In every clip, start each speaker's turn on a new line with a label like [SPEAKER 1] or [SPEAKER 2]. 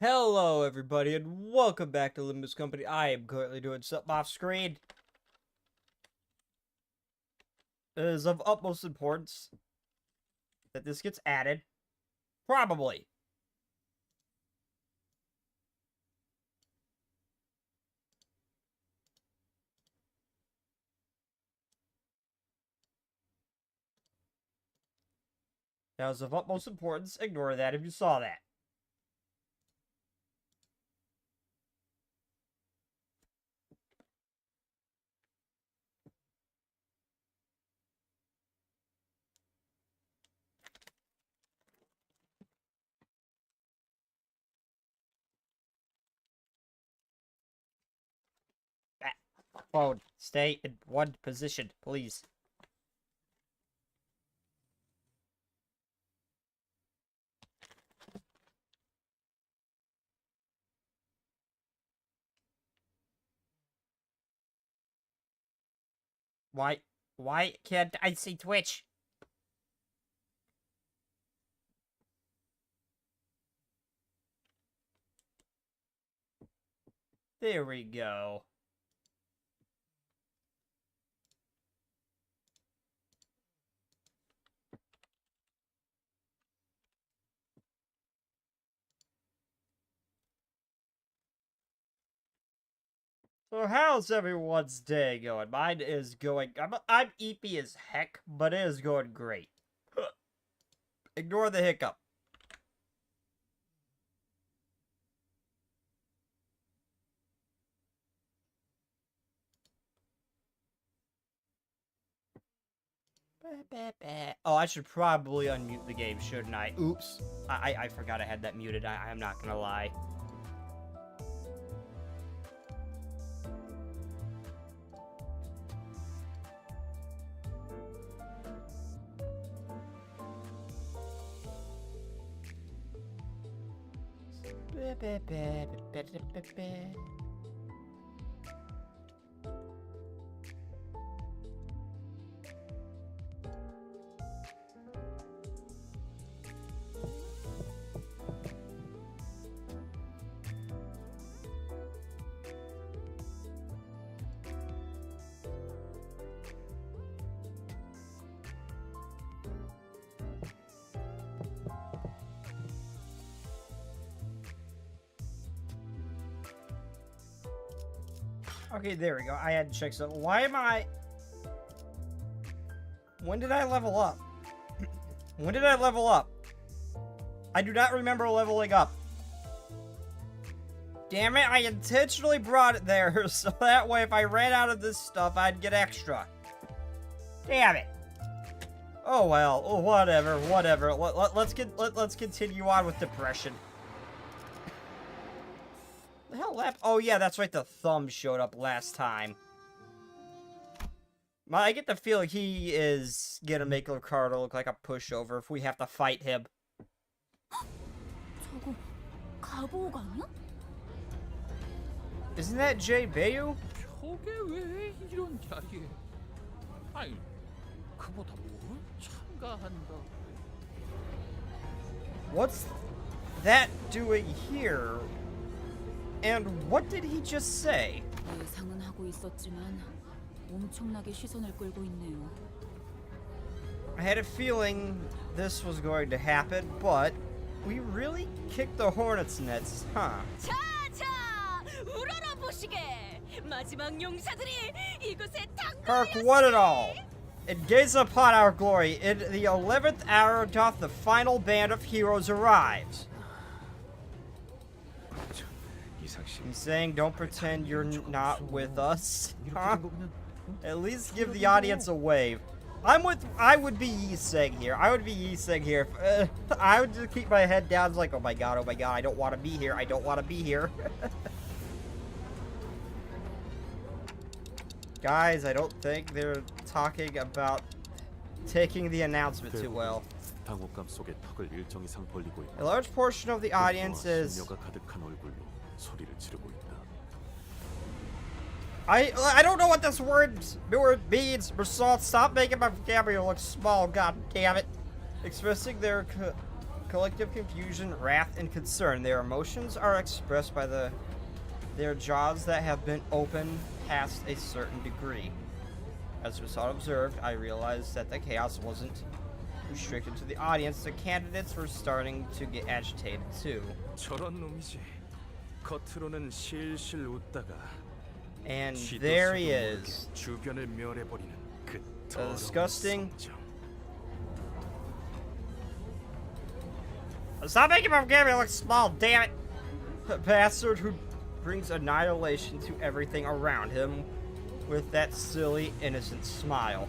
[SPEAKER 1] Hello everybody and welcome back to Limbus Company. I am currently doing something off screen. It is of utmost importance that this gets added. Probably. That was of utmost importance. Ignore that if you saw that. Phone, stay in one position, please. Why can't I see Twitch? There we go. So how's everyone's day going? Mine is going... I'm eepy as heck, but it is going great. Ignore the hiccup. Oh, I should probably unmute the game, shouldn't I? Oops. I forgot I had that muted. I'm not gonna lie. Okay, there we go. I had to check something. Why am I... When did I level up? When did I level up? I do not remember leveling up. Damn it, I intentionally brought it there, so that way if I ran out of this stuff, I'd get extra. Damn it. Oh well, oh, whatever. Let's continue on with depression. The hell lap? Oh yeah, that's right, the thumb showed up last time. I get the feeling he is gonna make Ricardo look like a pushover if we have to fight him. Isn't that Jay Bayu? What's that doing here? And what did he just say? I had a feeling this was going to happen, but we really kicked the hornet's nest, huh? Hark one and all, and gaze upon our glory. In the 11th hour doth the final band of heroes arrives. He's saying, don't pretend you're not with us, huh? At least give the audience a wave. I would be Yi-Seng here. I would just keep my head down, like, oh my god, I don't want to be here. I don't want to be here. Guys, I don't think they're talking about taking the announcement too well. A large portion of the audience is... I don't know what this word means. Mersault, stop making my vocabulary look small. God damn it. Expressing their collective confusion, wrath, and concern. Their emotions are expressed by their jaws that have been open past a certain degree. As the result observed, I realized that the chaos wasn't restricted to the audience. The candidates were starting to get agitated too.
[SPEAKER 2] 저런 놈이지. 겉으로는 실실 웃다가
[SPEAKER 1] And there he is.
[SPEAKER 2] 주변을 멸해버리는 그
[SPEAKER 1] disgusting. Stop making my game look small, damn it! The bastard who brings annihilation to everything around him with that silly, innocent smile.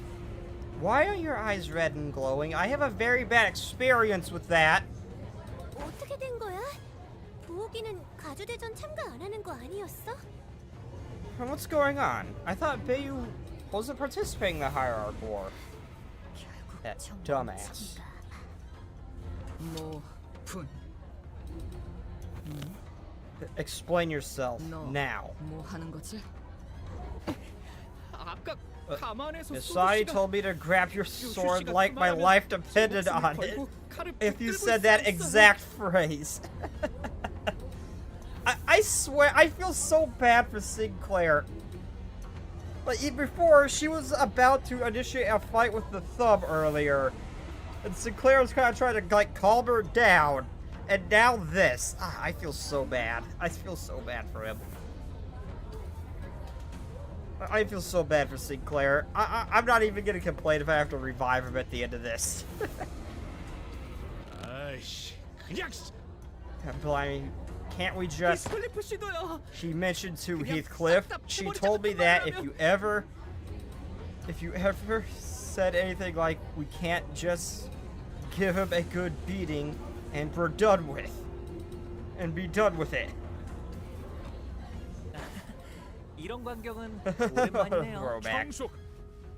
[SPEAKER 1] Why are your eyes red and glowing? I have a very bad experience with that.
[SPEAKER 3] 어떻게 된 거야? 부호기는 가주대전 참가 안 하는 거 아니었어?
[SPEAKER 1] What's going on? I thought Bayu wasn't participating in the Hierarch War. That dumbass. Explain yourself now. Yasai told me to grab your sword like my life depended on it. If you said that exact phrase. I swear, I feel so bad for Sinclair. Like, before, she was about to initiate a fight with the Thumb earlier. And Sinclair was kind of trying to, like, calm her down. And now this. I feel so bad. I feel so bad for him. I feel so bad for Sinclair. I'm not even going to complain if I have to revive him at the end of this. Blimey. Can't we just... She mentioned to Heathcliff. She told me that if you ever said anything like, we can't just give him a good beating and we're done with. And be done with it.
[SPEAKER 4] 이런 광경은 오랜만이네요.
[SPEAKER 1] Throwback.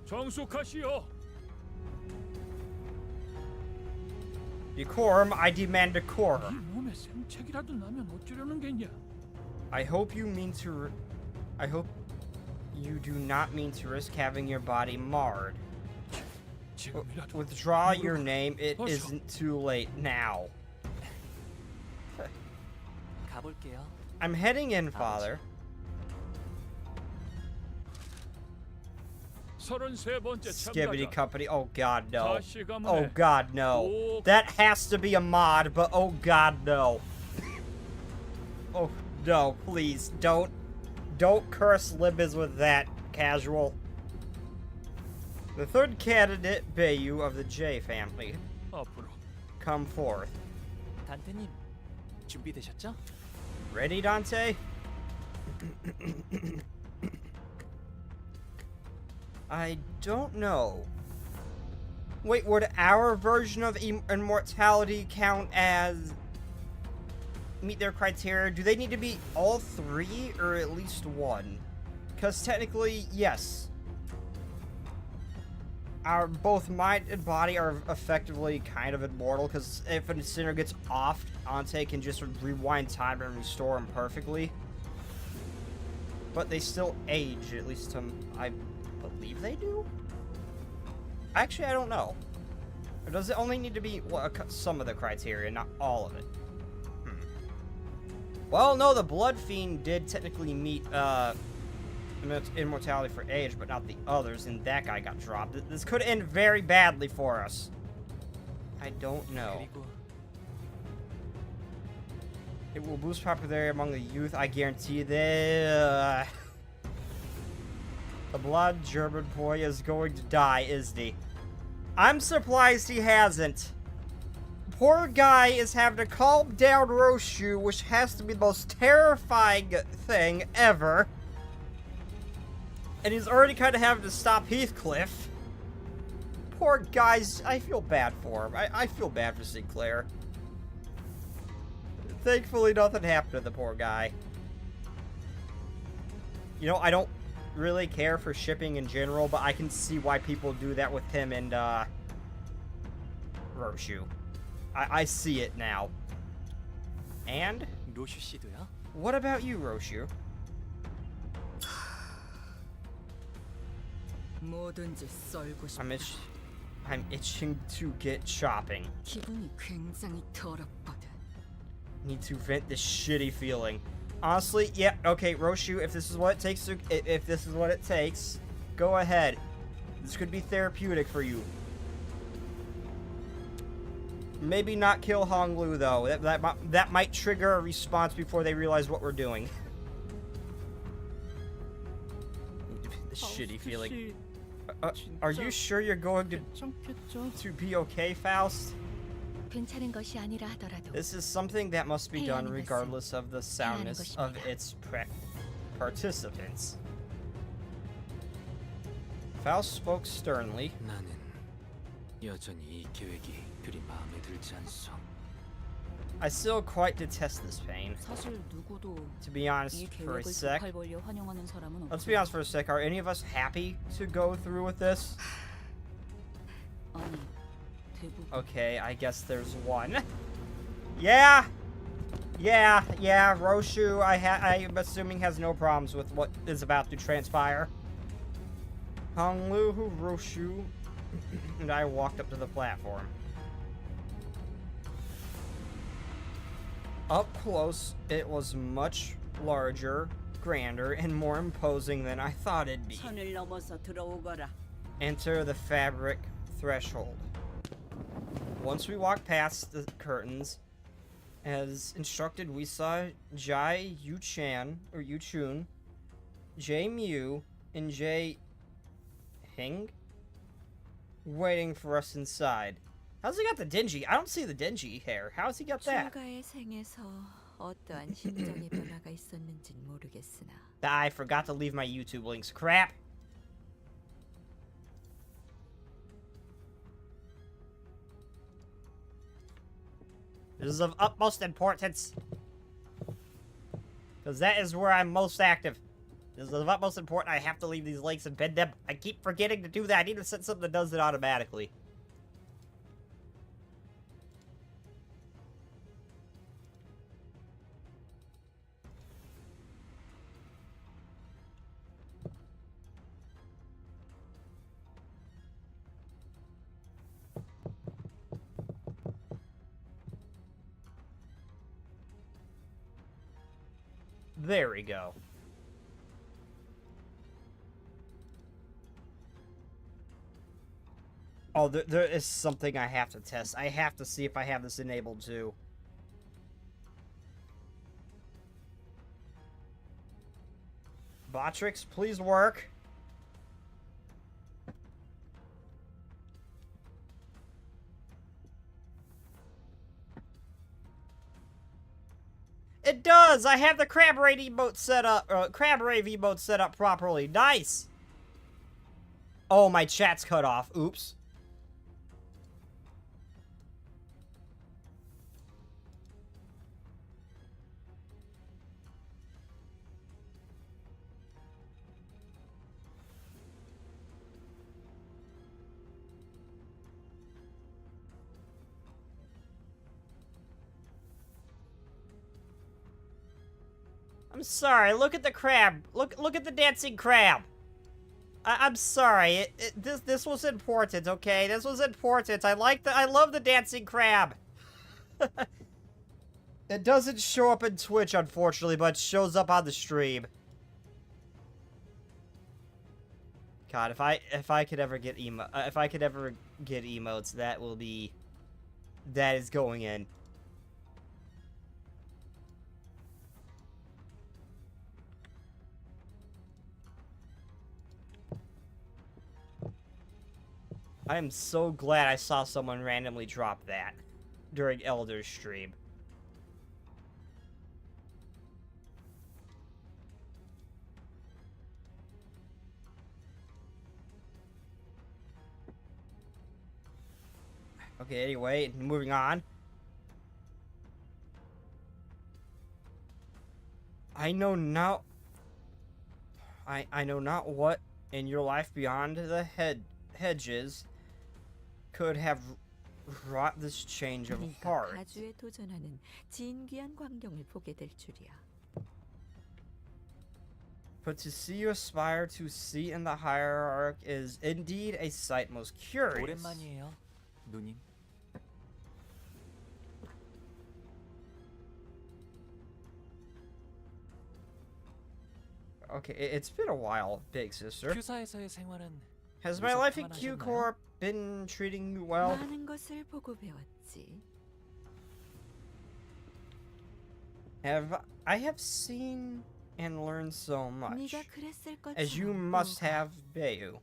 [SPEAKER 2] 정숙하시오.
[SPEAKER 1] Decorum, I demand decorum.
[SPEAKER 2] 몸에 생책이라도 나면 어쩌려는 게냐?
[SPEAKER 1] I hope you do not mean to risk having your body marred. Withdraw your name. It isn't too late now.
[SPEAKER 4] 가볼게요.
[SPEAKER 1] I'm heading in, Father.
[SPEAKER 2] 33번째
[SPEAKER 1] Skibidi
[SPEAKER 2] 참가자.
[SPEAKER 1] Company. Oh God, no.
[SPEAKER 2] 다시 가문에
[SPEAKER 1] Oh God, no. That has to be a mod, but oh God, no. Oh no, please don't curse Limbus with that, casual. The third candidate, Bayu of the J family.
[SPEAKER 2] 앞으로.
[SPEAKER 1] Come forth.
[SPEAKER 4] 단테님, 준비되셨죠?
[SPEAKER 1] Ready, Dante? I don't know. Wait, would our version of immortality count as meet their criteria? Do they need to be all three or at least one? Because technically, yes. Both mind and body are effectively kind of immortal, because if a sinner gets off, Ante can just rewind time and restore him perfectly. But they still age, at least I believe they do? Actually, I don't know. Or does it only need to be some of the criteria, not all of it? Well, no, the Blood Fiend did technically meet immortality for age, but not the others, and that guy got dropped. This could end very badly for us. I don't know. It will boost popularity among the youth, I guarantee that. The blonde German boy is going to die, isn't he? I'm surprised he hasn't. Poor guy is having to calm down Roshu, which has to be the most terrifying thing ever. And he's already kind of having to stop Heathcliff. Poor guys, I feel bad for him. I feel bad for Sinclair. Thankfully, nothing happened to the poor guy. You know, I don't really care for shipping in general, but I can see why people do that with him and Roshu. I see it now. And
[SPEAKER 4] 로슈 씨도요?
[SPEAKER 1] what about you, Roshu?
[SPEAKER 5] 뭐든지 썰고 싶다.
[SPEAKER 1] I'm itching to get shopping.
[SPEAKER 5] 기분이 굉장히 더럽거든.
[SPEAKER 1] Need to vent this shitty feeling. Honestly, yeah, okay, Roshu, if this is what it takes to, if this is what it takes, go ahead. This could be therapeutic for you. Maybe not kill Honglu though. That might trigger a response before they realize what we're doing. This shitty feeling. Are you sure you're going to be okay, Faust?
[SPEAKER 5] 괜찮은 것이 아니라 하더라도
[SPEAKER 1] This is something that must be done regardless of the soundness of its participants. Faust spoke sternly.
[SPEAKER 6] 나는 여전히 이 계획이 그리 마음에 들지 않소.
[SPEAKER 1] I still quite detest this pain.
[SPEAKER 5] 사실 누구도
[SPEAKER 1] To be honest,
[SPEAKER 5] 이
[SPEAKER 1] for a
[SPEAKER 5] 계획을
[SPEAKER 1] sec,
[SPEAKER 5] 족할 벌려 환영하는 사람은
[SPEAKER 1] let's be honest for a sec, are any of us happy to go through with this?
[SPEAKER 5] 아니, 대부분
[SPEAKER 1] Okay, I guess there's one. Yeah! Yeah, Roshu, I'm assuming has no problems with what is about to transpire. Honglu, Roshu, and I walked up to the platform. Up close, it was much larger, grander, and more imposing than I thought it'd be.
[SPEAKER 7] 선을 넘어서 들어오거라.
[SPEAKER 1] Enter the fabric threshold. Once we walked past the curtains, as instructed, we saw Jai Yuchun, Jay Mew, and Jay Hing waiting for us inside. How's he got the dingy? I don't see the dingy hair. How's he got that?
[SPEAKER 8] 출가의 생에서 어떠한 심정의 변화가 있었는진 모르겠으나
[SPEAKER 1] I forgot to leave my YouTube links. Crap. This is of utmost importance. Because that is where I'm most active. This is of utmost importance. I have to leave these links and pin them. I keep forgetting to do that. I need to set something that does it automatically. There we go. Oh, there is something I have to test. I have to see if I have this enabled too. Botrix, please work. It does! I have the crab rave emote set up, properly. Nice! Oh, my chat's cut off. Oops. I'm sorry. Look at the crab. Look at the dancing crab. I'm sorry. This was important. Okay, this was important. I love the dancing crab. It doesn't show up in Twitch, unfortunately, but it shows up on the stream. God, if I could ever get emotes, that is going in. I am so glad I saw someone randomly drop that during Elder's stream. Okay, anyway, moving on. I know not what in your life beyond the hedges could have wrought this change of
[SPEAKER 8] 네가
[SPEAKER 1] heart.
[SPEAKER 8] 가주에 도전하는 진귀한 광경을 보게 될 줄이야.
[SPEAKER 1] But to see you aspire to seat in the hierarchy is indeed a sight most curious.
[SPEAKER 4] 오랜만이에요, 누님.
[SPEAKER 1] Okay, it's been a while, big sister.
[SPEAKER 4] 큐사에서의 생활은
[SPEAKER 1] Has my life in
[SPEAKER 4] 무섭게만
[SPEAKER 1] Q
[SPEAKER 4] 하셨나요?
[SPEAKER 1] Corp been treating you well?
[SPEAKER 8] 많은 것을 보고 배웠지.
[SPEAKER 1] I have seen and learned so much,
[SPEAKER 8] 네가 그랬을 것처럼.
[SPEAKER 1] as you must have, Bayu.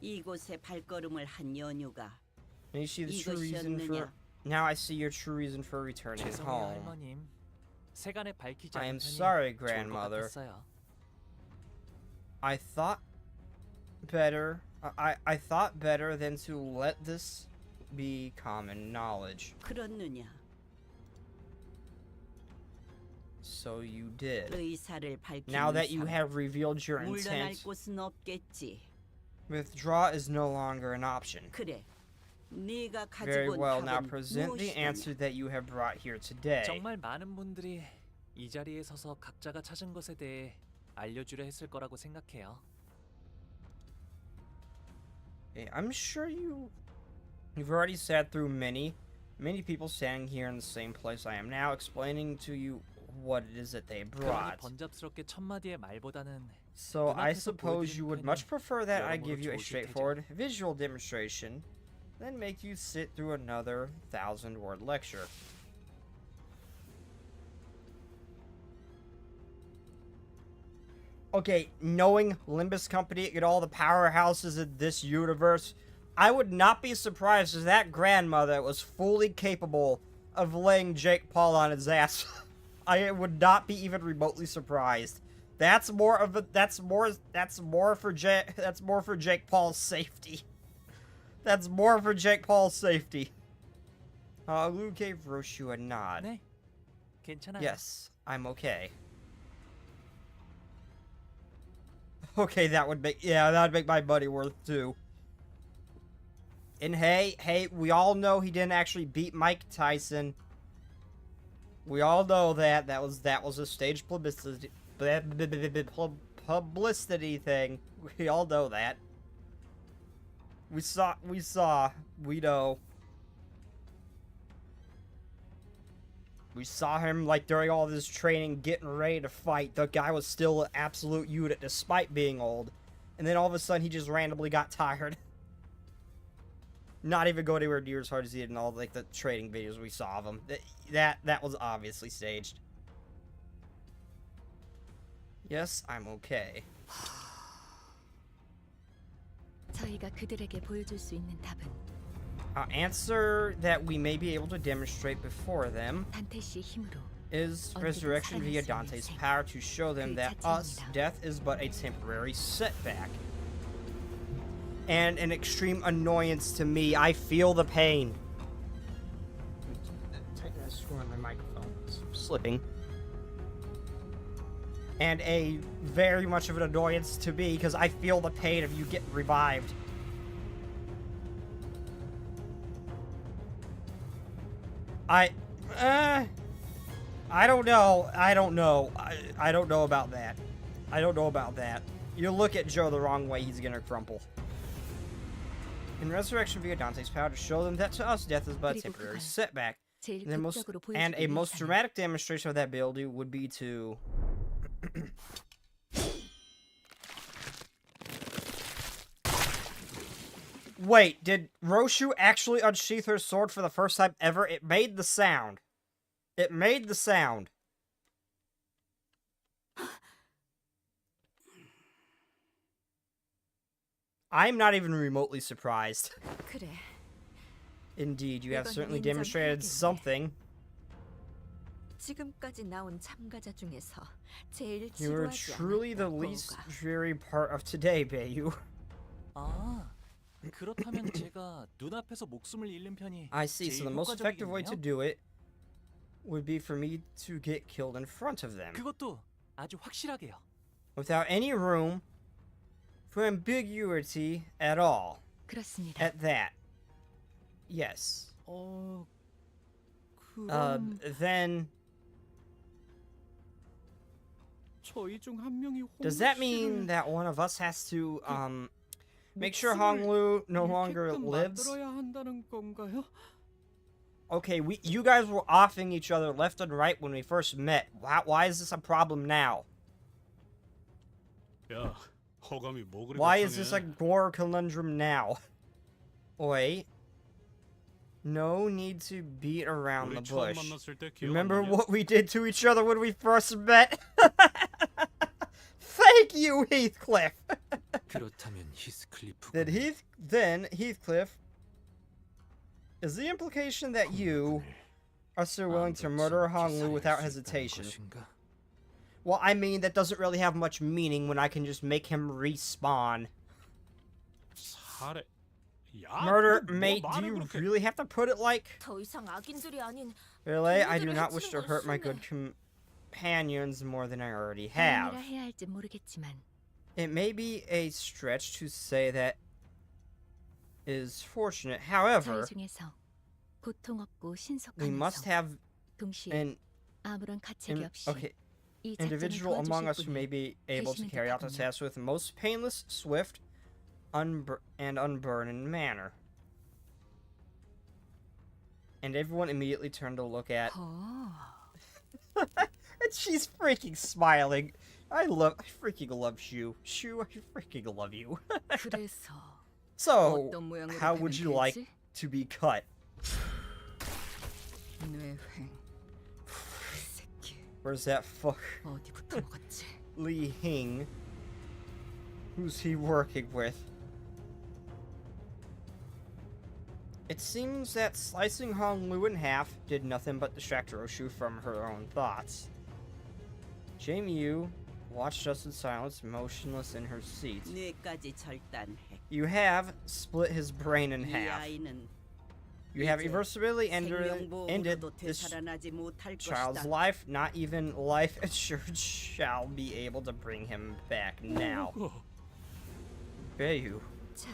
[SPEAKER 7] 이곳에 발걸음을 한 연유가
[SPEAKER 1] And you see the true reason for.
[SPEAKER 7] 이것이었느냐?
[SPEAKER 1] Now I see your true reason for returning
[SPEAKER 4] 죄송해요,
[SPEAKER 1] home.
[SPEAKER 4] 할머님. 세간에 밝히지
[SPEAKER 1] I am
[SPEAKER 4] 않은 편이
[SPEAKER 1] sorry,
[SPEAKER 4] 좋을 것
[SPEAKER 1] grandmother.
[SPEAKER 4] 같았어요.
[SPEAKER 1] I thought better. I thought better than to let this be common knowledge.
[SPEAKER 7] 그렇느냐?
[SPEAKER 1] So you did.
[SPEAKER 7] 의사를 밝히는
[SPEAKER 1] Now that you
[SPEAKER 7] 사람,
[SPEAKER 1] have revealed your
[SPEAKER 7] 물러날
[SPEAKER 1] intent,
[SPEAKER 7] 곳은 없겠지.
[SPEAKER 1] withdraw is no longer an option.
[SPEAKER 7] 그래, 네가
[SPEAKER 1] Very
[SPEAKER 7] 가지고 온
[SPEAKER 1] well, now
[SPEAKER 7] 답은
[SPEAKER 1] present the answer
[SPEAKER 7] 무엇이냐?
[SPEAKER 1] that you have brought here today.
[SPEAKER 4] 정말 많은 분들이 이 자리에 서서 각자가 찾은 것에 대해 알려주려 했을 거라고 생각해요.
[SPEAKER 1] Okay, I'm sure you've already sat through many people standing here in the same place I am now, explaining to you what it is that they
[SPEAKER 4] 그러니
[SPEAKER 1] brought.
[SPEAKER 4] 번잡스럽게 첫 마디의 말보다는
[SPEAKER 1] So I
[SPEAKER 4] 눈앞에서
[SPEAKER 1] suppose you would
[SPEAKER 4] 보여드리는
[SPEAKER 1] much prefer that I
[SPEAKER 4] 여러모로
[SPEAKER 1] give you a
[SPEAKER 4] 좋으실 테죠.
[SPEAKER 1] straightforward visual demonstration than make you sit through another 1,000-word lecture. Okay, knowing Limbus Company and all the powerhouses in this universe, I would not be surprised if that grandmother was fully capable of laying Jake Paul on his ass. I would not be even remotely surprised. That's more for Jake Paul's safety. That's more for Jake Paul's safety. Lou gave Roshu a nod.
[SPEAKER 4] 네, 괜찮아요.
[SPEAKER 1] Yes, I'm okay. Okay, that would make my money worth too. And hey, we all know he didn't actually beat Mike Tyson. We all know that was a stage publicity thing. We all know that. We know. We saw him, like, during all this training, getting ready to fight. The guy was still an absolute unit despite being old. And then all of a sudden, he just randomly got tired. Not even going anywhere near as hard as he did in all, like, the training videos we saw of him. That was obviously staged. Yes, I'm okay.
[SPEAKER 5] 저희가 그들에게 보여줄 수 있는 답은
[SPEAKER 1] Answer that we may be able to demonstrate before them
[SPEAKER 5] 단테 씨의 힘으로
[SPEAKER 1] is resurrection via Dante's power to show them that us, death is but a temporary setback. And an extreme annoyance to me. I feel the pain. Tighten that screw on my microphone. It's slipping. And a very much of an annoyance to me because I feel the pain of you getting revived. I don't know. I don't know about that. I don't know about that. You look at Joe the wrong way, he's gonna crumple. In resurrection via Dante's power to show them that to us death is but a temporary setback.
[SPEAKER 5] 제일
[SPEAKER 1] And
[SPEAKER 5] 극적으로
[SPEAKER 1] a
[SPEAKER 5] 보여주기
[SPEAKER 1] most
[SPEAKER 5] 위해서는
[SPEAKER 1] dramatic demonstration of that ability would be to Wait, did Roshu actually unsheath her sword for the first time ever? It made the sound. It made the sound. I'm not even remotely surprised.
[SPEAKER 8] 그래.
[SPEAKER 1] Indeed, you have
[SPEAKER 8] 이건
[SPEAKER 1] certainly demonstrated
[SPEAKER 8] 인정해야겠네.
[SPEAKER 1] something.
[SPEAKER 8] 지금까지 나온 참가자 중에서 제일
[SPEAKER 1] You were
[SPEAKER 8] 지루하지
[SPEAKER 1] truly the
[SPEAKER 8] 않았던
[SPEAKER 1] least
[SPEAKER 8] 거가.
[SPEAKER 1] dreary part of today, Bayu.
[SPEAKER 4] 아, 그렇다면 제가 눈앞에서 목숨을 잃는 편이
[SPEAKER 1] I see, so the most effective way to
[SPEAKER 4] 효과적이겠네요?
[SPEAKER 1] do it would be for me to get killed in front of them.
[SPEAKER 4] 그것도 아주 확실하게요.
[SPEAKER 1] Without any room for ambiguity at all.
[SPEAKER 5] 그렇습니다.
[SPEAKER 1] At that. Yes.
[SPEAKER 4] 그럼
[SPEAKER 1] Then
[SPEAKER 9] 저희 중 한 명이
[SPEAKER 1] Does that mean that one of us has to make sure Honglu no longer lives?
[SPEAKER 9] 만들어야 한다는 건가요?
[SPEAKER 1] Okay, you guys were offing each other left and right when we first met. Why is this a problem now?
[SPEAKER 2] 야, 허감이 뭐 그리
[SPEAKER 1] Why is this a more conundrum now? Wait. No need to beat around the bush. Remember what we did to each other when we first met? Thank you, Heathcliff!
[SPEAKER 6] 그렇다면 히스클리프가
[SPEAKER 1] Then Heathcliff, is the implication that you are still willing to murder Honglu without hesitation?
[SPEAKER 6] 것인가?
[SPEAKER 1] Well, I mean, that doesn't really have much meaning when I can just make him respawn.
[SPEAKER 2] 살해. 야,
[SPEAKER 1] Murder,
[SPEAKER 2] 뭐
[SPEAKER 1] mate, do
[SPEAKER 2] 말을
[SPEAKER 1] you
[SPEAKER 2] 그렇게-
[SPEAKER 1] really have to put it like?
[SPEAKER 3] 더 이상 악인들이 아닌
[SPEAKER 1] Really? I do not wish to hurt my good companions more than I already have.
[SPEAKER 5] 아니라 해야 할지 모르겠지만
[SPEAKER 1] It may be a stretch to say that is fortunate. However,
[SPEAKER 5] 저희 중에서 고통 없고
[SPEAKER 1] we must
[SPEAKER 5] 신속하면서
[SPEAKER 1] have
[SPEAKER 5] 동시에
[SPEAKER 1] an
[SPEAKER 5] 아무런 가책이 없이
[SPEAKER 1] okay,
[SPEAKER 5] 이 작전을
[SPEAKER 1] individual among us
[SPEAKER 5] 도와주실
[SPEAKER 1] who may
[SPEAKER 5] 분이
[SPEAKER 1] be able to
[SPEAKER 5] 계시면
[SPEAKER 1] carry out the
[SPEAKER 5] 좋겠군요.
[SPEAKER 1] task with the most painless, swift, and unburdened manner. And everyone immediately turned to look at. And she's freaking smiling. I freaking love Shu. Shu, I freaking love you.
[SPEAKER 8] 그래서
[SPEAKER 1] So,
[SPEAKER 8] 어떤 모양으로
[SPEAKER 1] how would
[SPEAKER 8] 되면
[SPEAKER 1] you like
[SPEAKER 8] 되지?
[SPEAKER 1] to be cut?
[SPEAKER 8] 뇌횡. 새끼
[SPEAKER 1] Where's that fuck
[SPEAKER 8] 어디부터 먹었지?
[SPEAKER 1] Li Hing? Who's he working with? It seems that slicing Hong Lu in half did nothing but distract Roshu from her own thoughts. Jamie Yu watched us in silence, motionless in her seat.
[SPEAKER 7] 뇌까지 절단해.
[SPEAKER 1] You have split his brain in
[SPEAKER 7] 이
[SPEAKER 1] half.
[SPEAKER 7] 아이는
[SPEAKER 1] You have
[SPEAKER 7] 이제
[SPEAKER 1] irreversibly ended
[SPEAKER 7] 생명보호로도
[SPEAKER 1] this
[SPEAKER 7] 되살아나지 못할
[SPEAKER 1] child's
[SPEAKER 7] 것이다.
[SPEAKER 1] life. Not even life insurance shall be able to bring him back now. Bayu.
[SPEAKER 8] 자,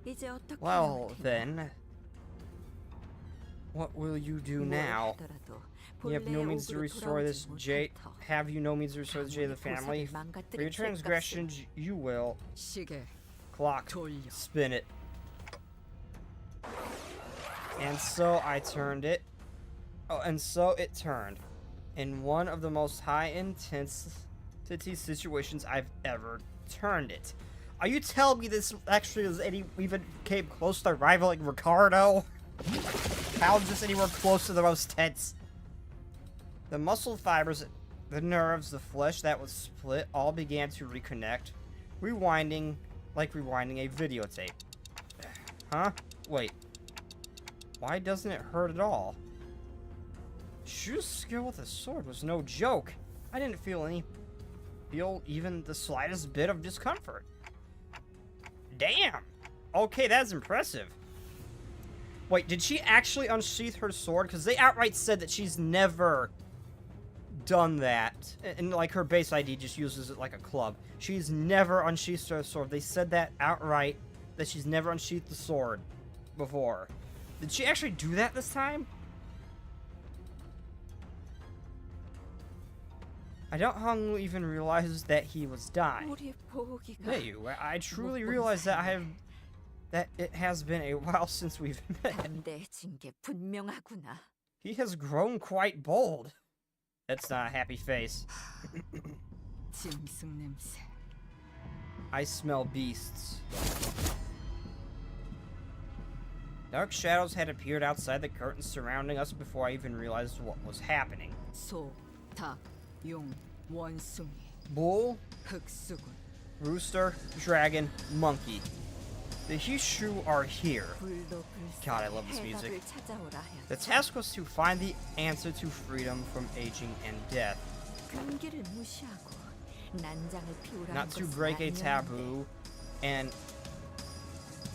[SPEAKER 8] 이제 어떻게
[SPEAKER 1] Well,
[SPEAKER 8] 하면 되나?
[SPEAKER 1] then. What will you do
[SPEAKER 8] 뭘
[SPEAKER 1] now?
[SPEAKER 8] 하더라도
[SPEAKER 1] You have no
[SPEAKER 8] 본래의
[SPEAKER 1] means to
[SPEAKER 8] 옥으로
[SPEAKER 1] restore this
[SPEAKER 8] 돌아오지
[SPEAKER 1] jade.
[SPEAKER 8] 못할 터.
[SPEAKER 1] Have you no means to restore the jade of the family?
[SPEAKER 8] 가문의 보석을
[SPEAKER 1] For your
[SPEAKER 8] 망가뜨린
[SPEAKER 1] transgressions, you will
[SPEAKER 8] 시계
[SPEAKER 1] clock
[SPEAKER 8] 돌려.
[SPEAKER 1] spin it. And so I turned it. Oh, and so it turned. In one of the most high intensity situations I've ever turned it. Are you telling me this actually is even came close to rivaling Ricardo? How is this anywhere close to the most tense? The muscle fibers, the nerves, the flesh that was split all began to reconnect, rewinding like rewinding a videotape. Huh? Wait. Why doesn't it hurt at all? Shu's skill with a sword was no joke. I didn't feel even the slightest bit of discomfort. Damn! Okay, that's impressive. Wait, did she actually unsheath her sword? Because they outright said that she's never done that. And like her base ID just uses it like a club. She's never unsheathed her sword. They said that outright, that she's never unsheathed the sword before. Did she actually do that this time? I doubt Hong even realizes that he was dying.
[SPEAKER 8] 우리 보기가
[SPEAKER 1] Hey, I truly realize that that it has been a while since we've met.
[SPEAKER 8] 담대해진 게 분명하구나.
[SPEAKER 1] He has grown quite bold. That's not a happy face.
[SPEAKER 8] 짐승 냄새.
[SPEAKER 1] I smell beasts. Dark shadows had appeared outside the curtains surrounding us before I even realized what was happening.
[SPEAKER 8] 소, 닭, 용, 원숭이,
[SPEAKER 1] Bull,
[SPEAKER 8] 흑수군.
[SPEAKER 1] rooster, dragon, monkey. The Hishu are here.
[SPEAKER 8] 불도
[SPEAKER 1] God, I love this music.
[SPEAKER 8] 해답을 찾아오라
[SPEAKER 1] The
[SPEAKER 8] 하였지.
[SPEAKER 1] task was to find the answer to freedom from aging and death.
[SPEAKER 8] 금기를 무시하고 난장을 피우라는
[SPEAKER 1] Not to
[SPEAKER 8] 것은
[SPEAKER 1] break a
[SPEAKER 8] 아니었는데.
[SPEAKER 1] taboo and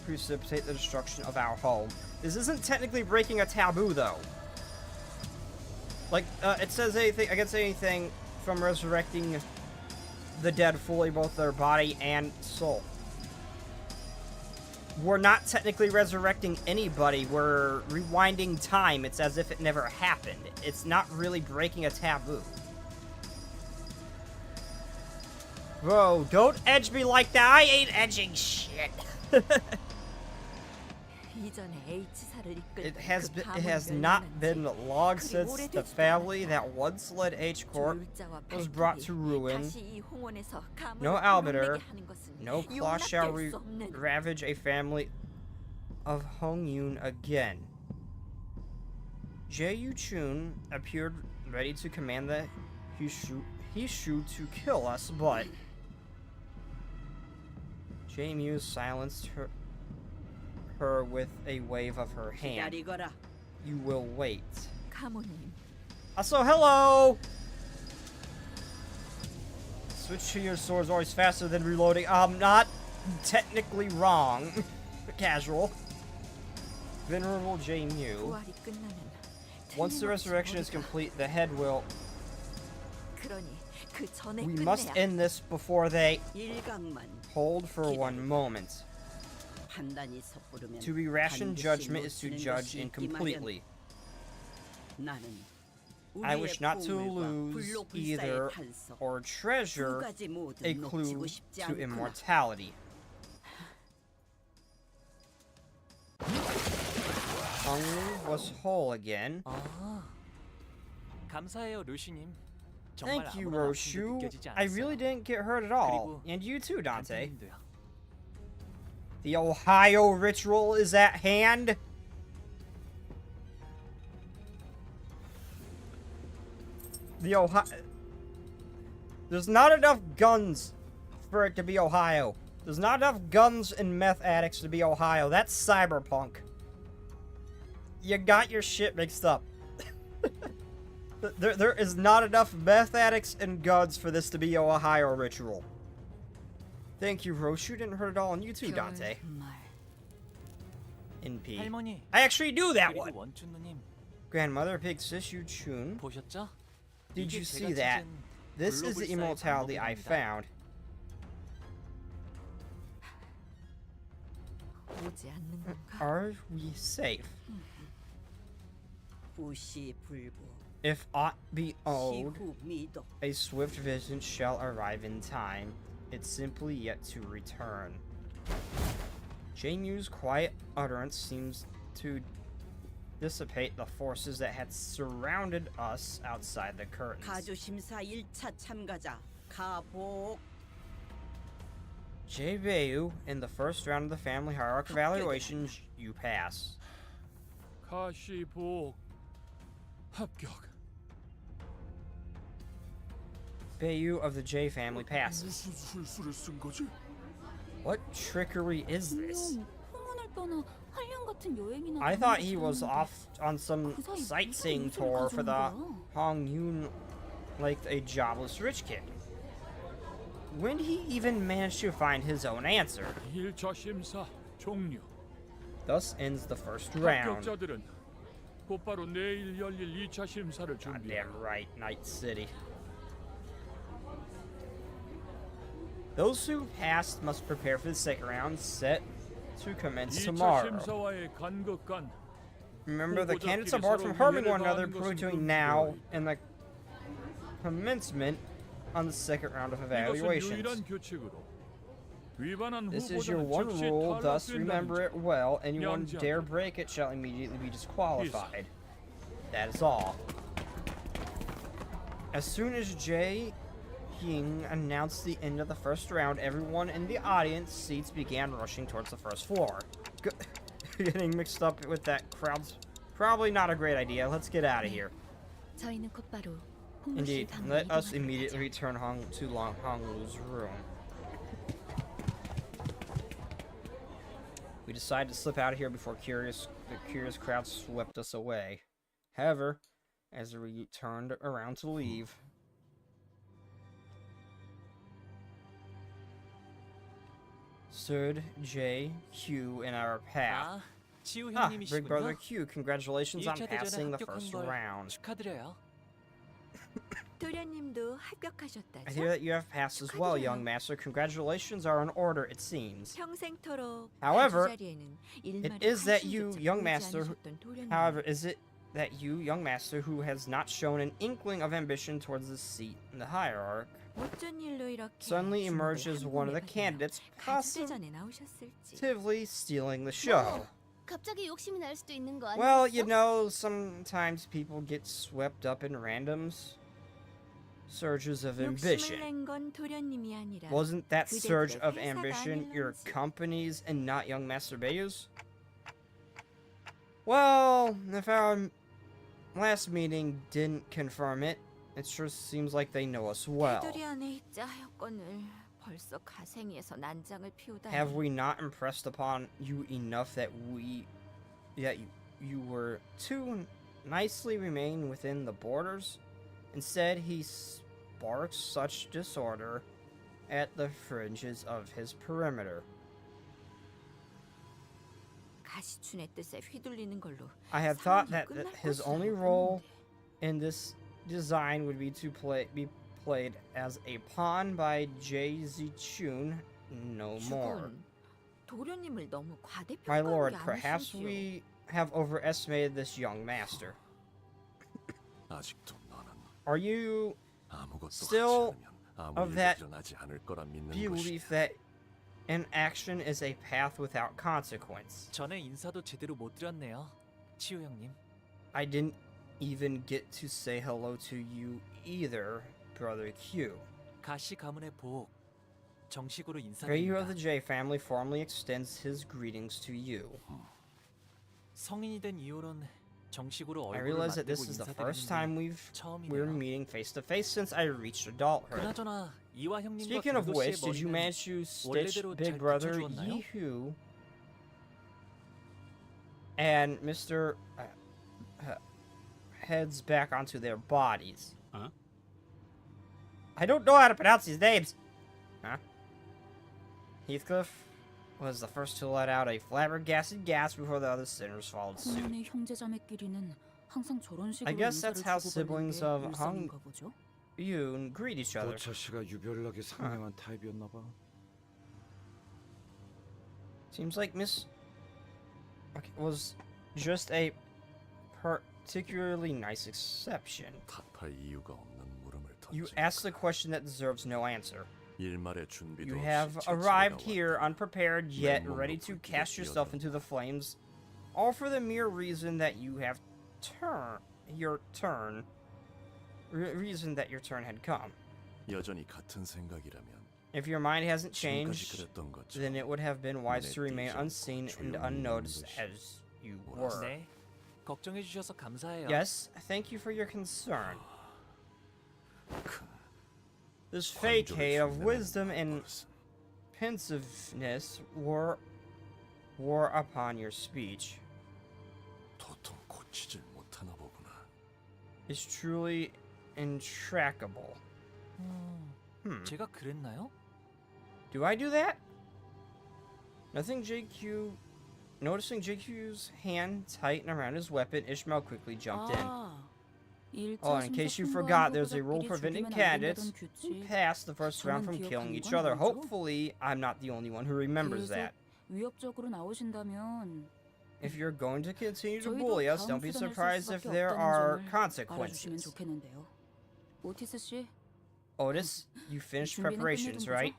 [SPEAKER 1] precipitate the destruction of our home. This isn't technically breaking a taboo, though. Like, it says anything against anything from resurrecting the dead fully, both their body and soul. We're not technically resurrecting anybody. We're rewinding time. It's as if it never happened. It's not really breaking a taboo. Bro, don't edge me like that. I ain't edging shit.
[SPEAKER 8] 이전에 H사를 이끌던
[SPEAKER 1] It has
[SPEAKER 8] 그
[SPEAKER 1] been, it
[SPEAKER 8] 가문
[SPEAKER 1] has not
[SPEAKER 8] 멸망한
[SPEAKER 1] been
[SPEAKER 8] 지
[SPEAKER 1] long
[SPEAKER 8] 그리
[SPEAKER 1] since the
[SPEAKER 8] 오래되지도
[SPEAKER 1] family
[SPEAKER 8] 않았다.
[SPEAKER 1] that once led H Corp
[SPEAKER 8] 졸자와
[SPEAKER 1] was brought
[SPEAKER 8] 발길이
[SPEAKER 1] to ruin.
[SPEAKER 8] 다시 이 홍원에서 가문을
[SPEAKER 1] No albiter,
[SPEAKER 8] 불러내게 하는 것은
[SPEAKER 1] no claw shall
[SPEAKER 8] 용납될 수 없는
[SPEAKER 1] ravage a family of Hong Yun again. Jae Chun appeared ready to command the Hishu to kill us, but Jae Mew silenced her with a wave of her hand.
[SPEAKER 7] 기다리거라.
[SPEAKER 1] You will wait.
[SPEAKER 8] 가문님.
[SPEAKER 1] So hello! Switch to your swords always faster than reloading. I'm not technically wrong. Casual. Venerable Jae Mew.
[SPEAKER 8] 부활이 끝나면
[SPEAKER 1] Once the resurrection is complete, the head will...
[SPEAKER 8] 그러니 그 전에
[SPEAKER 1] We must
[SPEAKER 8] 끝내야
[SPEAKER 1] end this before they
[SPEAKER 7] 일각만
[SPEAKER 1] hold for one moment.
[SPEAKER 7] 판단이 섣부르면
[SPEAKER 1] To be rash in
[SPEAKER 7] 반드시
[SPEAKER 1] judgment is to
[SPEAKER 7] 놓치는
[SPEAKER 1] judge
[SPEAKER 7] 것이
[SPEAKER 1] incompletely.
[SPEAKER 7] 나는
[SPEAKER 1] I
[SPEAKER 7] 우리의
[SPEAKER 1] wish not to
[SPEAKER 7] 보물과
[SPEAKER 1] lose
[SPEAKER 7] 불로불사의
[SPEAKER 1] either
[SPEAKER 7] 탄석
[SPEAKER 1] or
[SPEAKER 7] 두
[SPEAKER 1] treasure
[SPEAKER 7] 가지 모두
[SPEAKER 1] a
[SPEAKER 7] 놓치고
[SPEAKER 1] clue
[SPEAKER 7] 싶지
[SPEAKER 1] to
[SPEAKER 7] 않구나.
[SPEAKER 1] immortality. Hung was whole again.
[SPEAKER 4] 아, 감사해요, 루시님. 정말
[SPEAKER 1] Thank you,
[SPEAKER 4] 아무런 아픔도
[SPEAKER 1] Roshu.
[SPEAKER 4] 느껴지지
[SPEAKER 1] I really
[SPEAKER 4] 않았어요.
[SPEAKER 1] didn't get hurt at all.
[SPEAKER 4] 그리고
[SPEAKER 1] And you too, Dante.
[SPEAKER 4] 단테님도요.
[SPEAKER 1] The Ohio ritual is at hand. The Ohio... There's not enough guns for it to be Ohio. There's not enough guns and meth addicts to be Ohio. That's cyberpunk. You got your shit mixed up. There is not enough meth addicts and guns for this to be an Ohio ritual. Thank you, Roche. You didn't hurt at all, and you too, Dante.
[SPEAKER 8] 말.
[SPEAKER 1] NP.
[SPEAKER 4] 할머니.
[SPEAKER 1] I actually knew that
[SPEAKER 4] 그리고
[SPEAKER 1] one.
[SPEAKER 4] 원춘 누님
[SPEAKER 1] Grandmother, Big Sis, Yu Chun.
[SPEAKER 4] 보셨죠?
[SPEAKER 1] Did
[SPEAKER 4] 이게
[SPEAKER 1] you
[SPEAKER 4] 제가
[SPEAKER 1] see that?
[SPEAKER 4] 찾은
[SPEAKER 1] This is the
[SPEAKER 4] 불로불사의
[SPEAKER 1] immortality I
[SPEAKER 4] 방법입니다.
[SPEAKER 1] found.
[SPEAKER 8] 오지 않는 건가?
[SPEAKER 1] Are we safe?
[SPEAKER 7] 부시불부
[SPEAKER 1] If aught be owed,
[SPEAKER 7] 시후 미도
[SPEAKER 1] a swift vision shall arrive in time. It's simply yet to return. Jae-Mew's quiet utterance seems to dissipate the forces that had surrounded us outside the curtains.
[SPEAKER 7] 가주심사 1차 참가자 가복
[SPEAKER 1] Jae-Bayu, in the first round of the family hierarchy evaluations, you pass.
[SPEAKER 9] 가시복 합격.
[SPEAKER 1] Bayu of the J family passes.
[SPEAKER 9] 무슨 술수를 쓴 거지?
[SPEAKER 1] What trickery is this?
[SPEAKER 3] 홍원을 떠나 한량 같은 여행이나
[SPEAKER 1] I thought he was off on some sightseeing tour for the Hong Yun like a jobless rich kid. When did he even manage to find his own answer?
[SPEAKER 9] 1차 심사 종료.
[SPEAKER 1] Thus ends the first round.
[SPEAKER 9] 합격자들은 곧바로 내일 열릴 2차 심사를 준비해.
[SPEAKER 1] Goddamn right, Night City. Those who passed must prepare for the second round, set to commence
[SPEAKER 9] 2차
[SPEAKER 1] tomorrow.
[SPEAKER 9] 심사와의 간극간
[SPEAKER 1] Remember, the candidates are barred from harming one another between now and the commencement on the second round of
[SPEAKER 9] 이것은
[SPEAKER 1] evaluations.
[SPEAKER 9] 유일한 규칙으로 위반한
[SPEAKER 1] This is your
[SPEAKER 9] 후보자는
[SPEAKER 1] one
[SPEAKER 9] 즉시
[SPEAKER 1] rule, thus remember
[SPEAKER 9] 탈락된다는
[SPEAKER 1] it well. Anyone
[SPEAKER 9] 명제한다.
[SPEAKER 1] dare break it shall immediately be disqualified. That is all. As soon as Jae Ying announced the end of the first round, everyone in the audience seats began rushing towards the first floor. Getting mixed up with that crowd's probably not a great idea. Let's get out of here.
[SPEAKER 5] 저희는 곧바로 홍무실
[SPEAKER 1] Indeed,
[SPEAKER 5] 방으로
[SPEAKER 1] let us
[SPEAKER 5] 이동하도록
[SPEAKER 1] immediately
[SPEAKER 5] 하죠.
[SPEAKER 1] return to Honglu's room. We decided to slip out of here before the curious crowd swept us away. However, as we turned around to leave, stood J.Q. in our path.
[SPEAKER 4] 아, 지우
[SPEAKER 1] Ah, Big Brother
[SPEAKER 4] 형님이시군요.
[SPEAKER 1] Q, congratulations on
[SPEAKER 4] 1차
[SPEAKER 1] passing
[SPEAKER 4] 대전에
[SPEAKER 1] the first
[SPEAKER 4] 합격한 걸
[SPEAKER 1] round.
[SPEAKER 4] 축하드려요.
[SPEAKER 8] 도련님도 합격하셨다죠?
[SPEAKER 1] I hear that you have passed as well, young master. Congratulations are in order, it seems.
[SPEAKER 8] 평생토록
[SPEAKER 1] However,
[SPEAKER 8] 자리에는
[SPEAKER 1] It is that you,
[SPEAKER 8] 관심조차
[SPEAKER 1] young
[SPEAKER 8] 보이지
[SPEAKER 1] master,
[SPEAKER 8] 않으셨던 도련님.
[SPEAKER 1] however, is it that you, young master, who has not shown an inkling of ambition towards the seat in the hierarchy,
[SPEAKER 8] 어쩐 일로 이렇게
[SPEAKER 1] suddenly
[SPEAKER 8] 주목을
[SPEAKER 1] emerged as one of the
[SPEAKER 8] 한몸에 받으며
[SPEAKER 1] candidates
[SPEAKER 8] 가주대전에 나오셨을지.
[SPEAKER 1] positively stealing the show.
[SPEAKER 3] 갑자기 욕심이 날 수도 있는 거
[SPEAKER 1] Well,
[SPEAKER 3] 아니었어?
[SPEAKER 1] you know, sometimes people get swept up in randoms surges of
[SPEAKER 8] 욕심을
[SPEAKER 1] ambition.
[SPEAKER 8] 낸 건 도련님이 아니라
[SPEAKER 1] Wasn't that
[SPEAKER 8] 그대들의
[SPEAKER 1] surge of
[SPEAKER 8] 회사가
[SPEAKER 1] ambition your
[SPEAKER 8] 아닐런지.
[SPEAKER 1] company's and not young Master Bayou's? Well, if our last meeting didn't confirm it, it sure seems like they know us well.
[SPEAKER 8] 테두리 안에 있자 하였건을 벌써 가생이에서 난장을 피우다니.
[SPEAKER 1] Have we not impressed upon you enough that you were to nicely remain within the borders? Instead, he sparks such disorder at the fringes of his perimeter.
[SPEAKER 8] 가시춘의 뜻에 휘둘리는 걸로
[SPEAKER 1] I had thought
[SPEAKER 8] 상황이
[SPEAKER 1] that
[SPEAKER 8] 끝날
[SPEAKER 1] his
[SPEAKER 8] 것이라
[SPEAKER 1] only role
[SPEAKER 8] 알았는데.
[SPEAKER 1] in this design would be to be played as a pawn by Jay-Z Chun, no more.
[SPEAKER 8] 죽은 도련님을 너무
[SPEAKER 1] My
[SPEAKER 8] 과대평가한
[SPEAKER 1] lord,
[SPEAKER 8] 게
[SPEAKER 1] perhaps
[SPEAKER 8] 아니신지요?
[SPEAKER 1] we have overestimated this young master.
[SPEAKER 10] 아직도 너는
[SPEAKER 1] Are you
[SPEAKER 10] 아무것도
[SPEAKER 1] Still
[SPEAKER 10] 하지 않으면 아무
[SPEAKER 1] of
[SPEAKER 10] 일도
[SPEAKER 1] that
[SPEAKER 10] 일어나지 않을 거라 믿는
[SPEAKER 1] belief
[SPEAKER 10] 것이다.
[SPEAKER 1] that inaction is a path without consequence?
[SPEAKER 4] 전에 인사도 제대로 못 드렸네요, 치우 형님.
[SPEAKER 1] I didn't even get to say hello to you either, Brother Q.
[SPEAKER 4] 가시 가문의 보옥 정식으로
[SPEAKER 1] Vayu of the
[SPEAKER 4] 인사드립니다.
[SPEAKER 1] J family formally extends his greetings to you.
[SPEAKER 4] 성인이 된 이후론 정식으로
[SPEAKER 1] I
[SPEAKER 4] 얼굴을
[SPEAKER 1] realize that
[SPEAKER 4] 맞대고
[SPEAKER 1] this is the first time
[SPEAKER 4] 인사드리는 게
[SPEAKER 1] we're
[SPEAKER 4] 처음이네요.
[SPEAKER 1] meeting face to face since I reached adulthood.
[SPEAKER 4] 그나저나 이와 형님과
[SPEAKER 1] Speaking of
[SPEAKER 4] 경도
[SPEAKER 1] which,
[SPEAKER 4] 씨의
[SPEAKER 1] did you
[SPEAKER 4] 머리는
[SPEAKER 1] manage to stitch
[SPEAKER 4] 원래대로
[SPEAKER 1] Big
[SPEAKER 4] 잘
[SPEAKER 1] Brother
[SPEAKER 4] 붙여주었나요?
[SPEAKER 1] Yeehoo and Mr. Heads back onto their bodies?
[SPEAKER 2] Huh?
[SPEAKER 1] I don't know how to pronounce these names. Huh? Heathcliff was the first to let out a flabbergasted gasp before the other sinners followed suit.
[SPEAKER 5] 홍련의 형제자매끼리는 항상 저런 식으로
[SPEAKER 1] I guess that's
[SPEAKER 5] 인사를
[SPEAKER 1] how
[SPEAKER 5] 주고받는
[SPEAKER 1] siblings
[SPEAKER 5] 게
[SPEAKER 1] of
[SPEAKER 5] 일상인가 보죠?
[SPEAKER 1] You greet each other.
[SPEAKER 11] 도차 씨가 유별나게 상냥한 타입이었나 봐.
[SPEAKER 1] Seems like Miss was just a particularly nice exception.
[SPEAKER 10] 탓할 이유가 없는 물음을
[SPEAKER 1] You
[SPEAKER 10] 던진
[SPEAKER 1] asked a question that deserves no answer.
[SPEAKER 10] 일말의 준비도
[SPEAKER 1] You
[SPEAKER 10] 없이
[SPEAKER 1] have
[SPEAKER 10] 제치가
[SPEAKER 1] arrived here
[SPEAKER 10] 왔다.
[SPEAKER 1] unprepared yet
[SPEAKER 10] 맨몸으로
[SPEAKER 1] ready to
[SPEAKER 10] 불길에
[SPEAKER 1] cast yourself into
[SPEAKER 10] 뛰어들었다.
[SPEAKER 1] the flames, all for the mere reason that you have reason that your turn had come.
[SPEAKER 10] 여전히 같은 생각이라면
[SPEAKER 1] If your mind hasn't
[SPEAKER 10] 지금까지
[SPEAKER 1] changed,
[SPEAKER 10] 그랬던 것처럼
[SPEAKER 1] then it would have been wise to remain
[SPEAKER 10] 눈에 띄지 않고
[SPEAKER 1] unseen and
[SPEAKER 10] 조용히
[SPEAKER 1] unnoticed
[SPEAKER 10] 있는 것이
[SPEAKER 1] as you
[SPEAKER 10] 옳았어.
[SPEAKER 1] were.
[SPEAKER 4] 네, 걱정해 주셔서 감사해요.
[SPEAKER 1] Yes, thank you for your concern.
[SPEAKER 10] 큰
[SPEAKER 1] This
[SPEAKER 10] 관조를
[SPEAKER 1] facade of
[SPEAKER 10] 흉내내는
[SPEAKER 1] wisdom and
[SPEAKER 10] 말버릇은
[SPEAKER 1] pensiveness wore upon your speech
[SPEAKER 10] 도통 고치질 못하나 보구나.
[SPEAKER 1] is truly intractable.
[SPEAKER 4] 제가 그랬나요?
[SPEAKER 1] Do I do that? Noticing JQ's hand tighten around his weapon, Ishmael quickly jumped in. Oh, in case you forgot, there's a rule preventing candidates who pass the first round from killing each other. Hopefully, I'm not the only one who remembers that.
[SPEAKER 5] 위협적으로 나오신다면
[SPEAKER 1] If you're going to continue to
[SPEAKER 5] 저희도
[SPEAKER 1] bully us,
[SPEAKER 5] 다음
[SPEAKER 1] don't be
[SPEAKER 5] 수단을 쓸
[SPEAKER 1] surprised if
[SPEAKER 5] 수밖에
[SPEAKER 1] there
[SPEAKER 5] 없다는
[SPEAKER 1] are
[SPEAKER 5] 점을 알아주시면
[SPEAKER 1] consequences.
[SPEAKER 5] 좋겠는데요. 오티스 씨,
[SPEAKER 1] Otis, you finished
[SPEAKER 5] 준비는
[SPEAKER 1] preparations,
[SPEAKER 5] 끝내둔
[SPEAKER 1] right?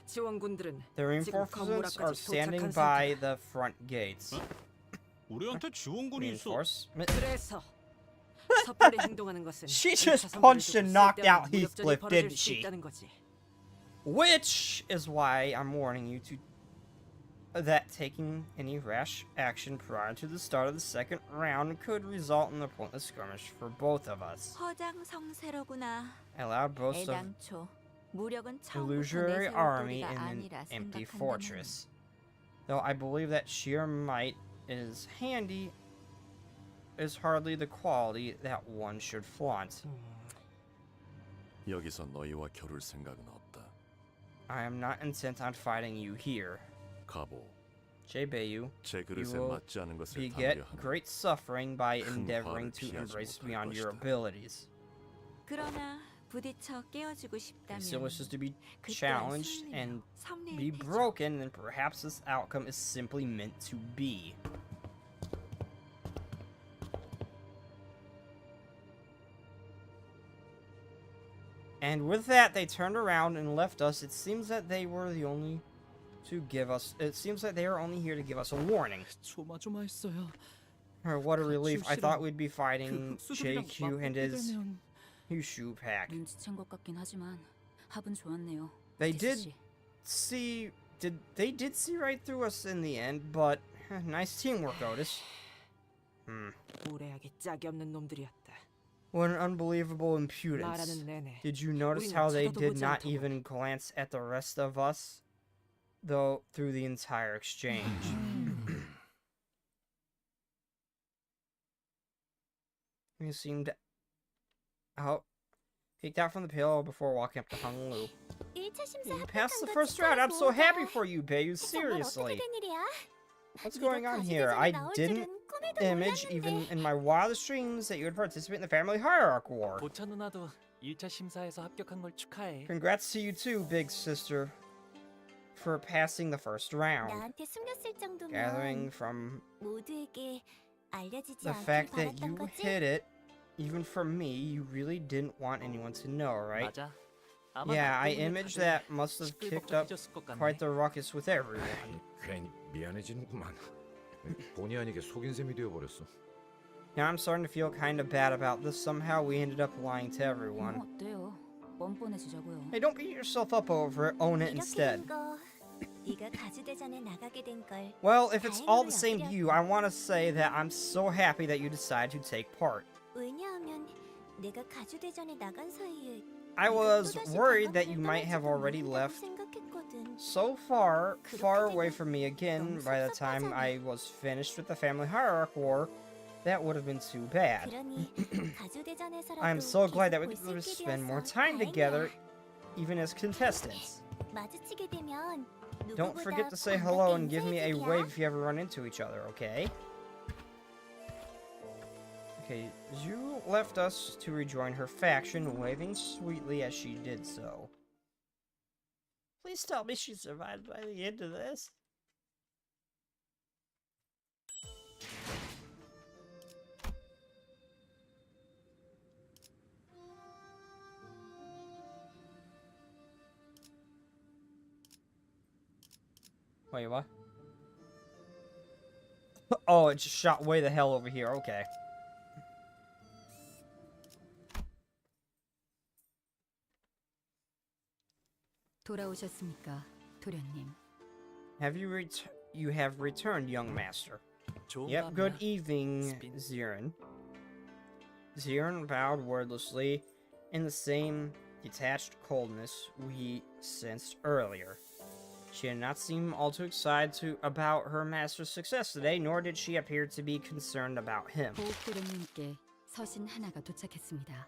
[SPEAKER 7] 지원군들은
[SPEAKER 1] The
[SPEAKER 7] 지금 건물
[SPEAKER 1] reinforcements are
[SPEAKER 7] 앞까지
[SPEAKER 1] standing
[SPEAKER 7] 도착한
[SPEAKER 1] by
[SPEAKER 7] 상태다.
[SPEAKER 1] the front gates.
[SPEAKER 2] 우리한테 지원군이 있어.
[SPEAKER 1] Reinforcement?
[SPEAKER 7] 그래서 섣불리 행동하는 것은
[SPEAKER 1] She
[SPEAKER 7] 일차
[SPEAKER 1] just
[SPEAKER 7] 선발을
[SPEAKER 1] punched
[SPEAKER 7] 두고
[SPEAKER 1] and knocked
[SPEAKER 7] 쓸데없는
[SPEAKER 1] out
[SPEAKER 7] 무력전이
[SPEAKER 1] Heathcliff,
[SPEAKER 7] 벌어질
[SPEAKER 1] didn't
[SPEAKER 7] 수
[SPEAKER 1] she?
[SPEAKER 7] 있다는 거지.
[SPEAKER 1] Which is why I'm warning you that taking any rash action prior to the start of the second round could result in a pointless skirmish for both of us.
[SPEAKER 8] 허장성세로구나.
[SPEAKER 1] A loud boast of
[SPEAKER 8] 애당초 무력은
[SPEAKER 1] illusory
[SPEAKER 8] 처음부터
[SPEAKER 1] army
[SPEAKER 8] 내세울
[SPEAKER 1] in an
[SPEAKER 8] 도리가 아니라
[SPEAKER 1] empty
[SPEAKER 8] 생각한다면
[SPEAKER 1] fortress. Though I believe that sheer might is handy, is hardly the quality that one should flaunt.
[SPEAKER 10] 여기서 너희와 겨룰 생각은 없다.
[SPEAKER 1] I am not intent on fighting you here.
[SPEAKER 10] 가보.
[SPEAKER 1] J-Bayu,
[SPEAKER 10] 제
[SPEAKER 1] you
[SPEAKER 10] 그릇에
[SPEAKER 1] will
[SPEAKER 10] 맞지 않은 것을
[SPEAKER 1] beget
[SPEAKER 10] 담대하는
[SPEAKER 1] great suffering by
[SPEAKER 10] 큰
[SPEAKER 1] endeavoring
[SPEAKER 10] 화를
[SPEAKER 1] to
[SPEAKER 10] 피하지
[SPEAKER 1] embrace
[SPEAKER 10] 못할
[SPEAKER 1] beyond your
[SPEAKER 10] 것이다.
[SPEAKER 1] abilities.
[SPEAKER 8] 그러나 부딪혀 깨어지고
[SPEAKER 1] He
[SPEAKER 8] 싶다면
[SPEAKER 1] still wishes to be
[SPEAKER 8] 그때
[SPEAKER 1] challenged
[SPEAKER 8] 승리며
[SPEAKER 1] and
[SPEAKER 8] 섭리를
[SPEAKER 1] be
[SPEAKER 8] 펴죠.
[SPEAKER 1] broken, then perhaps this outcome is simply meant to be. And with that, they turned around and left us. It seems that they were the only to give us. It seems that they were only here to give us a warning.
[SPEAKER 6] 조마조마했어요.
[SPEAKER 1] What a relief! I thought we'd be fighting JQ and his Hushu pack.
[SPEAKER 5] 눈치챈 것 같긴 하지만 합은 좋았네요.
[SPEAKER 1] They did see. They did see right through us in the end, but nice teamwork, Otis.
[SPEAKER 7] 무례하게 짝이 없는 놈들이었다.
[SPEAKER 1] What an unbelievable impudence.
[SPEAKER 7] 말하는 내내
[SPEAKER 1] Did you notice
[SPEAKER 7] 우리는
[SPEAKER 1] how they
[SPEAKER 7] 쳐다도
[SPEAKER 1] did
[SPEAKER 7] 보지
[SPEAKER 1] not
[SPEAKER 7] 않더군.
[SPEAKER 1] even glance at the rest of us, though, through the entire exchange? We seemed out, kicked out from the pillow before walking up to Hung Lu.
[SPEAKER 3] 1차 심사
[SPEAKER 1] You passed the
[SPEAKER 3] 합격한 거
[SPEAKER 1] first round. I'm so
[SPEAKER 3] 축하하고
[SPEAKER 1] happy
[SPEAKER 3] 가.
[SPEAKER 1] for you, Bayu.
[SPEAKER 3] 정말 어떻게
[SPEAKER 1] Seriously.
[SPEAKER 3] 된 일이야?
[SPEAKER 1] What's
[SPEAKER 3] 네가
[SPEAKER 1] going on
[SPEAKER 3] 가수
[SPEAKER 1] here?
[SPEAKER 3] 대전에
[SPEAKER 1] I
[SPEAKER 3] 나올
[SPEAKER 1] didn't
[SPEAKER 3] 줄은 꿈에도
[SPEAKER 1] image, even
[SPEAKER 3] 몰랐는데.
[SPEAKER 1] in my wildest dreams, that you would participate in the family hierarchy war.
[SPEAKER 4] 보차 누나도 1차 심사에서 합격한 걸 축하해.
[SPEAKER 1] Congrats to you too, big sister, for passing the first round.
[SPEAKER 3] 나한테 숨겼을
[SPEAKER 1] Gathering
[SPEAKER 3] 정도면
[SPEAKER 1] from
[SPEAKER 3] 모두에게 알려지지
[SPEAKER 1] the
[SPEAKER 3] 않길
[SPEAKER 1] fact that
[SPEAKER 3] 바랐던
[SPEAKER 1] you
[SPEAKER 3] 거지?
[SPEAKER 1] hid it, even from me, you really didn't want anyone to know, right?
[SPEAKER 4] 맞아. 아마
[SPEAKER 1] Yeah,
[SPEAKER 4] 나
[SPEAKER 1] I
[SPEAKER 4] 때문에
[SPEAKER 1] imaged
[SPEAKER 4] 다들
[SPEAKER 1] that must have kicked up
[SPEAKER 4] 시끌벅적해졌을 것 같네.
[SPEAKER 1] quite the ruckus with everyone.
[SPEAKER 11] 괜히 미안해지는구만. 본의 아니게 속인 셈이 되어버렸어.
[SPEAKER 1] Now I'm starting to feel kind of bad about this. Somehow we ended up lying to everyone.
[SPEAKER 5] 어때요? 뻔뻔해지자고요.
[SPEAKER 1] Hey, don't beat yourself up over it. Own it
[SPEAKER 3] 이렇게
[SPEAKER 1] instead.
[SPEAKER 3] 된 거, 네가 가주대전에 나가게 된 걸.
[SPEAKER 1] Well, if it's all the same to you, I want to say that I'm so happy that you decided to take part.
[SPEAKER 3] 왜냐하면 내가 가주대전에 나간 사이에
[SPEAKER 1] I
[SPEAKER 3] 네가
[SPEAKER 1] was
[SPEAKER 3] 또다시
[SPEAKER 1] worried that
[SPEAKER 3] 과거로
[SPEAKER 1] you might have
[SPEAKER 3] 떠날지도
[SPEAKER 1] already
[SPEAKER 3] 모른다고
[SPEAKER 1] left
[SPEAKER 3] 생각했거든.
[SPEAKER 1] so far away from me again by the time I was finished with the family hierarchy war. That would have been too bad.
[SPEAKER 3] 그러니 가주대전에서라도
[SPEAKER 1] I'm so glad that we
[SPEAKER 3] 계속
[SPEAKER 1] could
[SPEAKER 3] 볼 수 있게
[SPEAKER 1] spend more
[SPEAKER 3] 되어서
[SPEAKER 1] time
[SPEAKER 3] 다행이야.
[SPEAKER 1] together, even as contestants.
[SPEAKER 3] 마주치게 되면
[SPEAKER 1] Don't
[SPEAKER 3] 누구보다
[SPEAKER 1] forget to say
[SPEAKER 3] 반갑게
[SPEAKER 1] hello and give me a
[SPEAKER 3] 인사해주기야.
[SPEAKER 1] wave if you ever run into each other, okay? Okay, Zhu left us to rejoin her faction, waving sweetly as she did so. Please tell me she survived by the end of this. Wait, what? Oh, it just shot way the hell over here. Okay.
[SPEAKER 5] 돌아오셨습니까, 도련님?
[SPEAKER 1] You have returned, young master.
[SPEAKER 4] 좋은
[SPEAKER 1] Yep, good
[SPEAKER 4] 밤이야.
[SPEAKER 1] evening,
[SPEAKER 4] Spin.
[SPEAKER 1] Zirin. Zirin bowed wordlessly in the same detached coldness we sensed earlier. She did not seem all too excited about her master's success today, nor did she appear to be concerned about him.
[SPEAKER 5] 보옥 도련님께 서신 하나가 도착했습니다.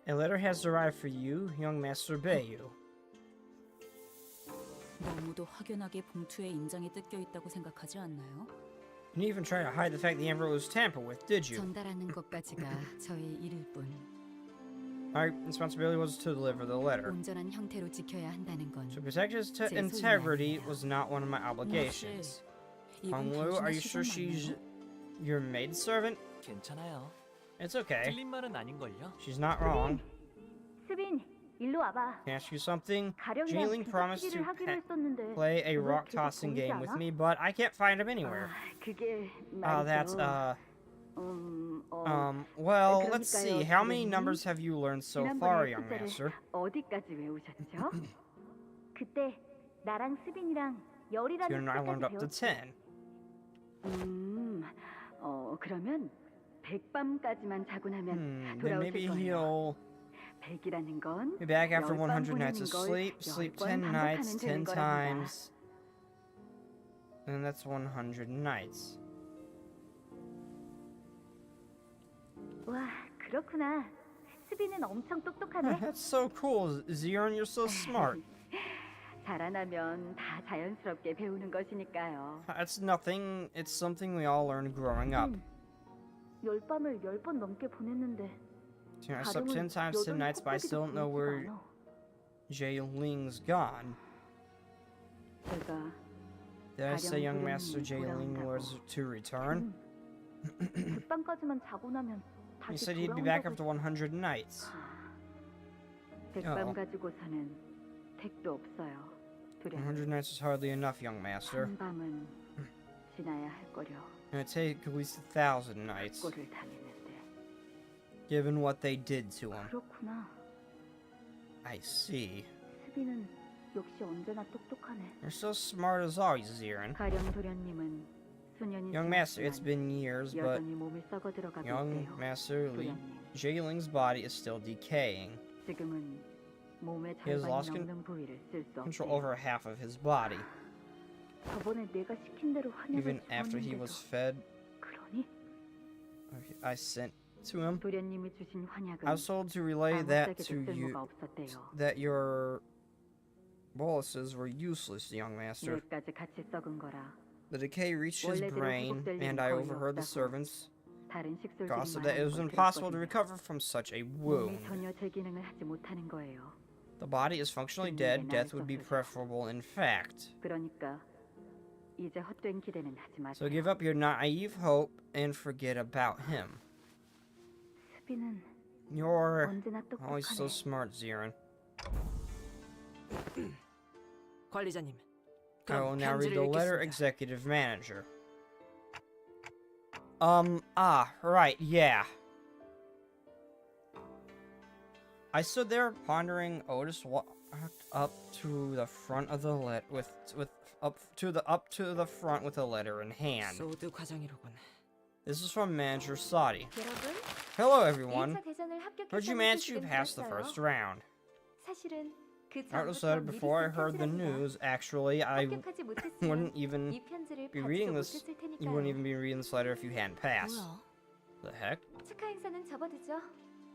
[SPEAKER 1] A letter has arrived for you, young Master Bayu.
[SPEAKER 5] 너무도 확연하게 봉투에 인장이 뜯겨 있다고 생각하지 않나요?
[SPEAKER 1] You didn't even try to hide the fact the Emperor was tampered with, did you?
[SPEAKER 5] 전달하는 것까지가 저의 일일 뿐.
[SPEAKER 1] My responsibility was to deliver the letter.
[SPEAKER 5] 온전한 형태로 지켜야 한다는 건
[SPEAKER 1] To protect his integrity was not one of my obligations.
[SPEAKER 5] 이분
[SPEAKER 1] Honglu, are you
[SPEAKER 5] 당신의
[SPEAKER 1] sure
[SPEAKER 5] 시선
[SPEAKER 1] she's
[SPEAKER 5] 맞나요?
[SPEAKER 1] your maidservant?
[SPEAKER 4] 괜찮아요.
[SPEAKER 1] It's okay.
[SPEAKER 4] 틀린 말은 아닌걸요?
[SPEAKER 1] She's not wrong.
[SPEAKER 3] 수빈, 일로 와봐.
[SPEAKER 1] Can I ask you something?
[SPEAKER 3] 가령이랑
[SPEAKER 1] Jiling promised to
[SPEAKER 3] 부탁기를 하기로 했었는데
[SPEAKER 1] play a
[SPEAKER 3] 그걸
[SPEAKER 1] rock
[SPEAKER 3] 계속
[SPEAKER 1] tossing
[SPEAKER 3] 보이지
[SPEAKER 1] game with
[SPEAKER 3] 않아?
[SPEAKER 1] me, but I can't find him anywhere.
[SPEAKER 3] 그게
[SPEAKER 1] Oh, that's
[SPEAKER 3] 말이죠.
[SPEAKER 1] well, let's see.
[SPEAKER 3] 그러니까요,
[SPEAKER 1] How many
[SPEAKER 3] 도련님.
[SPEAKER 1] numbers have you learned so far, young master?
[SPEAKER 3] 어디까지 외우셨죠? 그때 나랑 수빈이랑 열이라는
[SPEAKER 1] You and I learned up to
[SPEAKER 3] 숫자까지
[SPEAKER 1] 10.
[SPEAKER 3] 그러면 백밤까지만 자고 나면
[SPEAKER 1] Then maybe
[SPEAKER 3] 돌아오실 거예요.
[SPEAKER 1] he'll
[SPEAKER 3] 100이라는 건
[SPEAKER 1] be back after
[SPEAKER 3] 10번
[SPEAKER 1] 100 nights of
[SPEAKER 3] 보내는 걸
[SPEAKER 1] sleep, sleep
[SPEAKER 3] 10번
[SPEAKER 1] 10 nights,
[SPEAKER 3] 반복하면
[SPEAKER 1] 10
[SPEAKER 3] 되는 거랍니다.
[SPEAKER 1] times. And that's 100 nights.
[SPEAKER 3] 와, 그렇구나. 수빈은 엄청 똑똑하네.
[SPEAKER 1] That's so cool, Zion, you're so smart.
[SPEAKER 3] 자라나면 다 자연스럽게 배우는 것이니까요.
[SPEAKER 1] That's nothing, it's something we all learned growing up.
[SPEAKER 3] 열밤을 10번 넘게 보냈는데
[SPEAKER 1] I slept 10 times, 10 nights, but I still don't know where Jailing's gone.
[SPEAKER 3] 제가
[SPEAKER 1] Did I say young Master Jailing was to return?
[SPEAKER 3] 백밤까지만 자고 나면
[SPEAKER 1] He
[SPEAKER 3] 다시
[SPEAKER 1] said he'd be back after
[SPEAKER 3] 돌아온다고
[SPEAKER 1] 100 nights. Oh.
[SPEAKER 5] 가지고서는 택도 없어요.
[SPEAKER 1] 100 nights is hardly enough, young master.
[SPEAKER 5] 밤은 지나야 할 거려.
[SPEAKER 1] It'd take at least 1,000 nights,
[SPEAKER 5] 꼴을 당했는데.
[SPEAKER 1] given what they did to him.
[SPEAKER 5] 그렇구나.
[SPEAKER 1] I see.
[SPEAKER 5] 수비는 역시 언제나 똑똑하네.
[SPEAKER 1] You're so smart as always, Zirin.
[SPEAKER 5] 가령 도련님은 수년이
[SPEAKER 1] Young master, it's
[SPEAKER 5] 지났지만
[SPEAKER 1] been years, but
[SPEAKER 5] 여전히 몸이 썩어들어가고
[SPEAKER 1] young
[SPEAKER 5] 있대요.
[SPEAKER 1] master
[SPEAKER 5] 도련님,
[SPEAKER 1] Jailing's body is still decaying.
[SPEAKER 5] 지금은 몸의
[SPEAKER 1] He has
[SPEAKER 5] 절반이
[SPEAKER 1] lost
[SPEAKER 5] 넘는 부위를 쓸 수
[SPEAKER 1] Control
[SPEAKER 5] 없대요.
[SPEAKER 1] over half of his body.
[SPEAKER 5] 저번에 내가 시킨 대로
[SPEAKER 1] Even
[SPEAKER 5] 환약을
[SPEAKER 1] after he
[SPEAKER 5] 집었는데도
[SPEAKER 1] was fed,
[SPEAKER 5] 그러니
[SPEAKER 1] I sent to him.
[SPEAKER 5] 도련님이 주신 환약은
[SPEAKER 1] I was told to relay
[SPEAKER 5] 아무
[SPEAKER 1] that
[SPEAKER 5] 짝에도
[SPEAKER 1] to you,
[SPEAKER 5] 쓸모가 없었대요.
[SPEAKER 1] that your boluses were useless, young master.
[SPEAKER 5] 뇌까지 같이 썩은 거라.
[SPEAKER 1] The decay reached his
[SPEAKER 5] 원래대로
[SPEAKER 1] brain,
[SPEAKER 5] 회복될
[SPEAKER 1] and
[SPEAKER 5] 일은
[SPEAKER 1] I
[SPEAKER 5] 거의
[SPEAKER 1] overheard the
[SPEAKER 5] 없다고.
[SPEAKER 1] servants
[SPEAKER 5] 다른 식솔들이
[SPEAKER 1] gossip that it was
[SPEAKER 5] 말하는 걸
[SPEAKER 1] impossible to
[SPEAKER 5] 들었거든요.
[SPEAKER 1] recover from such a
[SPEAKER 5] 몸이
[SPEAKER 1] wound.
[SPEAKER 5] 전혀 제 기능을 하지 못하는 거예요.
[SPEAKER 1] The body is functionally dead. Death would be preferable, in fact.
[SPEAKER 5] 그러니까 이제 헛된 기대는 하지 마세요.
[SPEAKER 1] So give up your naive hope and forget about him.
[SPEAKER 5] 수비는
[SPEAKER 1] You're
[SPEAKER 5] 언제나
[SPEAKER 1] always so
[SPEAKER 5] 똑똑하네.
[SPEAKER 1] smart, Zirin.
[SPEAKER 7] 관리자님.
[SPEAKER 1] I will
[SPEAKER 7] 그럼
[SPEAKER 1] now read
[SPEAKER 7] 편지를
[SPEAKER 1] the letter,
[SPEAKER 7] 읽겠습니다.
[SPEAKER 1] executive manager. Right, yeah. I stood there pondering. Otis walked up to the front of the up to the front with a letter in hand.
[SPEAKER 7] 소드 과장이로군.
[SPEAKER 1] This is from Manager Sadi.
[SPEAKER 3] 여러분,
[SPEAKER 1] Hello, everyone.
[SPEAKER 3] 1차 대전을
[SPEAKER 1] Heard you
[SPEAKER 3] 합격했다는
[SPEAKER 1] managed to
[SPEAKER 3] 소식은
[SPEAKER 1] pass the first round.
[SPEAKER 3] 사실은 그
[SPEAKER 1] I wrote this
[SPEAKER 3] 전부터
[SPEAKER 1] letter
[SPEAKER 3] 미리
[SPEAKER 1] before I
[SPEAKER 3] 쓴
[SPEAKER 1] heard the
[SPEAKER 3] 편지랍니다.
[SPEAKER 1] news. Actually, I
[SPEAKER 3] 합격하지 못했으면
[SPEAKER 1] wouldn't even
[SPEAKER 3] 이 편지를
[SPEAKER 1] be
[SPEAKER 3] 받지도
[SPEAKER 1] reading this.
[SPEAKER 3] 못했을
[SPEAKER 1] You wouldn't
[SPEAKER 3] 테니까요.
[SPEAKER 1] even be reading this letter if you hadn't passed.
[SPEAKER 5] 뭐야?
[SPEAKER 1] The heck?
[SPEAKER 3] 축하 행사는 접어두죠.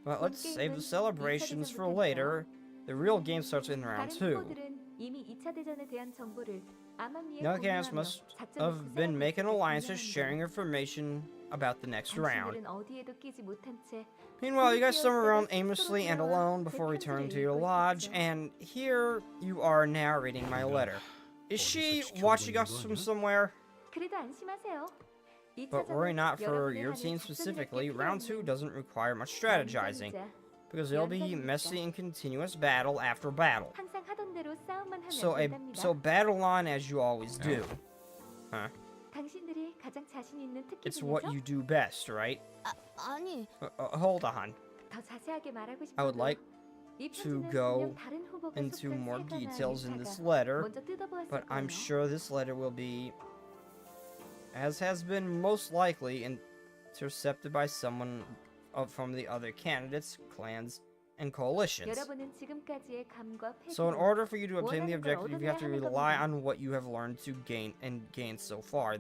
[SPEAKER 1] Well, let's save the celebrations for later. The real game starts in round
[SPEAKER 3] 다른
[SPEAKER 1] 2.
[SPEAKER 3] 후보들은 이미 2차 대전에 대한 정보를 암암리에
[SPEAKER 1] Young cats
[SPEAKER 3] 공유하며
[SPEAKER 1] must
[SPEAKER 3] 작전을
[SPEAKER 1] have been
[SPEAKER 3] 구상하고
[SPEAKER 1] making
[SPEAKER 3] 있을
[SPEAKER 1] alliances,
[SPEAKER 3] 분명한데
[SPEAKER 1] sharing information about the next round.
[SPEAKER 3] 당신들은 어디에도 끼지 못한 채
[SPEAKER 1] Meanwhile, you guys stumble around aimlessly and alone before returning to your lodge, and here you are narrating my letter. Is she watching us from somewhere?
[SPEAKER 3] 그래도 안심하세요.
[SPEAKER 1] But worry not for your team specifically. Round 2 doesn't require much strategizing, because it'll be messy and continuous battle after battle.
[SPEAKER 3] 항상 하던 대로 싸움만 하면
[SPEAKER 1] So
[SPEAKER 3] 된답니다.
[SPEAKER 1] battle on as you always do. Huh?
[SPEAKER 3] 당신들이 가장 자신 있는 특기
[SPEAKER 1] It's what
[SPEAKER 3] 중에서
[SPEAKER 1] you do best, right?
[SPEAKER 3] 아니
[SPEAKER 1] Hold on.
[SPEAKER 3] 더 자세하게 말하고
[SPEAKER 1] I would
[SPEAKER 3] 싶어도
[SPEAKER 1] like
[SPEAKER 3] 이
[SPEAKER 1] to
[SPEAKER 3] 편지는
[SPEAKER 1] go
[SPEAKER 3] 분명 다른 후보가
[SPEAKER 1] into
[SPEAKER 3] 속한
[SPEAKER 1] more
[SPEAKER 3] 세가나
[SPEAKER 1] details in this
[SPEAKER 3] 일사가
[SPEAKER 1] letter,
[SPEAKER 3] 먼저 뜯어보았을
[SPEAKER 1] but I'm
[SPEAKER 3] 거예요.
[SPEAKER 1] sure this letter will be, as has been most likely, intercepted by someone from the other candidates, clans, and coalitions.
[SPEAKER 3] 여러분은 지금까지의 감과
[SPEAKER 1] So in
[SPEAKER 3] 패배로
[SPEAKER 1] order for you to obtain the
[SPEAKER 3] 원하는 걸
[SPEAKER 1] objective, you have to
[SPEAKER 3] 얻어내야 하는
[SPEAKER 1] rely
[SPEAKER 3] 겁니다.
[SPEAKER 1] on what you have learned to gain so far,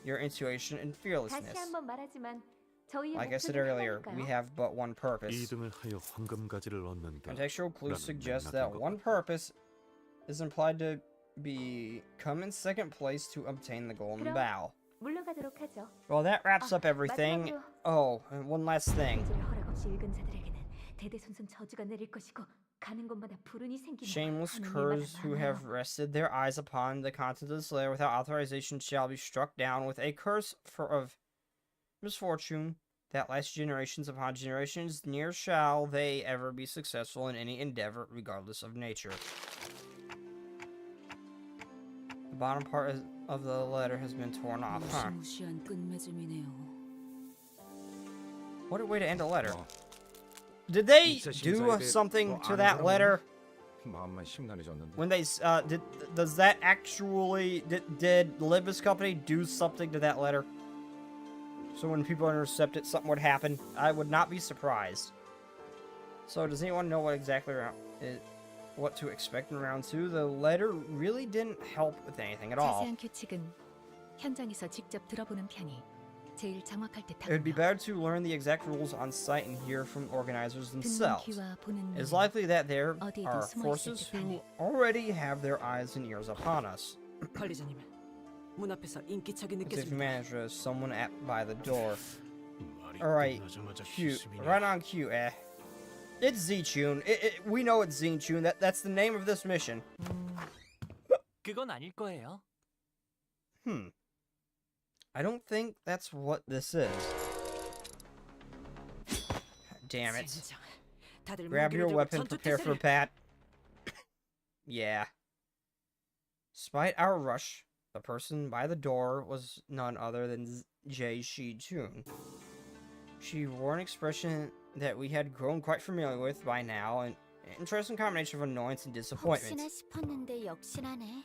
[SPEAKER 1] your intuition and
[SPEAKER 3] 다시
[SPEAKER 1] fearlessness.
[SPEAKER 3] 한번 말하지만 저희의
[SPEAKER 1] Like I said
[SPEAKER 3] 목표는
[SPEAKER 1] earlier, we
[SPEAKER 3] 하나니까요.
[SPEAKER 1] have but one purpose.
[SPEAKER 10] 2등을 하여 황금가지를 얻는다.
[SPEAKER 1] Contextual clues
[SPEAKER 10] 나는
[SPEAKER 1] suggest
[SPEAKER 10] 맥락인
[SPEAKER 1] that
[SPEAKER 10] 것
[SPEAKER 1] one
[SPEAKER 10] 같다.
[SPEAKER 1] purpose is implied to be come in second place to obtain the golden
[SPEAKER 3] 그럼
[SPEAKER 1] bow.
[SPEAKER 3] 물러가도록 하죠.
[SPEAKER 1] Well, that wraps up everything.
[SPEAKER 3] 마지막으로
[SPEAKER 1] Oh, and one last thing.
[SPEAKER 3] 편지를 허락 없이 읽은 자들에게는 대대손손 저주가 내릴 것이고 가는 곳마다 불운이 생기며
[SPEAKER 1] Shameless
[SPEAKER 3] 하는
[SPEAKER 1] curs
[SPEAKER 3] 일마다
[SPEAKER 1] who
[SPEAKER 3] 망하여
[SPEAKER 1] have rested their eyes upon the contents of this letter without authorization shall be struck down with a curse of misfortune that lasts generations upon generations. Near shall they ever be successful in any endeavor, regardless of nature. The bottom part of the letter has been torn off, huh?
[SPEAKER 5] 무시무시한 끝맺음이네요.
[SPEAKER 1] What a way to end a letter.
[SPEAKER 11] 어,
[SPEAKER 1] Did they
[SPEAKER 11] 입사
[SPEAKER 1] do
[SPEAKER 11] 심사에
[SPEAKER 1] something
[SPEAKER 11] 너
[SPEAKER 1] to
[SPEAKER 11] 아는
[SPEAKER 1] that
[SPEAKER 11] 사람
[SPEAKER 1] letter?
[SPEAKER 11] 마음만 심란해졌는데.
[SPEAKER 1] When they does that actually did Limbus Company do something to that letter? So when people intercept it, something would happen. I would not be surprised. So does anyone know what to expect in round 2? The letter really didn't help with anything at all.
[SPEAKER 5] 자세한 규칙은 현장에서 직접 들어보는 편이 제일 정확할
[SPEAKER 1] It would be
[SPEAKER 5] 듯하군요.
[SPEAKER 1] better to learn the exact rules on site and hear from organizers
[SPEAKER 5] 듣는
[SPEAKER 1] themselves.
[SPEAKER 5] 귀와 보는
[SPEAKER 1] It's
[SPEAKER 5] 눈,
[SPEAKER 1] likely that there
[SPEAKER 5] 어디에도
[SPEAKER 1] are
[SPEAKER 5] 숨어 있을
[SPEAKER 1] forces who
[SPEAKER 5] 듯하니.
[SPEAKER 1] already have their eyes and ears upon us.
[SPEAKER 7] 관리자님, 문 앞에서 인기척이
[SPEAKER 1] As if
[SPEAKER 7] 느껴집니다.
[SPEAKER 1] manager is someone by the door.
[SPEAKER 2] 말이
[SPEAKER 1] Alright,
[SPEAKER 2] 끝나자마자
[SPEAKER 1] cute.
[SPEAKER 2] 시심이냐.
[SPEAKER 1] Right on cue, eh. It's Z-Tune. We know it's Z-Tune. That's the name of this mission.
[SPEAKER 4] 그건 아닐 거예요.
[SPEAKER 1] I don't think that's what this is. Damn it.
[SPEAKER 7] 젠장, 다들
[SPEAKER 1] Grab your
[SPEAKER 7] 무기를 들고
[SPEAKER 1] weapon,
[SPEAKER 7] 전투
[SPEAKER 1] prepare for
[SPEAKER 7] 태세를.
[SPEAKER 1] bat. Yeah. Despite our rush, the person by the door was none other than Jay Shi-chun. She wore an expression that we had grown quite familiar with by now, an interesting combination of annoyance and disappointment.
[SPEAKER 3] 혹시나 싶었는데 역시나네.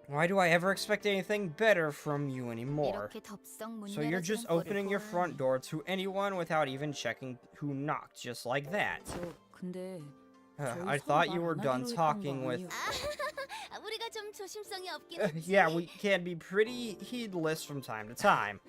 [SPEAKER 1] Why do I ever expect anything better from you anymore?
[SPEAKER 3] 이렇게 덥석 문
[SPEAKER 1] So you're just
[SPEAKER 3] 열어주는 꼴을
[SPEAKER 1] opening your front
[SPEAKER 3] 보아하니.
[SPEAKER 1] door to anyone without even checking who knocked, just like that.
[SPEAKER 7] 근데
[SPEAKER 1] I thought you were done talking with...
[SPEAKER 3] 우리가 좀 조심성이 없긴
[SPEAKER 1] Yeah, we can be pretty heedless from time to time.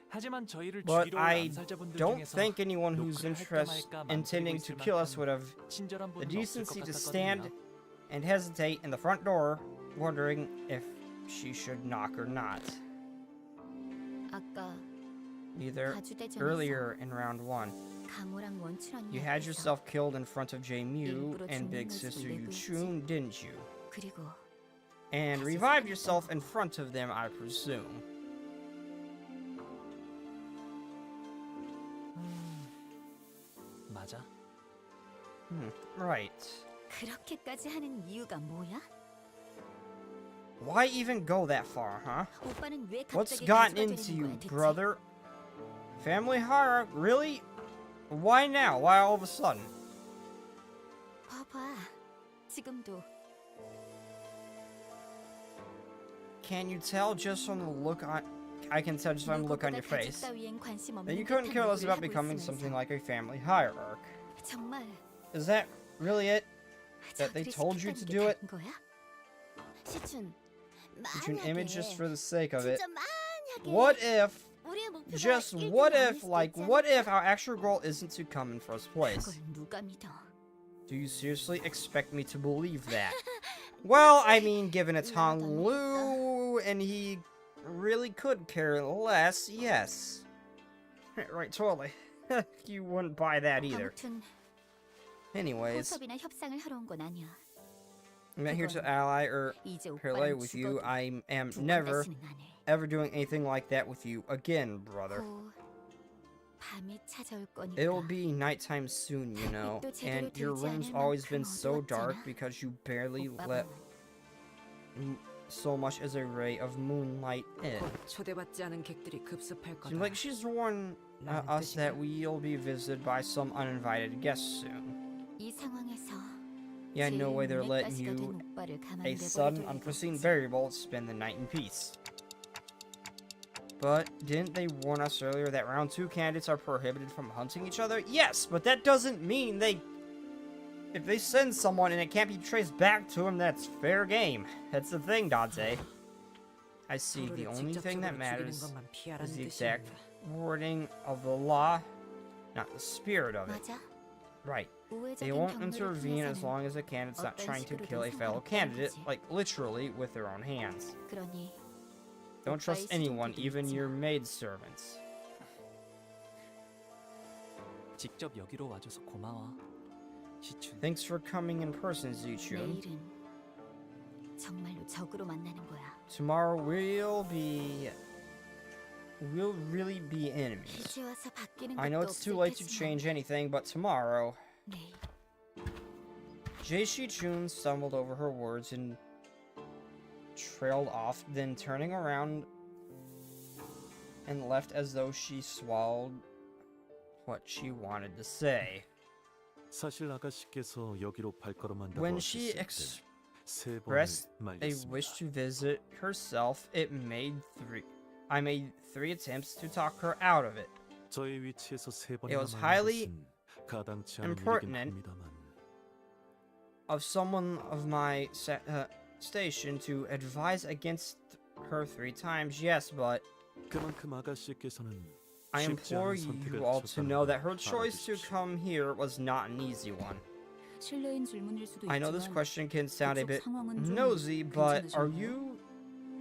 [SPEAKER 4] 하지만 저희를
[SPEAKER 1] But
[SPEAKER 4] 죽이러 올
[SPEAKER 1] I
[SPEAKER 4] 암살자분들
[SPEAKER 1] don't
[SPEAKER 4] 중에서
[SPEAKER 1] think anyone who's
[SPEAKER 4] 노크를 할까 말까
[SPEAKER 1] intending to
[SPEAKER 4] 망설이고
[SPEAKER 1] kill us
[SPEAKER 4] 있을
[SPEAKER 1] would have
[SPEAKER 4] 친절한
[SPEAKER 1] the
[SPEAKER 4] 분은 없을 것
[SPEAKER 1] decency to stand
[SPEAKER 4] 같았거든요.
[SPEAKER 1] and hesitate in the front door, wondering if she should knock or not.
[SPEAKER 3] 아까
[SPEAKER 1] Either
[SPEAKER 3] 가주대전에서
[SPEAKER 1] earlier in round 1,
[SPEAKER 3] 강호랑 원출
[SPEAKER 1] you
[SPEAKER 3] 언니
[SPEAKER 1] had
[SPEAKER 3] 앞에서
[SPEAKER 1] yourself killed in front of Jae Mew
[SPEAKER 3] 일부러
[SPEAKER 1] and
[SPEAKER 3] 죽는
[SPEAKER 1] Big
[SPEAKER 3] 모습을
[SPEAKER 1] Sister Yu
[SPEAKER 3] 내보냈지.
[SPEAKER 1] Chun, didn't you?
[SPEAKER 3] 그리고
[SPEAKER 1] And
[SPEAKER 3] 다시
[SPEAKER 1] revived
[SPEAKER 3] 살아났던
[SPEAKER 1] yourself
[SPEAKER 3] 거.
[SPEAKER 1] in front of them, I presume.
[SPEAKER 4] 맞아.
[SPEAKER 1] Right.
[SPEAKER 3] 그렇게까지 하는 이유가 뭐야?
[SPEAKER 1] Why even go that far, huh?
[SPEAKER 3] 오빠는 왜
[SPEAKER 1] What's
[SPEAKER 3] 갑자기
[SPEAKER 1] gotten
[SPEAKER 3] 가져다
[SPEAKER 1] into
[SPEAKER 3] 드리는
[SPEAKER 1] you,
[SPEAKER 3] 거야, 대체?
[SPEAKER 1] brother? Family horror? Really? Why now? Why all of a sudden?
[SPEAKER 3] 봐봐. 지금도
[SPEAKER 1] Can you tell just from the look on... I can tell just from the look on your
[SPEAKER 3] 누구보다
[SPEAKER 1] face
[SPEAKER 3] 가족 따위엔 관심
[SPEAKER 1] that
[SPEAKER 3] 없는
[SPEAKER 1] you couldn't
[SPEAKER 3] 듯한
[SPEAKER 1] care less
[SPEAKER 3] 노력을
[SPEAKER 1] about
[SPEAKER 3] 하고
[SPEAKER 1] becoming
[SPEAKER 3] 있으면서
[SPEAKER 1] something like a family hierarch.
[SPEAKER 3] 정말
[SPEAKER 1] Is that really it? That they
[SPEAKER 3] 저들이
[SPEAKER 1] told you to
[SPEAKER 3] 시켰다는 게
[SPEAKER 1] do it?
[SPEAKER 3] 다른 거야? 시춘,
[SPEAKER 1] Such an image just
[SPEAKER 3] 만약에
[SPEAKER 1] for the sake of it.
[SPEAKER 3] 진짜 만약에
[SPEAKER 1] What if...
[SPEAKER 3] 우리의 목표가
[SPEAKER 1] Just
[SPEAKER 3] 1등이
[SPEAKER 1] what
[SPEAKER 3] 아닐
[SPEAKER 1] if,
[SPEAKER 3] 수도
[SPEAKER 1] like,
[SPEAKER 3] 있잖아.
[SPEAKER 1] what if our actual goal isn't to come in first place?
[SPEAKER 3] 그걸 누가 믿어?
[SPEAKER 1] Do you seriously expect me to believe that? Well, I mean, given it's Hong Lu, and he really could care less, yes. Right, totally. You wouldn't buy that either.
[SPEAKER 3] 아무튼
[SPEAKER 1] Anyways,
[SPEAKER 3] 포섭이나 협상을 하러 온 건 아니야.
[SPEAKER 1] I'm not here to ally or
[SPEAKER 3] 이제
[SPEAKER 1] parley
[SPEAKER 3] 오빠는
[SPEAKER 1] with you.
[SPEAKER 3] 죽어도
[SPEAKER 1] I am
[SPEAKER 3] 두 번
[SPEAKER 1] never,
[SPEAKER 3] 다시는 안 해.
[SPEAKER 1] ever doing anything like that with you again, brother.
[SPEAKER 3] 곧 밤이 찾아올 거니까.
[SPEAKER 1] It'll be nighttime soon, you know, and your room's always been so dark because you barely let so much as a ray of moonlight in.
[SPEAKER 7] 곧 초대받지 않은 객들이 급습할 거다.
[SPEAKER 1] Seems like she's warned us that we'll be visited by some uninvited guests soon.
[SPEAKER 3] 이 상황에서
[SPEAKER 1] Yeah, no way they're letting
[SPEAKER 3] 눈엣가시가 된
[SPEAKER 1] you,
[SPEAKER 3] 오빠를
[SPEAKER 1] a
[SPEAKER 3] 가만히
[SPEAKER 1] sudden,
[SPEAKER 3] 내버려둘 리가
[SPEAKER 1] unforeseen
[SPEAKER 3] 없지.
[SPEAKER 1] variable, spend the night in peace. But didn't they warn us earlier that round 2 candidates are prohibited from hunting each other? Yes, but that doesn't mean they... If they send someone and it can't be traced back to them, that's fair game. That's the thing, Dante. I see. The
[SPEAKER 7] 서로를
[SPEAKER 1] only thing that
[SPEAKER 7] 직접적으로 죽이는
[SPEAKER 1] matters
[SPEAKER 7] 것만 피하라는
[SPEAKER 1] is the exact
[SPEAKER 7] 뜻이야.
[SPEAKER 1] wording of the law, not the spirit of it.
[SPEAKER 3] 맞아.
[SPEAKER 1] Right. They
[SPEAKER 3] 우회적인
[SPEAKER 1] won't
[SPEAKER 3] 경로를
[SPEAKER 1] intervene as
[SPEAKER 3] 통해서는
[SPEAKER 1] long as the candidate's not
[SPEAKER 3] 어떤
[SPEAKER 1] trying to
[SPEAKER 3] 식으로든
[SPEAKER 1] kill a fellow
[SPEAKER 3] 상관없다는
[SPEAKER 1] candidate,
[SPEAKER 3] 거지.
[SPEAKER 1] like literally with their own hands.
[SPEAKER 3] 그러니
[SPEAKER 1] Don't trust
[SPEAKER 3] 오빠의
[SPEAKER 1] anyone,
[SPEAKER 3] 수종들도
[SPEAKER 1] even
[SPEAKER 3] 있지만
[SPEAKER 1] your maidservants.
[SPEAKER 4] 직접 여기로 와줘서 고마워. 시춘.
[SPEAKER 1] Thanks for coming in person, Zichun.
[SPEAKER 3] 내일은 정말로 적으로 만나는 거야.
[SPEAKER 1] Tomorrow we'll really be enemies.
[SPEAKER 3] 이제 와서 바뀌는
[SPEAKER 1] I know
[SPEAKER 3] 것도
[SPEAKER 1] it's too
[SPEAKER 3] 없을
[SPEAKER 1] late to
[SPEAKER 3] 테지만
[SPEAKER 1] change anything, but tomorrow...
[SPEAKER 3] 내일
[SPEAKER 1] Jay Shi-chun stumbled over her words and trailed off, then turning around and left as though she swallowed what she wanted to say.
[SPEAKER 10] 사실 아가씨께서 여기로 발걸음한다고
[SPEAKER 1] When she
[SPEAKER 10] 하셨을 때 세 번을
[SPEAKER 1] expressed a
[SPEAKER 10] 말렸습니다.
[SPEAKER 1] wish to visit herself, I made three attempts to talk her out of it.
[SPEAKER 10] 저의 위치에서 세
[SPEAKER 1] It
[SPEAKER 10] 번이나
[SPEAKER 1] was
[SPEAKER 10] 말린
[SPEAKER 1] highly
[SPEAKER 10] 것은 가당치 않은 일이긴
[SPEAKER 1] impertinent
[SPEAKER 10] 합니다만
[SPEAKER 1] Of someone of my station to advise against her 3 times, yes, but
[SPEAKER 10] 그만큼 아가씨께서는
[SPEAKER 1] I
[SPEAKER 10] 쉽지
[SPEAKER 1] implore
[SPEAKER 10] 않은 선택을
[SPEAKER 1] you all to
[SPEAKER 10] 하셨다는
[SPEAKER 1] know
[SPEAKER 10] 걸
[SPEAKER 1] that her choice to
[SPEAKER 10] 알아두십시오.
[SPEAKER 1] come here was not an easy one.
[SPEAKER 5] 실례인 질문일 수도
[SPEAKER 1] I know this
[SPEAKER 5] 있지만
[SPEAKER 1] question can sound a
[SPEAKER 5] 그쪽
[SPEAKER 1] bit
[SPEAKER 5] 상황은 좀
[SPEAKER 1] nosy, but
[SPEAKER 5] 괜찮으신가요?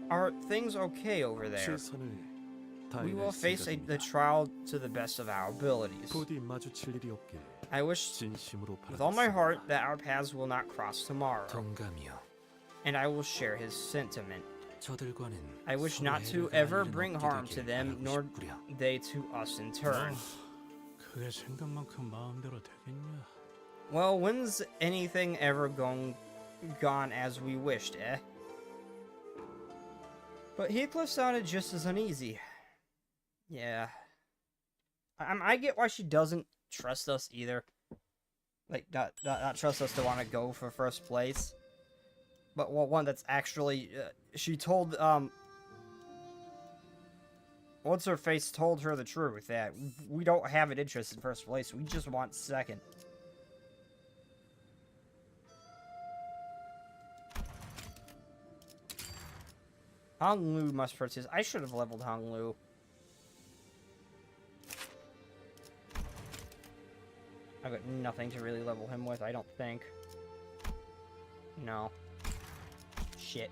[SPEAKER 1] are things okay over there?
[SPEAKER 10] 최선을
[SPEAKER 1] We will
[SPEAKER 10] 다해낼
[SPEAKER 1] face the
[SPEAKER 10] 생각입니다.
[SPEAKER 1] trial to the best of our abilities.
[SPEAKER 10] 부디 마주칠 일이 없길
[SPEAKER 1] I wish
[SPEAKER 10] 진심으로
[SPEAKER 1] with all my heart
[SPEAKER 10] 바라겠습니다.
[SPEAKER 1] that our paths will not cross tomorrow,
[SPEAKER 6] 동감이요.
[SPEAKER 1] and I will share his sentiment.
[SPEAKER 6] 저들과는
[SPEAKER 1] I wish
[SPEAKER 6] 서로
[SPEAKER 1] not to
[SPEAKER 6] 해를 가할
[SPEAKER 1] ever
[SPEAKER 6] 일은
[SPEAKER 1] bring
[SPEAKER 6] 없게
[SPEAKER 1] harm to
[SPEAKER 6] 되길
[SPEAKER 1] them,
[SPEAKER 6] 바라고
[SPEAKER 1] nor
[SPEAKER 6] 싶구려.
[SPEAKER 1] they to us in turn.
[SPEAKER 2] 그게 생각만큼 마음대로 되겠냐?
[SPEAKER 1] Well, when's anything ever gone as we wished, eh? But Heathcliff sounded just as uneasy. Yeah. I get why she doesn't trust us either. Like, not trust us to want to go for first place. But one that's actually, she told, What's-her-face told her the truth, that we don't have an interest in first place, we just want second. Hong Lu must participate. I should have leveled Hong Lu. I've got nothing to really level him with, I don't think. No. Shit.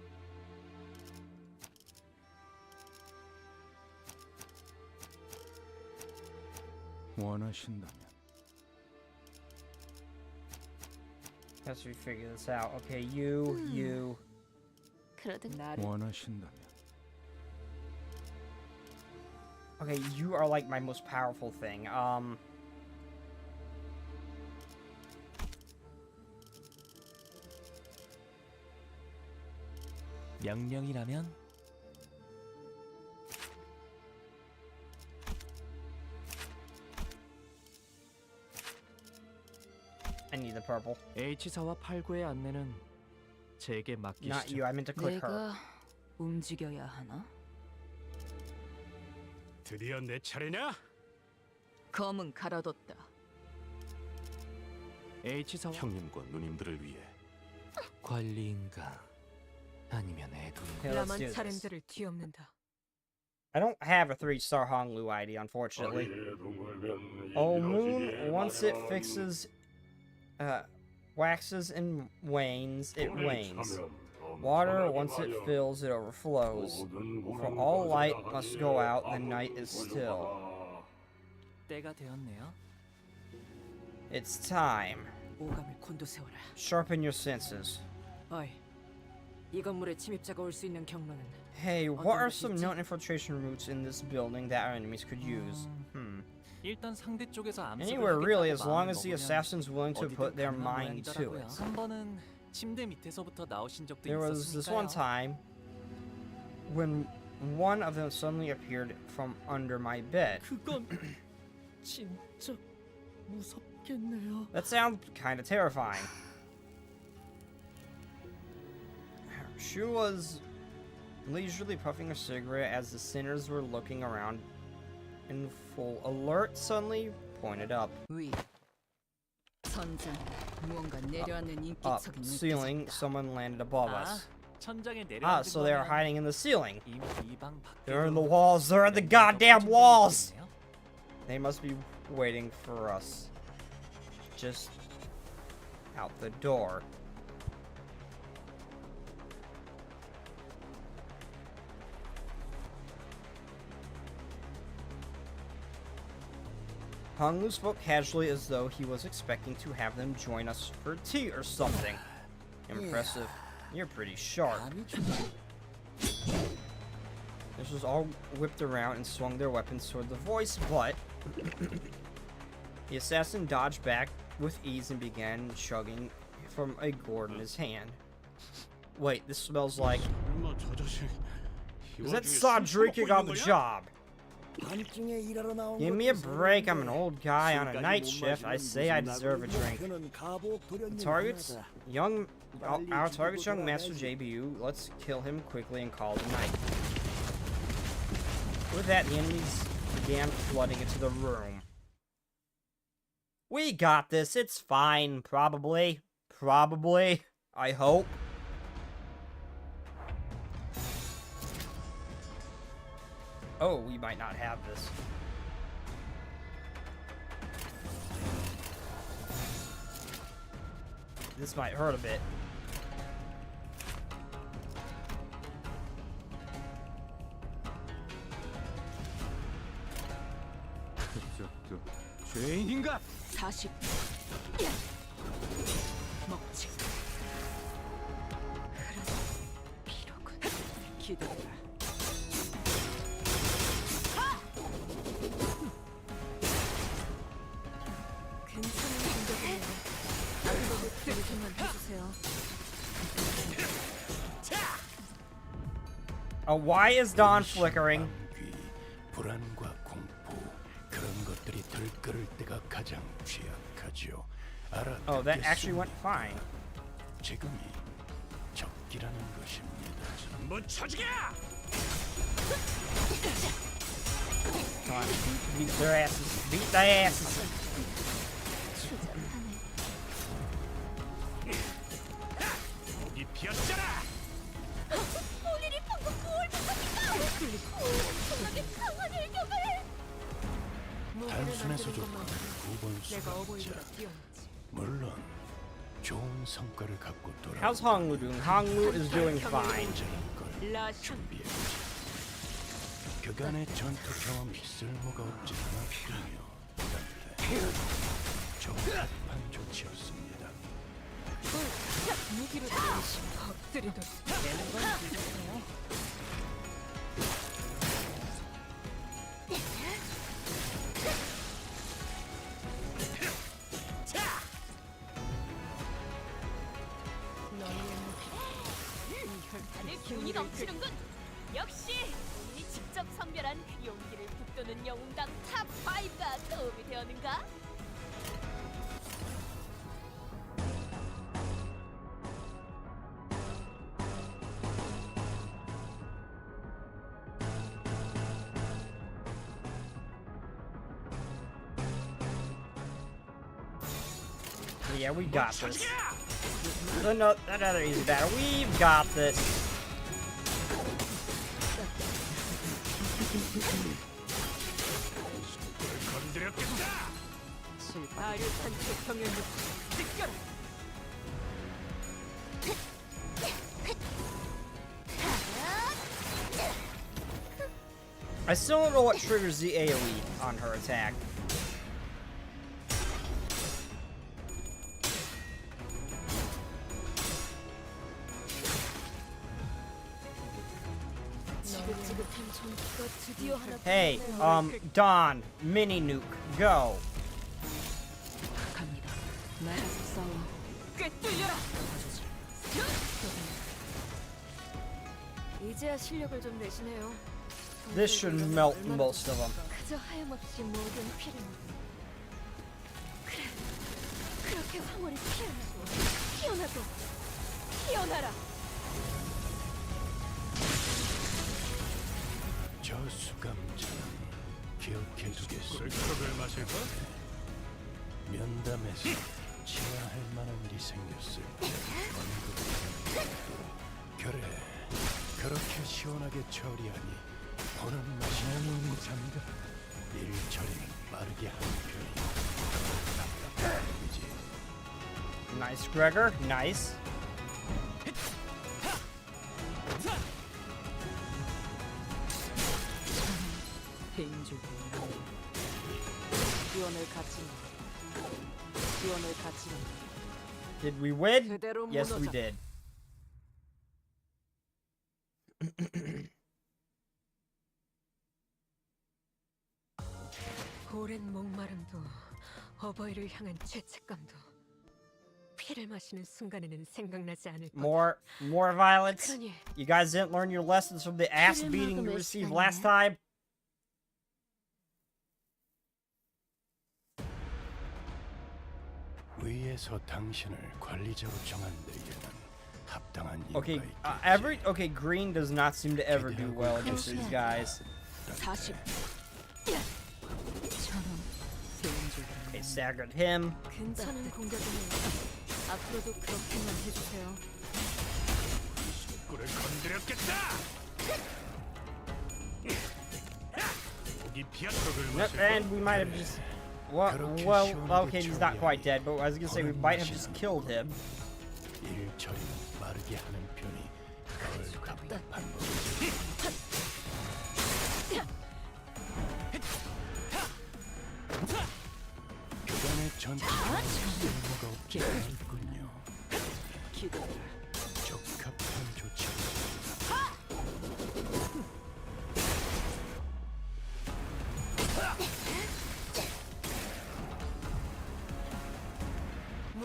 [SPEAKER 2] 원하신다면
[SPEAKER 1] As we figure this out. Okay, you.
[SPEAKER 3] 그러든
[SPEAKER 2] 원하신다면
[SPEAKER 1] Okay, you are like my most powerful thing.
[SPEAKER 4] 명령이라면
[SPEAKER 1] I need the purple.
[SPEAKER 4] H사와 89의 안내는 제게
[SPEAKER 1] Not
[SPEAKER 4] 맡기시죠.
[SPEAKER 1] you, I meant to click her.
[SPEAKER 7] 내가 움직여야 하나?
[SPEAKER 2] 드디어 내 차례냐?
[SPEAKER 7] 검은 갈아뒀다.
[SPEAKER 4] H사와
[SPEAKER 10] 형님과 누님들을 위해
[SPEAKER 6] 관리인가 아니면 애도인가.
[SPEAKER 1] Okay, let's do
[SPEAKER 7] 라만
[SPEAKER 1] this.
[SPEAKER 7] 차량들을 뒤엎는다.
[SPEAKER 1] I don't have a 3-star Hong Lu ID, unfortunately. Oh, Moon, once it fixes, waxes and wanes, it wanes. Water, once it fills, it overflows. For all light must go out, the night is still.
[SPEAKER 4] 때가 되었네요.
[SPEAKER 1] It's time.
[SPEAKER 7] 오감을 곤두세워라.
[SPEAKER 1] Sharpen your senses.
[SPEAKER 7] 어이, 이 건물에 침입자가 올 수 있는 경로는
[SPEAKER 1] Hey, what are some known infiltration routes in this building that our enemies could use?
[SPEAKER 4] 일단 상대 쪽에서 암습을
[SPEAKER 1] Anywhere really, as
[SPEAKER 4] 하겠다고
[SPEAKER 1] long
[SPEAKER 4] 마음을
[SPEAKER 1] as the
[SPEAKER 4] 먹으면
[SPEAKER 1] assassin's willing to
[SPEAKER 4] 어디든
[SPEAKER 1] put their
[SPEAKER 4] 가능한
[SPEAKER 1] mind to
[SPEAKER 4] 모양이더라고요.
[SPEAKER 1] it.
[SPEAKER 4] 한 번은 침대 밑에서부터 나오신 적도
[SPEAKER 1] There was this one
[SPEAKER 4] 있었으니까요.
[SPEAKER 1] time when one of them suddenly appeared from under my bed.
[SPEAKER 4] 그건 진짜 무섭겠네요.
[SPEAKER 1] That sounds kind of terrifying. She was leisurely puffing a cigarette as the sinners were looking around in full alert, suddenly pointed up.
[SPEAKER 7] 위. 선장, 무언가 내려앉는
[SPEAKER 1] Up,
[SPEAKER 7] 인기척이
[SPEAKER 1] ceiling,
[SPEAKER 7] 느껴졌다.
[SPEAKER 1] someone landed above us.
[SPEAKER 4] 천장에
[SPEAKER 1] Ah,
[SPEAKER 4] 내려앉은
[SPEAKER 1] so they're
[SPEAKER 4] 거면
[SPEAKER 1] hiding in the ceiling.
[SPEAKER 4] 이미 이방
[SPEAKER 1] They're in
[SPEAKER 4] 밖에도
[SPEAKER 1] the walls, they're in the goddamn walls! They must be waiting for us. Just out the door. Hong Lu spoke casually as though he was expecting to have them join us for tea or something. Impressive. You're pretty sharp. This was all whipped around and swung their weapons toward the voice, but the assassin dodged back with ease and began chugging from a gourd in his hand. Wait, this smells like...
[SPEAKER 2] 설마 저 자식 이
[SPEAKER 1] Is that
[SPEAKER 2] 와중에
[SPEAKER 1] Saw
[SPEAKER 2] 술
[SPEAKER 1] drinking
[SPEAKER 2] 처먹고
[SPEAKER 1] on the
[SPEAKER 2] 있는 거야?
[SPEAKER 1] job? Give me a break, I'm an old guy on a night shift. I say I deserve a drink. Our target's young Master JBU. Let's kill him quickly and call it a night. With that, the enemies began flooding into the room. We got this, it's fine, probably. Probably. I hope. Oh, we might not have this. This might hurt a bit.
[SPEAKER 2] 죄인인가?
[SPEAKER 7] 40. 먹지. 흐르는 피로군. 기다려라.
[SPEAKER 3] 해주세요.
[SPEAKER 1] Why is Dawn flickering?
[SPEAKER 2] 불안과 공포 그런 것들이 들끓을 때가 가장 취약하죠.
[SPEAKER 1] Oh, that actually went fine.
[SPEAKER 2] 지금이 적기라는 것입니다. 전부 쳐지게!
[SPEAKER 1] Come on, beat their asses. Beat their asses.
[SPEAKER 2] 이 피었잖아.
[SPEAKER 3] 본인이 방금 뭘 봤습니까? 엄청나게 강한 일격을.
[SPEAKER 2] 단순해서 좋고 두번 수고했자. 물론 좋은 성과를 갖고 돌아.
[SPEAKER 1] How's Honglu doing? Honglu is doing fine.
[SPEAKER 2] 준비해. 그간의 전투 경험이 쓸모가 없지 않았군요. 그런데 적합한 조치였습니다.
[SPEAKER 3] 무기로 엎드리도 되는 건 아니겠어요? 혈탄의 기운이 넘치는군. 역시 본인이 직접 선별한 용기를 북돋는 영웅당 탑 5가 도움이 되었는가?
[SPEAKER 1] Yeah, we got this. Another easy battle. We've got this. I still don't know what triggers the AoE on her attack. Hey, Dawn, mini nuke, go.
[SPEAKER 7] 갑니다. 나가서 싸워.
[SPEAKER 3] 꿰뚫려라. 이제야 실력을 좀 내시네요.
[SPEAKER 1] This should melt most of them.
[SPEAKER 3] 그저 하염없이 모든 피를. 그래, 그렇게 황홀히 피어나고, 피어나라.
[SPEAKER 2] 저 수감자는 기억해두겠습니다. 술 마실까? 면담에서 치아할 만한 일이 생겼을 때 그래, 그렇게 시원하게 처리하니 보는 맛이 나는 잡니다. 일 처리는 빠르게 하는 편이 답답하지.
[SPEAKER 1] Nice, Gregor. Nice. Did we win? Yes, we did.
[SPEAKER 3] 오랜 목마름도 어버이를 향한 죄책감도 피를 마시는 순간에는 생각나지 않을 거다.
[SPEAKER 1] More violence.
[SPEAKER 3] 그러니
[SPEAKER 1] You guys didn't learn your lessons from the ass beating you received last time.
[SPEAKER 2] 위에서 당신을 관리자로 정한 데에는 합당한 이유가
[SPEAKER 1] Okay,
[SPEAKER 2] 있겠지.
[SPEAKER 1] okay, Green does not seem to ever do well against these guys.
[SPEAKER 7] 40.
[SPEAKER 1] Okay, staggered him.
[SPEAKER 3] 괜찮은 공격이네요. 앞으로도 그렇게만 해주세요.
[SPEAKER 2] 꿀을 건드렸겠다. 고기 피아토를
[SPEAKER 1] Yep, and we might have just. Well, okay, he's not quite dead, but I was gonna say we might have just killed him.
[SPEAKER 2] 일 처리는 빠르게 하는 편이 덜 답답한 법이지. 그간의 전투가 쓸모가 없지 않군요. 적합한 조치.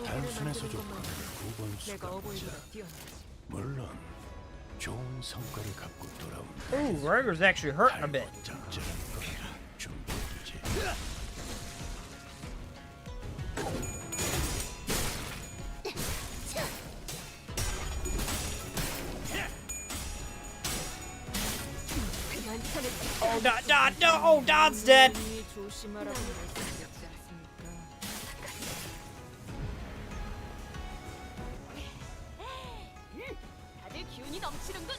[SPEAKER 2] 단순해서 좋고 본
[SPEAKER 7] 내가
[SPEAKER 2] 수감자.
[SPEAKER 7] 어버이보다 뛰어나지.
[SPEAKER 2] 물론 좋은 성과를 갖고 돌아온
[SPEAKER 1] Ooh, Rager's actually hurting a bit.
[SPEAKER 2] 적절한 걸 준비해주지.
[SPEAKER 1] Oh, no, oh, Don's dead.
[SPEAKER 7] 조심하라고 말씀드렸지 않습니까?
[SPEAKER 3] 다들 기운이 넘치는군.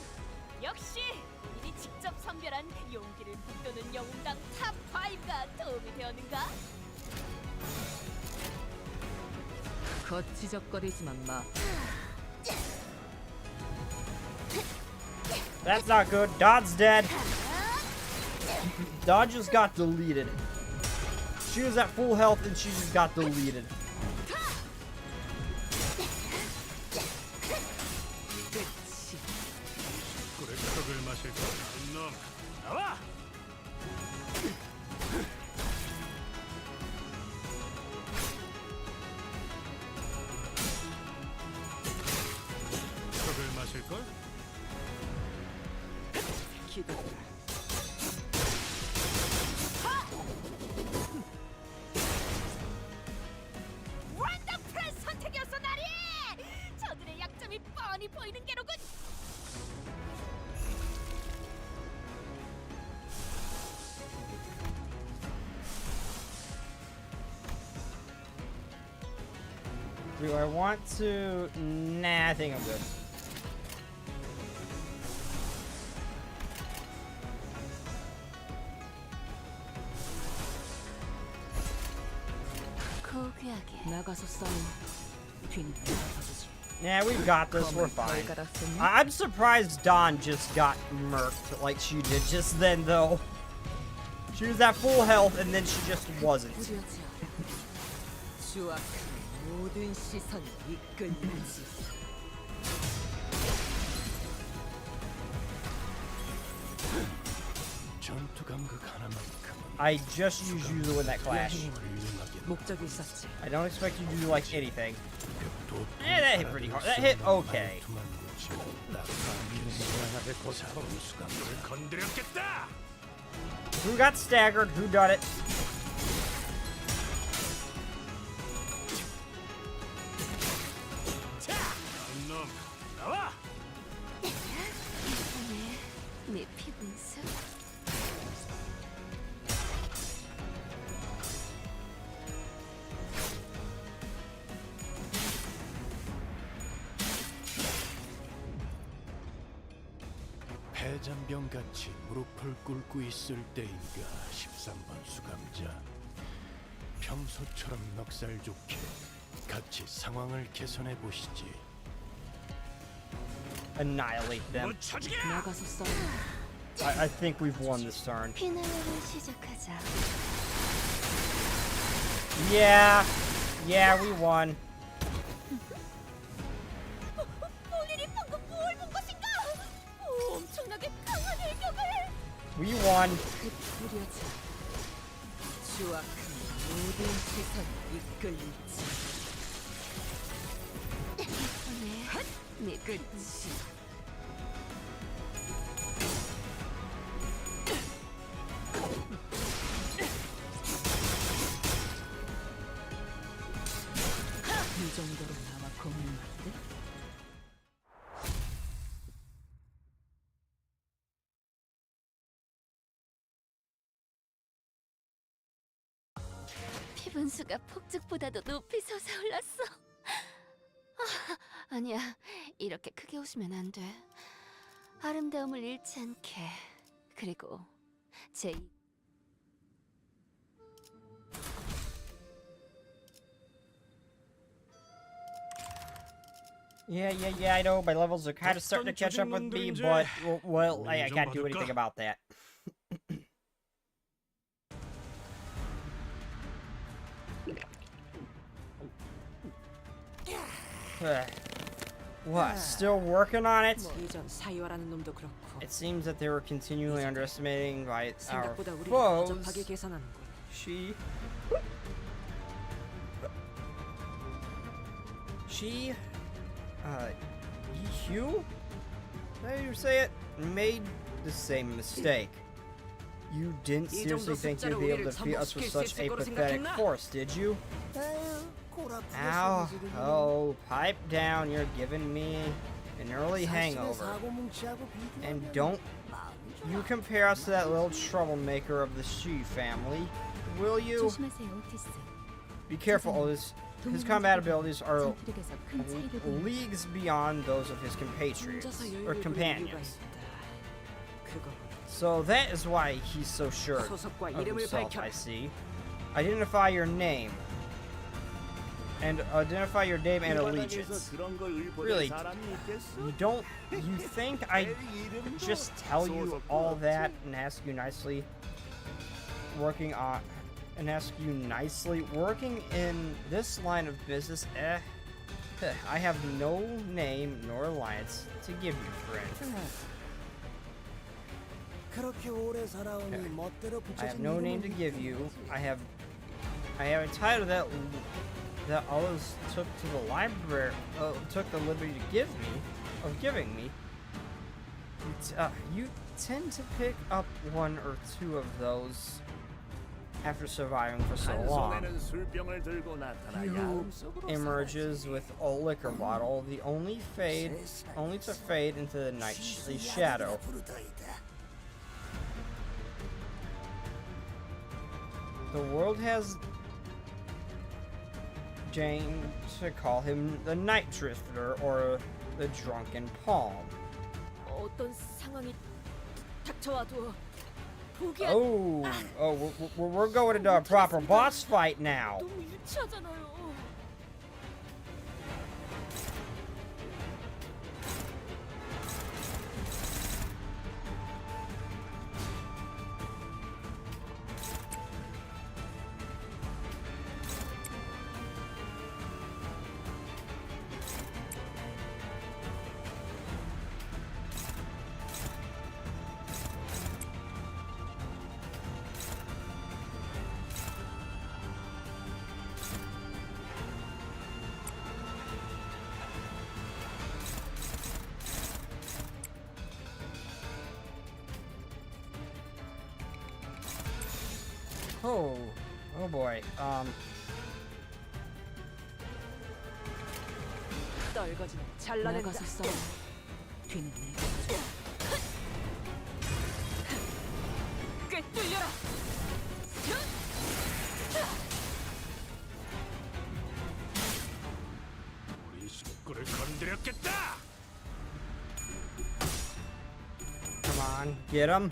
[SPEAKER 3] 역시 본인이 직접 선별한 용기를 북돋는 영웅당 탑 5가 도움이 되었는가?
[SPEAKER 7] 거치적거리지만 마.
[SPEAKER 1] That's not good. Don's dead. Don just got deleted. She was at full health and she just got deleted.
[SPEAKER 9] 꿀에 떡을 마실 거 놈 나와! 떡을 마실 걸?
[SPEAKER 7] 기다려라.
[SPEAKER 3] 원더풀한 선택이었어 나리! 저들의 약점이 뻔히 보이는 게로군.
[SPEAKER 1] Do I want to? Nah, I think I'm good.
[SPEAKER 7] 나가서 싸워. 뒤는 봐주지.
[SPEAKER 1] Yeah, we've got this. We're fine. I'm surprised Dawn just got murked like she did just then, though. She was at full health and then she just wasn't.
[SPEAKER 7] 추악한 모든 시선을 이끌지.
[SPEAKER 2] 전투 감각 하나만큼은
[SPEAKER 1] I just used Yuzu in that clash.
[SPEAKER 7] 목적이 있었지.
[SPEAKER 1] I don't expect you to do like anything. Yeah, that hit pretty hard. That hit okay.
[SPEAKER 9] 수감을 건드렸겠다!
[SPEAKER 1] Who got staggered? Who done it?
[SPEAKER 9] 놈 나와!
[SPEAKER 5] 내 피분수.
[SPEAKER 2] 패잔병같이 무릎을 꿇고 있을 때인가 13번 수감자. 평소처럼 넉살 좋게 같이 상황을 개선해 보시지.
[SPEAKER 1] Annihilate them.
[SPEAKER 7] 나가서 싸워.
[SPEAKER 1] I think we've won this turn.
[SPEAKER 5] 피날레를 시작하자.
[SPEAKER 1] Yeah, we won.
[SPEAKER 3] 본인이 방금 뭘 본 것인가? 엄청나게 강한 일격을.
[SPEAKER 1] We won.
[SPEAKER 7] 흩뿌려져. 추악한 모든 시선을 이끌지.
[SPEAKER 5] 내
[SPEAKER 7] 끝이. 이 정도로 나와 고민인데?
[SPEAKER 5] 피분수가 폭죽보다도 높이 솟아올랐어. 아니야, 이렇게 크게 웃으면 안 돼. 아름다움을 잃지 않게. 그리고 제
[SPEAKER 1] Yeah, I know. My levels are kind of starting to catch up with me, but, well, I can't do anything about that. What? Still working on it?
[SPEAKER 7] 이전 사이와라는 놈도 그렇고.
[SPEAKER 1] It seems that they were continually underestimating by our
[SPEAKER 7] 생각보다 우리를
[SPEAKER 1] foes.
[SPEAKER 7] 어접하게 계산하는군.
[SPEAKER 1] She You? How do you say it? Made the same mistake. You didn't seriously think you'd be able to defeat us with such a pathetic force, did you? Ow. Oh, pipe down. You're giving me an early hangover. And don't you compare us to that little troublemaker of the Shi family, will you?
[SPEAKER 5] 조심하세요, 오티스.
[SPEAKER 1] Be careful, Otis. His combat abilities are leagues beyond those of his compatriots, or companions. So that is why he's so sure of himself, I see. Identify your name. And identify your name and allegiance. Really, you think I just tell you all that and ask you nicely? Working in this line of business, I have no name nor alliance to give you, friend. I have no name to give you. I have a title that others took to the library, took the liberty to giving me. You tend to pick up one or two of those after surviving for so long. He emerges with a liquor bottle, only to fade into the nightly shadow. The world has Jane to call him the Night Drifter or the Drunken Palm.
[SPEAKER 3] 어떤 상황이 닥쳐와도
[SPEAKER 1] we're going into a proper boss fight now.
[SPEAKER 3] 너무 유치하잖아요. Oh boy.
[SPEAKER 7] 떨거지는 잘라낸다. 나가서 싸워. 뒤는 내가
[SPEAKER 3] 꿰뚫려라.
[SPEAKER 2] 우리 식구를 건드렸겠다.
[SPEAKER 1] Come on, get him.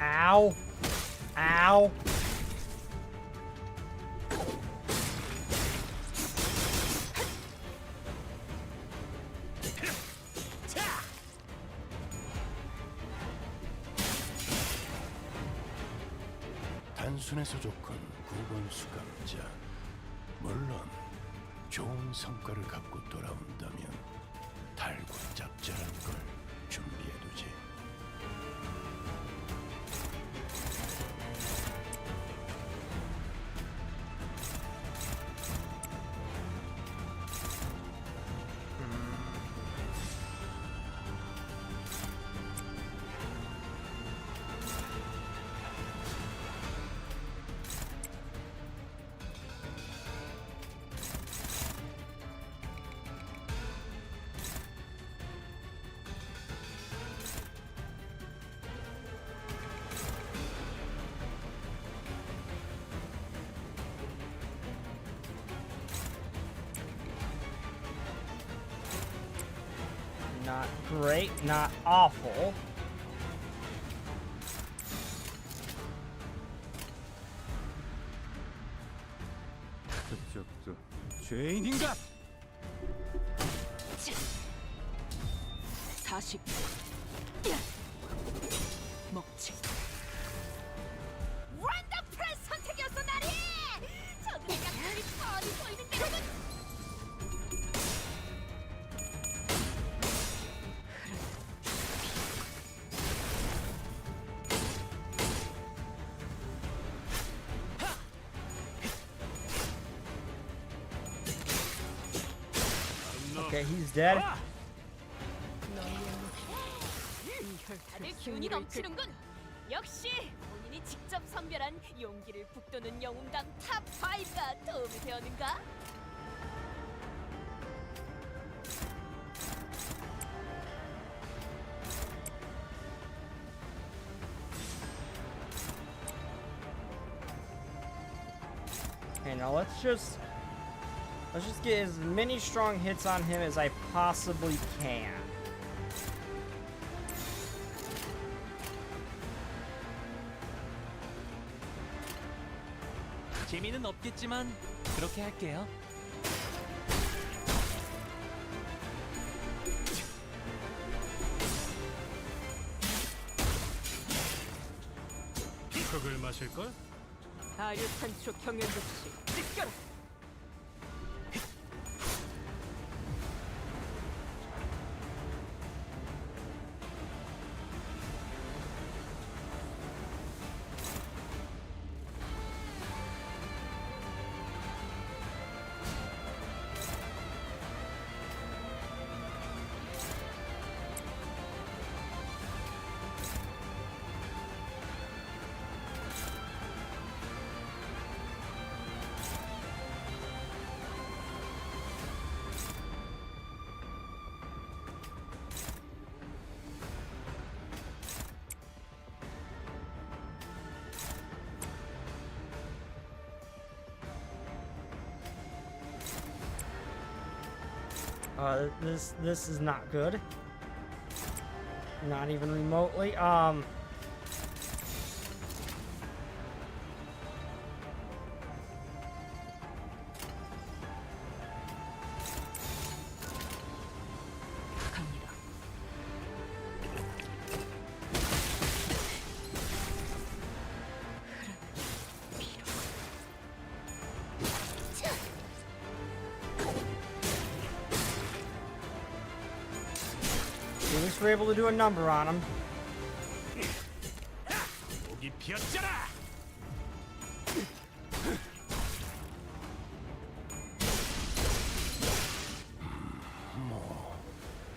[SPEAKER 1] Ow. Ow.
[SPEAKER 2] 단순해서 좋건 9번 수감자. 물론 좋은 성과를 갖고 돌아온다면 달고 짭짤한 걸 준비해두지. Not great, not awful.
[SPEAKER 10] 그쪽도 죄인인가?
[SPEAKER 7] 40. 먹지.
[SPEAKER 3] 원더풀한 선택이었어, 나리. 저들이가 우리
[SPEAKER 1] Okay, he's dead.
[SPEAKER 3] 다들 기운이 넘치는군. 역시 본인이 직접 선별한 용기를 북돋는 영웅당 탑 5가 도움이 되었는가?
[SPEAKER 1] Okay, now let's just get as many strong hits on him as I possibly can.
[SPEAKER 4] 재미는 없겠지만 그렇게 할게요.
[SPEAKER 9] 흙을 마실 걸?
[SPEAKER 7] 아류 탄초 경연 조치 지켜라.
[SPEAKER 1] This is not good. Not even remotely.
[SPEAKER 5] 갑니다.
[SPEAKER 1] At least we're able to do a number on him.
[SPEAKER 2] 목이 피었잖아.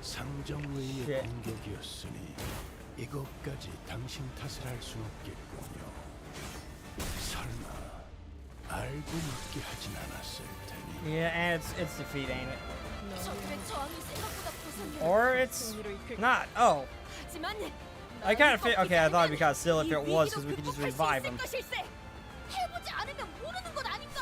[SPEAKER 2] 상정외의
[SPEAKER 1] 예.
[SPEAKER 2] 공격이었으니 이것까지 당신 탓을 할 순 없겠군요. 설마 알고 맞게 하진 않았을 테니.
[SPEAKER 1] Yeah, and it's defeat, ain't it?
[SPEAKER 3] 적들의 저항이 생각보다 부상이야.
[SPEAKER 1] Or it's not. Oh,
[SPEAKER 3] 하지만
[SPEAKER 1] I kind of fit. Okay, I thought it'd be kind of silly if it was, because we could just revive him.
[SPEAKER 3] 해보지 않으면 모르는 것 아닌가?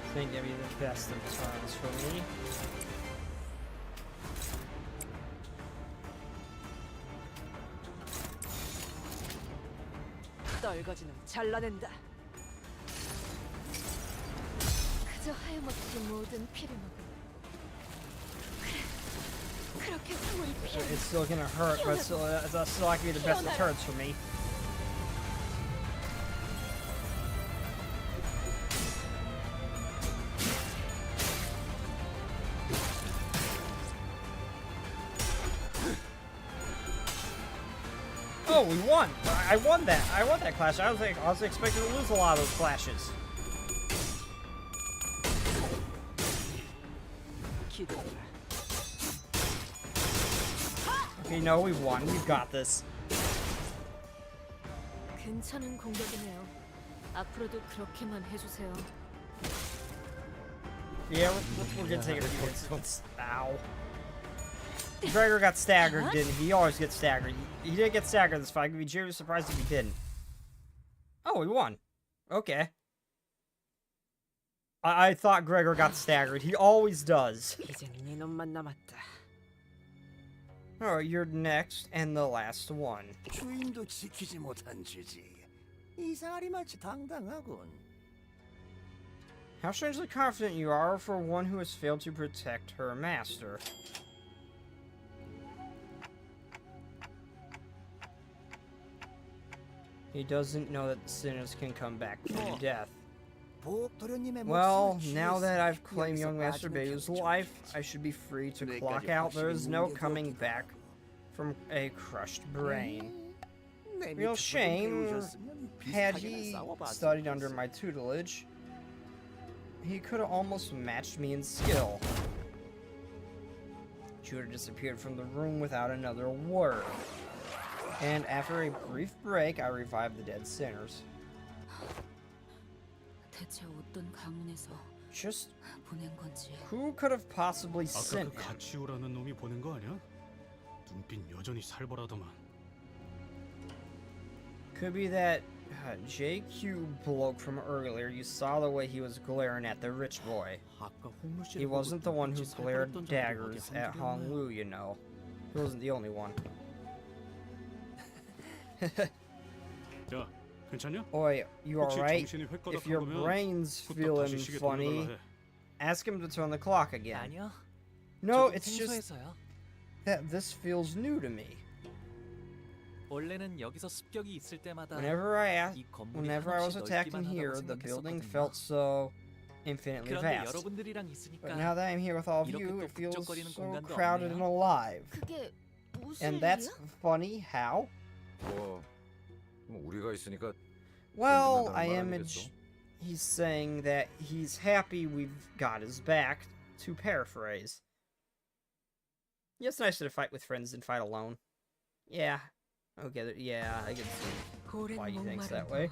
[SPEAKER 1] I think that'd be the best of turns for me.
[SPEAKER 7] 떨거지는 잘라낸다.
[SPEAKER 5] 그저 하염없이 모든 피를 먹어. 그래, 그렇게 숨을 피워.
[SPEAKER 1] It's still gonna hurt, but still, that's still like to be the best of turns for me. Oh, we won! I won that. I won that clash. I was expecting to lose a lot of those clashes.
[SPEAKER 7] 기도해라.
[SPEAKER 1] Okay, no, we won. We've got this.
[SPEAKER 5] 괜찮은 공격이네요. 앞으로도 그렇게만 해주세요.
[SPEAKER 1] Yeah, we're gonna take it a few hits. Ow. Gregor got staggered, didn't he? He always gets staggered. He didn't get staggered this fight. I'd be very surprised if he didn't. Oh, he won. Okay. I thought Gregor got staggered. He always does.
[SPEAKER 7] 이젠 네 놈만 남았다.
[SPEAKER 1] Alright, you're next and the last one.
[SPEAKER 2] 주인도 지키지 못한 주지. 이상하리 마치 당당하군.
[SPEAKER 1] How strangely confident you are for one who has failed to protect her master. He doesn't know that sinners can come back from death. Well, now that I've claimed young Master Bayu's life, I should be free to clock out. There is no coming back from a crushed brain. Real shame, had he studied under my tutelage, he could have almost matched me in skill. Judah disappeared from the room without another word. And after a brief break, I revived the dead sinners.
[SPEAKER 5] 대체 어떤 가문에서
[SPEAKER 1] Just
[SPEAKER 5] 보낸 건지.
[SPEAKER 1] who could have possibly
[SPEAKER 10] 아까
[SPEAKER 1] sent
[SPEAKER 10] 그
[SPEAKER 1] him?
[SPEAKER 10] 같이 오라는 놈이 보낸 거 아니야? 눈빛 여전히 살벌하더만.
[SPEAKER 1] Could be that JQ bloke from earlier. You saw the way he was glaring at the rich boy. He wasn't the one who glared daggers at Hong Lu, you know. He wasn't the only one.
[SPEAKER 10] 야, 괜찮냐?
[SPEAKER 1] Oi, you
[SPEAKER 10] 혹시
[SPEAKER 1] alright?
[SPEAKER 10] 정신이
[SPEAKER 1] If
[SPEAKER 10] 획가닥한
[SPEAKER 1] your
[SPEAKER 10] 거면
[SPEAKER 1] brain's
[SPEAKER 10] 후딱
[SPEAKER 1] feeling
[SPEAKER 10] 다시 시계
[SPEAKER 1] funny,
[SPEAKER 10] 돌려달라 해.
[SPEAKER 1] ask him to turn the clock again.
[SPEAKER 4] 아니요.
[SPEAKER 1] No,
[SPEAKER 4] 조금
[SPEAKER 1] it's just
[SPEAKER 4] 생소해서요.
[SPEAKER 1] that this feels new to me.
[SPEAKER 4] 원래는 여기서 습격이 있을 때마다
[SPEAKER 1] Whenever
[SPEAKER 4] 이 건물이
[SPEAKER 1] whenever I was
[SPEAKER 4] 한없이
[SPEAKER 1] attacked in
[SPEAKER 4] 넓기만
[SPEAKER 1] here,
[SPEAKER 4] 하다고
[SPEAKER 1] the building
[SPEAKER 4] 생각했었거든요.
[SPEAKER 1] felt so infinitely
[SPEAKER 4] 그런데
[SPEAKER 1] vast.
[SPEAKER 4] 여러분들이랑
[SPEAKER 1] But
[SPEAKER 4] 있으니까
[SPEAKER 1] now that I'm here with all of
[SPEAKER 4] 이렇게
[SPEAKER 1] you,
[SPEAKER 4] 또
[SPEAKER 1] it feels
[SPEAKER 4] 북적거리는
[SPEAKER 1] so
[SPEAKER 4] 공간도
[SPEAKER 1] crowded and
[SPEAKER 4] 없네요.
[SPEAKER 1] alive.
[SPEAKER 5] 그게 무슨
[SPEAKER 1] And that's
[SPEAKER 5] 일이야?
[SPEAKER 1] funny. How?
[SPEAKER 11] 뭐 우리가 있으니까
[SPEAKER 1] Well,
[SPEAKER 11] 든든하다는
[SPEAKER 1] I
[SPEAKER 11] 말
[SPEAKER 1] am.
[SPEAKER 11] 아니겠어?
[SPEAKER 1] He's saying that he's happy we've got his back. To paraphrase. Yeah, it's nicer to fight with friends than fight alone. Yeah. Okay. Yeah, I can see
[SPEAKER 7] 오랜
[SPEAKER 1] why he thinks that way.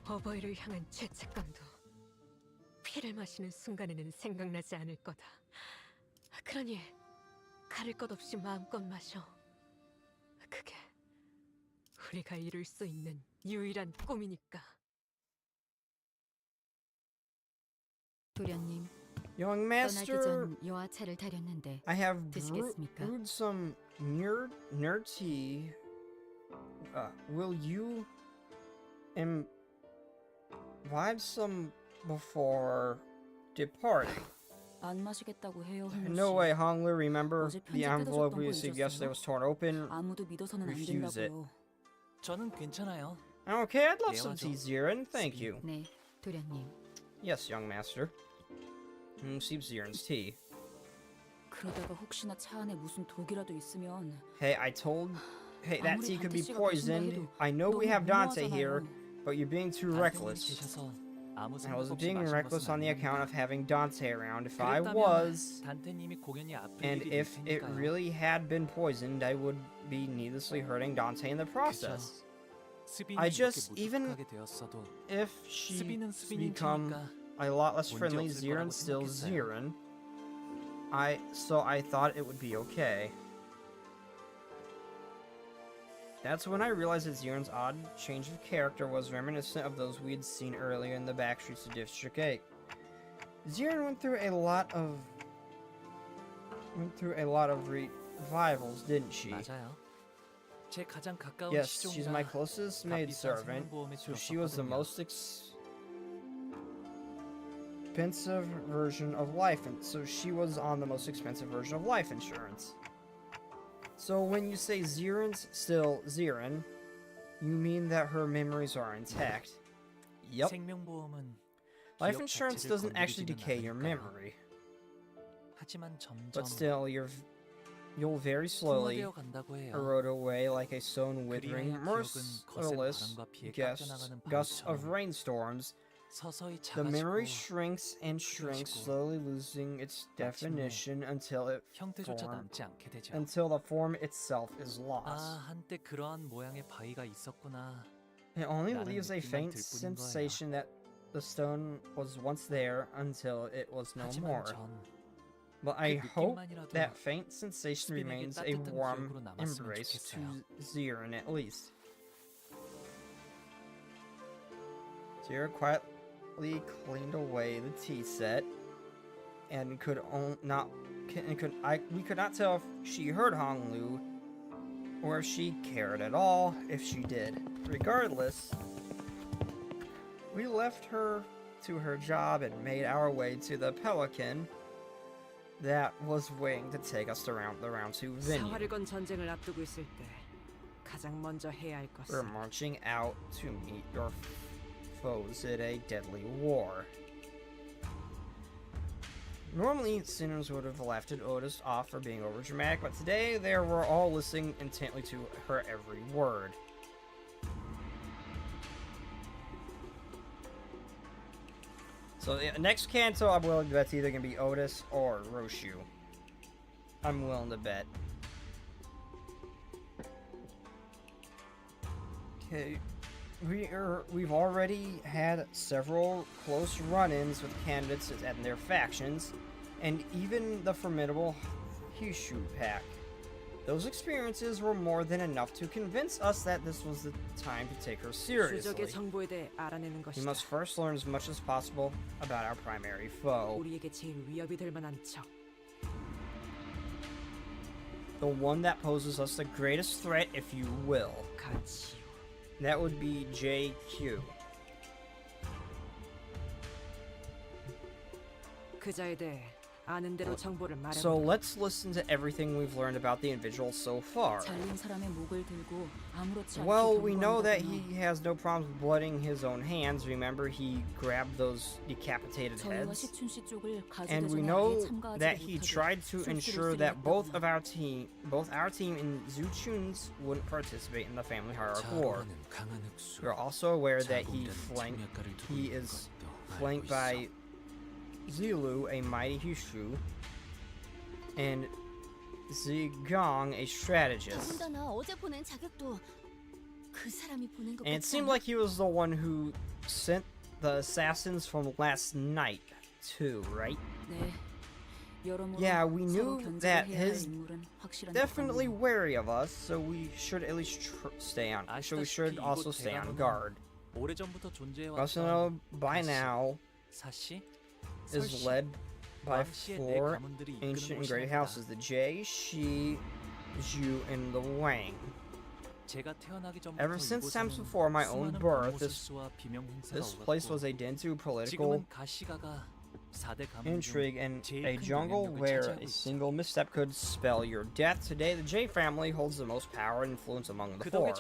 [SPEAKER 7] 목마름도 어버이를 향한 죄책감도 피를 마시는 순간에는 생각나지 않을 거다. 그러니 가릴 것 없이 마음껏 마셔. 그게 우리가 이룰 수 있는 유일한 꿈이니까.
[SPEAKER 5] 도련님,
[SPEAKER 1] Young
[SPEAKER 5] 떠나기
[SPEAKER 1] master,
[SPEAKER 5] 전 여하차를 다렸는데
[SPEAKER 1] I have
[SPEAKER 5] 드시겠습니까?
[SPEAKER 1] brewed some nerd tea. Will you imbibe some before departing?
[SPEAKER 5] 안 마시겠다고 해요, 홍
[SPEAKER 1] No
[SPEAKER 5] 씨.
[SPEAKER 1] way, Hong Lu. Remember
[SPEAKER 5] 어제
[SPEAKER 1] the
[SPEAKER 5] 편지
[SPEAKER 1] envelope
[SPEAKER 5] 뜯어줬던
[SPEAKER 1] we
[SPEAKER 5] 거
[SPEAKER 1] received yesterday
[SPEAKER 5] 잊었어요?
[SPEAKER 1] was torn open?
[SPEAKER 5] 아무도 믿어서는 안
[SPEAKER 1] Refuse it.
[SPEAKER 5] 된다고요.
[SPEAKER 4] 저는 괜찮아요.
[SPEAKER 1] Okay, I'd love some
[SPEAKER 4] 내와줘.
[SPEAKER 1] tea, Zirin. Thank you.
[SPEAKER 5] 네, 도련님.
[SPEAKER 1] Yes, young master. Receive Zirin's tea.
[SPEAKER 5] 그러다가 혹시나 차 안에 무슨 독이라도 있으면
[SPEAKER 1] Hey, Hey, that
[SPEAKER 5] 아무리
[SPEAKER 1] tea could be
[SPEAKER 5] 단테 씨가
[SPEAKER 1] poisoned.
[SPEAKER 5] 계신다 해도
[SPEAKER 1] I know we
[SPEAKER 5] 너무
[SPEAKER 1] have Dante here,
[SPEAKER 5] 무모하잖아요.
[SPEAKER 1] but you're being too
[SPEAKER 4] 단테님이
[SPEAKER 1] reckless.
[SPEAKER 4] 계셔서 아무
[SPEAKER 1] I
[SPEAKER 4] 생각
[SPEAKER 1] was
[SPEAKER 4] 없이
[SPEAKER 1] being
[SPEAKER 4] 마신
[SPEAKER 1] reckless
[SPEAKER 4] 것은
[SPEAKER 1] on the account of
[SPEAKER 4] 아닙니다.
[SPEAKER 1] having Dante around. If I
[SPEAKER 4] 그랬다면
[SPEAKER 1] was,
[SPEAKER 4] 단테님이 공연이 아플
[SPEAKER 1] and
[SPEAKER 4] 일이
[SPEAKER 1] if it
[SPEAKER 4] 있으니까요.
[SPEAKER 1] really had been poisoned, I would be needlessly hurting Dante in the process.
[SPEAKER 4] 스빈이
[SPEAKER 1] I
[SPEAKER 4] 이렇게
[SPEAKER 1] just even
[SPEAKER 4] 무뚝하게 되었어도
[SPEAKER 1] if she
[SPEAKER 4] 스빈은
[SPEAKER 1] become
[SPEAKER 4] 스빈인지니까
[SPEAKER 1] a lot less
[SPEAKER 4] 문제
[SPEAKER 1] friendly,
[SPEAKER 4] 없을
[SPEAKER 1] Zirin
[SPEAKER 4] 거라고
[SPEAKER 1] still
[SPEAKER 4] 생각했어요.
[SPEAKER 1] Zirin. So I thought it would be okay. That's when I realized that Zirin's odd change of character was reminiscent of those we had seen earlier in the back streets of District 8. Zirin went through a lot of revivals, didn't she?
[SPEAKER 4] 맞아요. 제 가장 가까운
[SPEAKER 1] Yes, she's my
[SPEAKER 4] 시종이라
[SPEAKER 1] closest
[SPEAKER 4] 값비싼
[SPEAKER 1] maidservant,
[SPEAKER 4] 생명보험에
[SPEAKER 1] so she was the
[SPEAKER 4] 들었었거든요.
[SPEAKER 1] most expensive version of life, and so she was on the most expensive version of life insurance. So when you say Zirin's still Zirin, you mean that her memories are intact. Yep.
[SPEAKER 4] 생명보험은
[SPEAKER 1] Life
[SPEAKER 4] 기억
[SPEAKER 1] insurance
[SPEAKER 4] 자체를
[SPEAKER 1] doesn't actually
[SPEAKER 4] 건드리지는
[SPEAKER 1] decay your
[SPEAKER 4] 않으니까요.
[SPEAKER 1] memory,
[SPEAKER 4] 하지만 점점
[SPEAKER 1] but still you'll very slowly
[SPEAKER 4] 풍화되어 간다고 해요.
[SPEAKER 1] erode away like a stone withering,
[SPEAKER 4] 그리하여 기억은 거센
[SPEAKER 1] merciless
[SPEAKER 4] 바람과 비에
[SPEAKER 1] gusts
[SPEAKER 4] 깎여나가는
[SPEAKER 1] of
[SPEAKER 4] 바위처럼
[SPEAKER 1] rainstorms.
[SPEAKER 4] 서서히
[SPEAKER 1] The memory
[SPEAKER 4] 작아지고
[SPEAKER 1] shrinks and shrinks,
[SPEAKER 4] 흐려지고
[SPEAKER 1] slowly losing its definition until
[SPEAKER 4] 형태조차 남지 않게 되죠.
[SPEAKER 1] the form itself is lost.
[SPEAKER 4] 아, 한때 그러한 모양의 바위가 있었구나.
[SPEAKER 1] It only
[SPEAKER 4] 나는
[SPEAKER 1] leaves a
[SPEAKER 4] 느낌만
[SPEAKER 1] faint
[SPEAKER 4] 들 뿐인
[SPEAKER 1] sensation that the stone was once there until it was no more.
[SPEAKER 4] 하지만 전
[SPEAKER 1] But I
[SPEAKER 4] 그
[SPEAKER 1] hope
[SPEAKER 4] 느낌만이라도
[SPEAKER 1] that faint sensation
[SPEAKER 4] 스빈에게
[SPEAKER 1] remains a
[SPEAKER 4] 따뜻한
[SPEAKER 1] warm
[SPEAKER 4] 기억으로 남았으면
[SPEAKER 1] embrace to
[SPEAKER 4] 좋겠어요.
[SPEAKER 1] Zirin at least. Jira quietly cleaned away the tea set, and we could not tell if she heard Hong Lu or if she cared at all if she did. Regardless, we left her to her job and made our way to the Pelican that was waiting to take us around the round 2 venue.
[SPEAKER 7] 사활을 건 전쟁을 앞두고 있을 때 가장 먼저 해야 할
[SPEAKER 1] We're
[SPEAKER 7] 것은
[SPEAKER 1] marching out to meet your foes in a deadly war. Normally, sinners would have left Otis off for being overdramatic, but today they were all listening intently to her every word. So the next Canto, I'm willing to bet's either gonna be Otis or Roshu. I'm willing to bet. Okay, we've already had several close run-ins with candidates and their factions, and even the formidable Hishu pack. Those experiences were more than enough to convince us that this was the time to take her seriously.
[SPEAKER 7] 추적의 정보에 대해 알아내는
[SPEAKER 1] We
[SPEAKER 7] 것이다.
[SPEAKER 1] must first learn as much as possible about our primary foe.
[SPEAKER 7] 우리에게 제일 위협이 될 만한 적.
[SPEAKER 1] The one that poses us the greatest threat, if you will.
[SPEAKER 7] 같이.
[SPEAKER 1] That would be JQ.
[SPEAKER 7] 그자에 대해 아는 대로 정보를 말해.
[SPEAKER 1] So let's listen to everything we've learned about the individual so far. Well, we know that he has no problems blooding his own hands. Remember, he grabbed those decapitated heads. And we know that he tried to ensure that both our team and Zhu Chun's wouldn't participate in the family hierarchy war. We're also aware that he is flanked by Zilu, a mighty Hishu, and Zigong, a strategist. And it seemed like he was the one who sent the assassins from last night, too, right? Yeah, we knew that his definitely wary of us, so we should at least stay on. So we should also stay on guard. Also know by now is led by 4 ancient and great houses: the Jie, Shi, Zhu, and the Wang. Ever since times before my own birth, this place was a den to political intrigue and a jungle where a single misstep could spell your death. Today, the J family holds the most power and influence among the 4,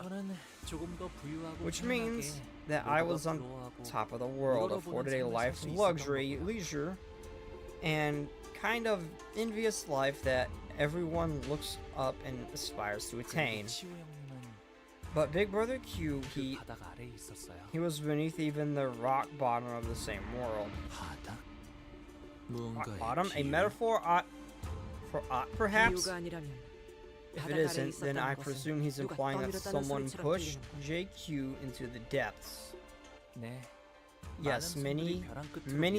[SPEAKER 1] which means that I was on top of the world, afforded a life of luxury, leisure, and kind of envious life that everyone looks up and aspires to attain. But Big Brother Q, he was beneath even the rock bottom of the same world. Rock bottom? A metaphor for perhaps? If it isn't, then I presume he's implying that someone pushed JQ into the depths. Yes, many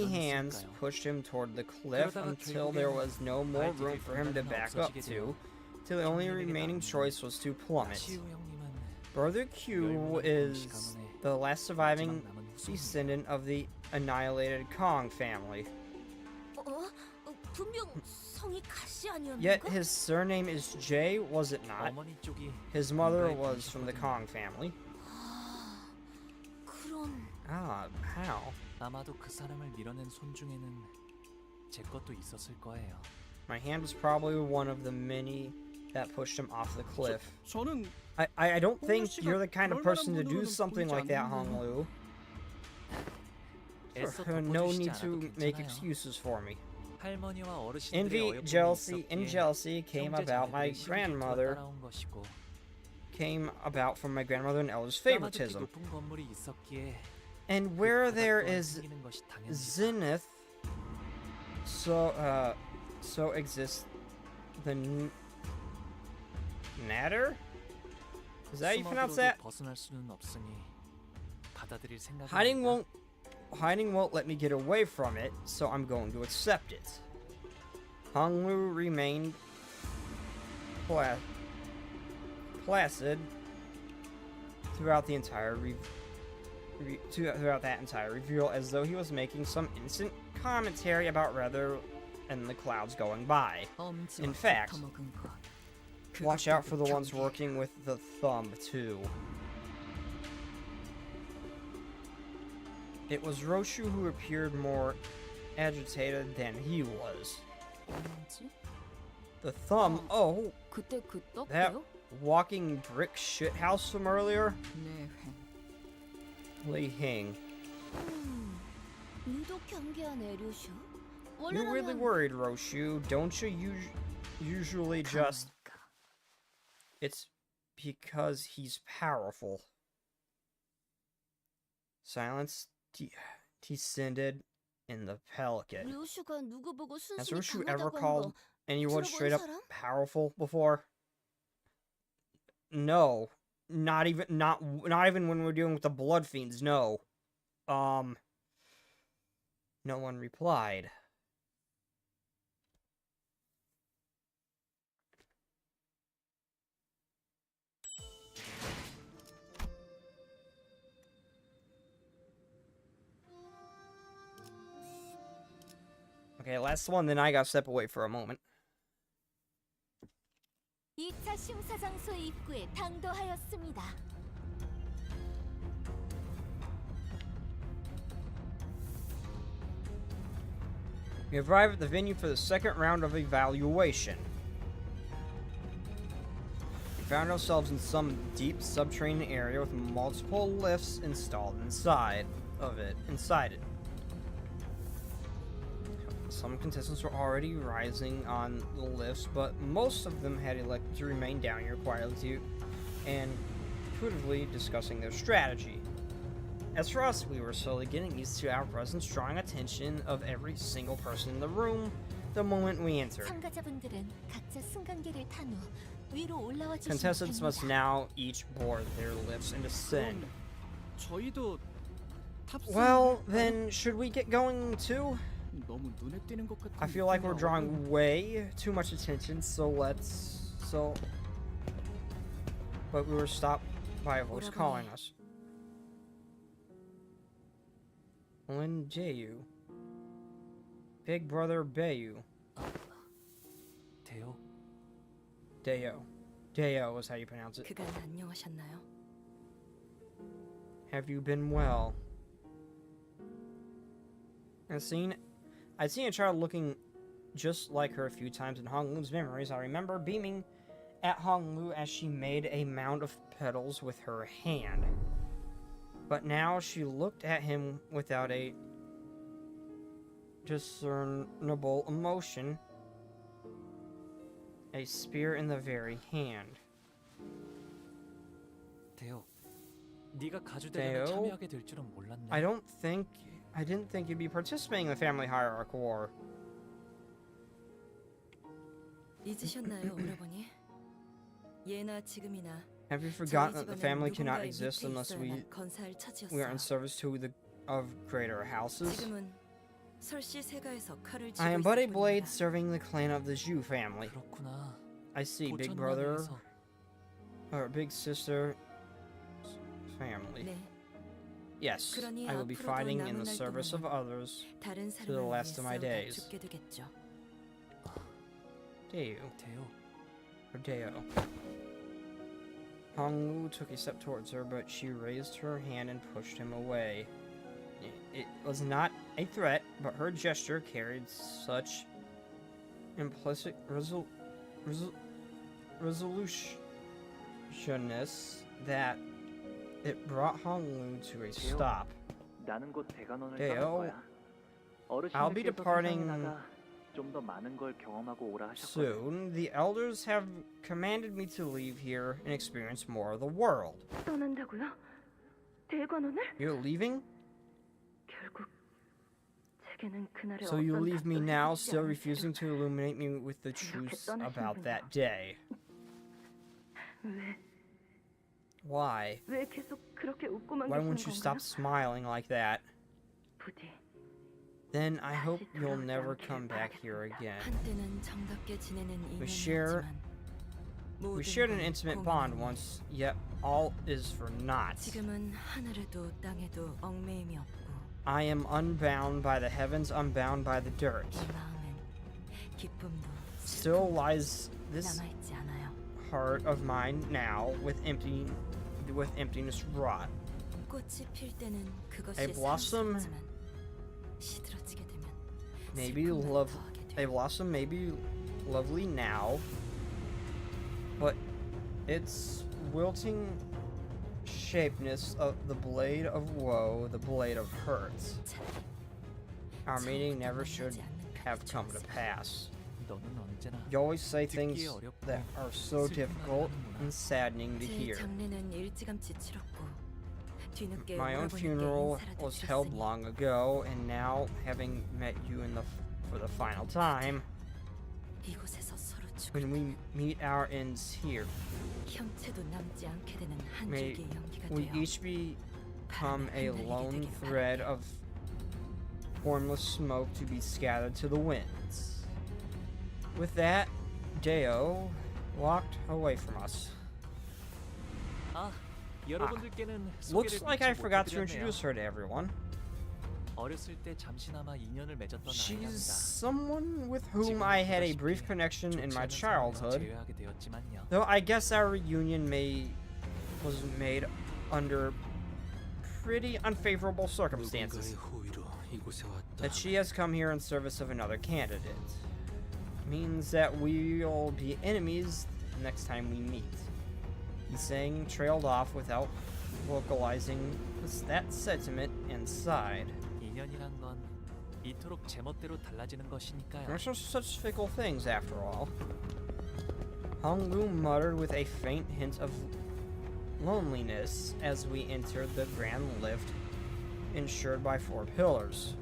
[SPEAKER 1] hands pushed him toward the cliff until there was no more room for him to back up to, till the only remaining choice was to plummet. Brother Q is the last surviving descendant of the annihilated Kong family. Yet his surname is J, was it not? His mother was from the Kong family. Ah, how? My hand was probably one of the many that pushed him off the cliff. I don't think you're the kind of person to do something like that, Hong Lu. No need to make excuses for me. Envy, jealousy, and jealousy came about my grandmother. Came about from my grandmother and elders' favoritism. And where there is zenith, so exists the natter? Is that how you pronounce that? Hiding won't let me get away from it, so I'm going to accept it. Hong Lu remained placid throughout the entire throughout that entire reveal, as though he was making some innocent commentary about rather and the clouds going by. In fact, watch out for the ones working with the thumb, too. It was Roshu who appeared more agitated than he was. The thumb, oh, that walking brick shithouse from earlier? Li Hing. You're really worried, Roshu. Don't you usually just... It's because he's powerful. Silence descended in the pelican. Has Roshu ever called anyone straight up powerful before? No. Not even when we're dealing with the blood fiends, no. No one replied. Okay, last one, then I gotta step away for a moment.
[SPEAKER 3] 2차 심사 장소의 입구에 당도하였습니다.
[SPEAKER 1] We arrive at the venue for the second round of evaluation. We found ourselves in some deep subterranean area with multiple lifts installed inside it. Some contestants were already rising on the lifts, but most of them had elected to remain down here quietly and intuitively discussing their strategy. As for us, we were slowly getting used to our presence, drawing attention of every single person in the room the moment we entered. Contestants must now each board their lifts and descend. Well, then, should we get going too? I feel like we're drawing way too much attention, but we were stopped by a voice calling us. Lin Jaeyu. Big Brother Bayu. Deo is how you pronounce it. Have you been well? I'd seen a child looking just like her a few times in Honglu's memories. I remember beaming at Honglu as she made a mound of petals with her hand. But now she looked at him without a discernible emotion. A spear in the very hand.
[SPEAKER 4] Deo, 네가 가주대련에 참여하게 될 줄은 몰랐네.
[SPEAKER 1] I didn't think you'd be participating in the family hierarchy war.
[SPEAKER 8] 잊으셨나요, 오라버니? 예나 지금이나
[SPEAKER 1] Have you forgotten that the family cannot exist unless we are in service to the greater houses? I am but a blade serving the clan of the Zhu family. I see, big brother, or big sister family. Yes, I will be fighting in the service of others to the last of my days. Deo. Honglu took a step towards her, but she raised her hand and pushed him away. It was not a threat, but her gesture carried such implicit resolutionness that it brought Honglu to a stop. Deo, I'll be departing soon. The elders have commanded me to leave here and experience more of the world. You're leaving? So you leave me now, still refusing to illuminate me with the truth about that day. Why? Why won't you stop smiling like that? Then I hope you'll never come back here again. We share We shared an intimate bond once, yet all is for naught.
[SPEAKER 8] 지금은 하늘에도 땅에도 얽매임이 없고
[SPEAKER 1] I am unbound by the heavens, unbound by the dirt.
[SPEAKER 8] 이 마음엔 기쁨도
[SPEAKER 1] Still lies this
[SPEAKER 8] 남아있지 않아요.
[SPEAKER 1] heart of mine now with emptiness rot.
[SPEAKER 8] 꽃이 필 때는 그것이
[SPEAKER 1] A blossom
[SPEAKER 8] 사랑스럽지만 시들어지게 되면
[SPEAKER 1] Maybe
[SPEAKER 8] 슬픔만
[SPEAKER 1] love
[SPEAKER 8] 더하게
[SPEAKER 1] a
[SPEAKER 8] 돼요.
[SPEAKER 1] blossom may be lovely now, but its wilting shapeness of the blade of woe, the blade of hurt. Our meeting never should have come to pass.
[SPEAKER 4] 너는 언제나
[SPEAKER 1] You always say things
[SPEAKER 4] 듣기 어렵고
[SPEAKER 1] that are so difficult and saddening to
[SPEAKER 8] 제
[SPEAKER 1] hear.
[SPEAKER 8] 장례는 일찌감치 치렀고 뒤늦게
[SPEAKER 1] My own
[SPEAKER 8] 오라버니께
[SPEAKER 1] funeral
[SPEAKER 8] 인사라도
[SPEAKER 1] was held
[SPEAKER 8] 드렸으니
[SPEAKER 1] long ago, and now, having met you for the final time,
[SPEAKER 8] 이곳에서 서로 죽을
[SPEAKER 1] when we meet our ends here,
[SPEAKER 8] 형체도 남지 않게 되는 한
[SPEAKER 1] may
[SPEAKER 8] 줄기의 연기가
[SPEAKER 1] we
[SPEAKER 8] 되어
[SPEAKER 1] each become a
[SPEAKER 8] 흔들리게
[SPEAKER 1] lone
[SPEAKER 8] 되길
[SPEAKER 1] thread
[SPEAKER 8] 바라요.
[SPEAKER 1] of formless smoke to be scattered to the winds. With that, Deo walked away from us.
[SPEAKER 4] 아, 여러분들께는
[SPEAKER 1] Looks
[SPEAKER 4] 소개를
[SPEAKER 1] like
[SPEAKER 4] 미처
[SPEAKER 1] I forgot to
[SPEAKER 4] 못해드렸네요.
[SPEAKER 1] introduce her to everyone.
[SPEAKER 4] 어렸을 때 잠시나마 인연을 맺었던
[SPEAKER 1] She's
[SPEAKER 4] 아이랍니다.
[SPEAKER 1] someone with whom I had a brief connection in my childhood,
[SPEAKER 4] 제외하게 되었지만요.
[SPEAKER 1] though I guess our reunion was made under pretty unfavorable circumstances.
[SPEAKER 6] 누군가의 호의로 이곳에 왔다.
[SPEAKER 1] That she has come here in service of another candidate means that we'll be enemies next time we meet. Yiseng trailed off without vocalizing that sentiment and sighed.
[SPEAKER 4] 인연이란 건 이토록 제멋대로 달라지는 것이니까요.
[SPEAKER 1] There's no such fickle things after all. Hong Lu muttered with a faint hint of loneliness as we entered the grand lift enclosed by 4 pillars.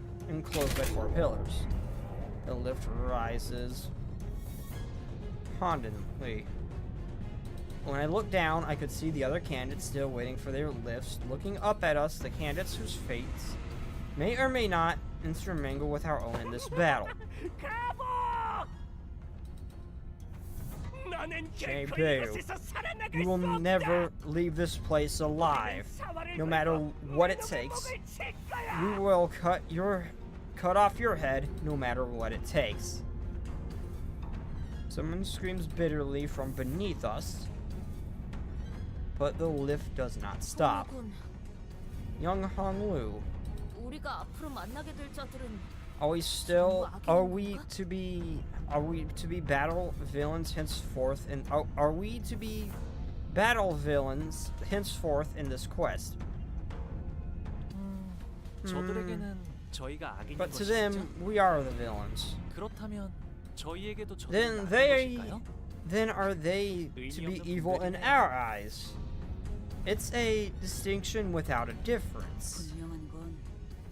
[SPEAKER 1] The lift rises hauntingly. When I looked down, I could see the other candidates still waiting for their lifts, looking up at us, the candidates whose fates may or may not intermingle with our own in this battle. JP, you will never leave this place alive, no matter what it takes. We will cut off your head, no matter what it takes. Someone screams bitterly from beneath us, but the lift does not stop. Young Hong Lu,
[SPEAKER 3] 우리가 앞으로 만나게 될 자들은
[SPEAKER 1] are we to be battle villains henceforth in this quest?
[SPEAKER 4] 저들에게는 저희가 악인인
[SPEAKER 1] But to
[SPEAKER 4] 것이죠.
[SPEAKER 1] them, we are the villains.
[SPEAKER 4] 그렇다면 저희에게도
[SPEAKER 1] Then are they to be evil in our eyes? It's a distinction without a difference.
[SPEAKER 8] 분명한 건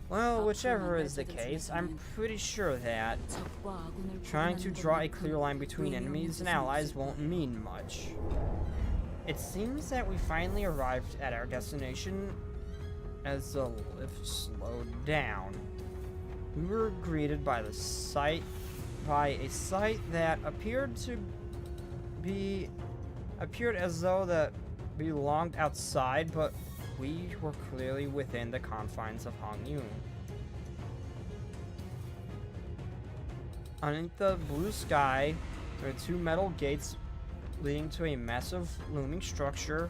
[SPEAKER 1] Well, whichever is the case, I'm pretty sure that
[SPEAKER 8] 적과 아군을
[SPEAKER 1] trying to
[SPEAKER 8] 구분하는
[SPEAKER 1] draw a
[SPEAKER 8] 것만큼
[SPEAKER 1] clear line between enemies and allies won't mean much. It seems that we finally arrived at our destination as the lift slowed down. We were greeted by a sight that appeared as though that belonged outside, but we were clearly within the confines of Hongyun. Underneath the blue sky, there are 2 metal gates leading to a massive looming structure.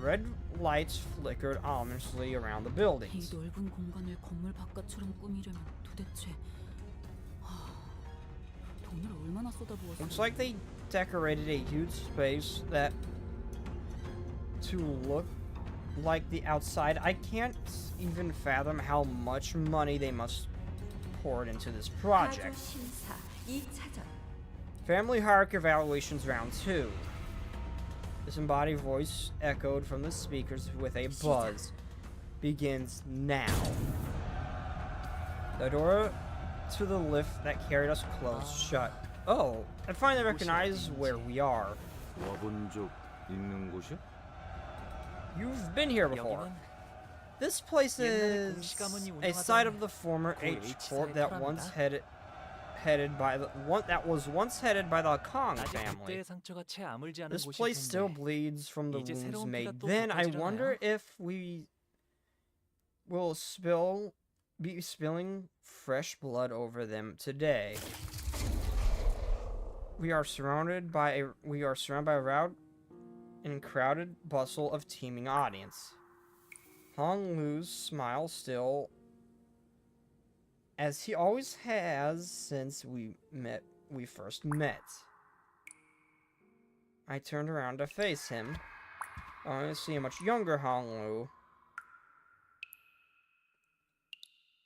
[SPEAKER 1] Red lights flickered ominously around the
[SPEAKER 8] 이
[SPEAKER 1] buildings.
[SPEAKER 8] 넓은 공간을 건물 바깥처럼 꾸미려면 도대체 돈을 얼마나 쏟아부었어?
[SPEAKER 1] Looks like they decorated a huge space that to look like the outside. I can't even fathom how much money they must pour into this project.
[SPEAKER 8] 심사 2차전.
[SPEAKER 1] Family hierarchy evaluations round 2. Disembodied voice echoed from the speakers with a buzz. Begins now. The door to the lift that carried us closed shut. Oh, I finally recognize where we are.
[SPEAKER 11] 와본 적 있는 곳이야?
[SPEAKER 1] You've been here before. This place is a site of the former H Corp that once headed by the one that was once headed by the Kong
[SPEAKER 4] 아직
[SPEAKER 1] family.
[SPEAKER 4] 그때의 상처가 채 아물지 않은
[SPEAKER 1] This
[SPEAKER 4] 곳일
[SPEAKER 1] place still
[SPEAKER 4] 텐데
[SPEAKER 1] bleeds from the
[SPEAKER 4] 이제
[SPEAKER 1] wounds
[SPEAKER 4] 새로운 피가
[SPEAKER 1] made
[SPEAKER 4] 또
[SPEAKER 1] then. I
[SPEAKER 4] 덮어지려나요?
[SPEAKER 1] wonder if we will be spilling fresh blood over them today. We are surrounded by a loud and crowded bustle of teeming audience. Hong Lu's smile still, as he always has since we first met. I turned around to face him, only to see a much younger Hong Lu.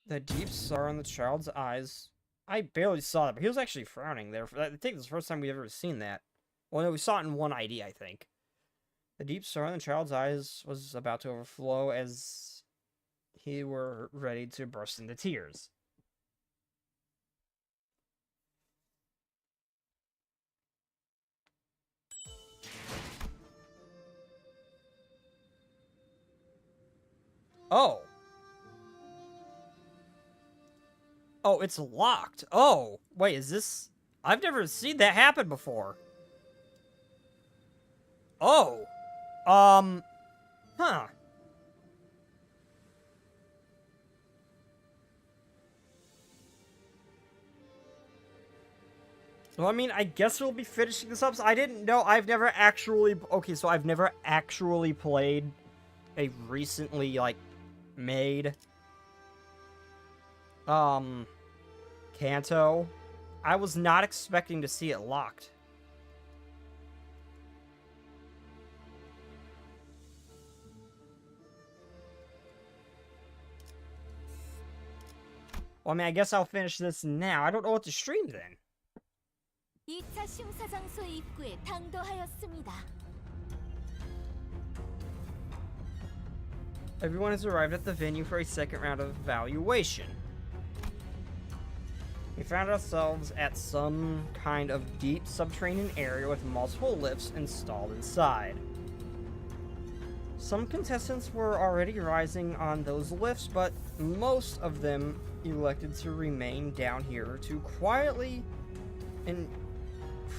[SPEAKER 1] The deep sorrow in the child's eyes. I barely saw that, but he was actually frowning there. I think this is the first time we've ever seen that. Well, no, we saw it in one ID, I think. The deep sorrow in the child's eyes was about to overflow as he were ready to burst into tears. Oh. Oh, it's locked. Oh, wait, is this... I've never seen that happen before. Oh. Huh. Well, I mean, I guess we'll be finishing this up. So I didn't know. I've never actually... Okay, so I've never actually played a recently, like, made... Canto. I was not expecting to see it locked. Well, I mean, I guess I'll finish this now. I don't know what to stream then.
[SPEAKER 3] 2차 심사장소 입구에 당도하였습니다.
[SPEAKER 1] Everyone has arrived at the venue for a second round of evaluation. We found ourselves at some kind of deep subterranean area with multiple lifts installed inside. Some contestants were already rising on those lifts, but most of them elected to remain down here to quietly and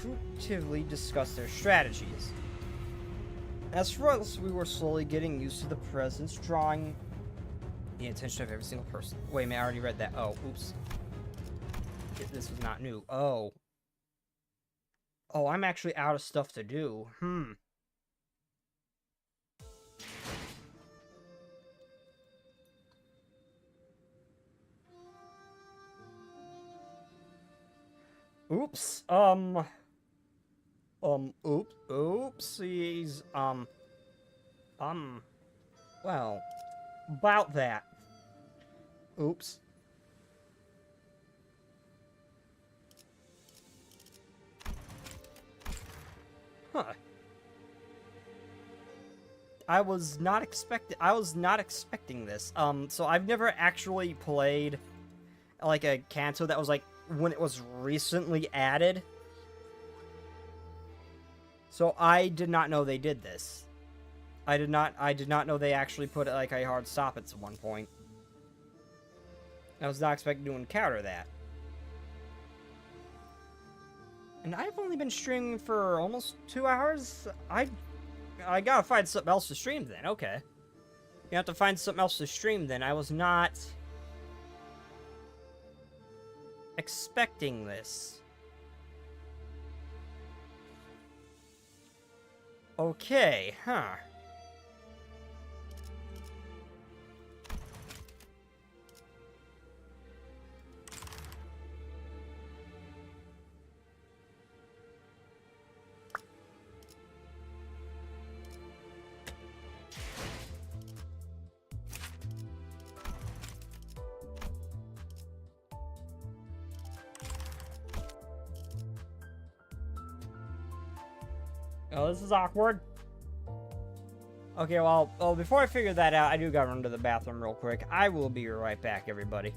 [SPEAKER 1] fruitively discuss their strategies. As for us, we were slowly getting used to the presence, drawing the attention of every single person. Wait a minute, I already read that. Oh, oops. This was not new. Oh. Oh, I'm actually out of stuff to do. Oops. Oopsies. Well, about that. Oops. Huh. I was not expecting this. So I've never actually played like a Canto that was like when it was recently added. So I did not know they did this. I did not know they actually put like a hard stop at one point. I was not expecting to encounter that. And I've only been streaming for almost 2 hours. I gotta find something else to stream then. Okay. You have to find something else to stream then. I was not expecting this. Okay, huh. Oh, this is awkward. Okay, well, before I figure that out, I do gotta run to the bathroom real quick. I will be right back, everybody.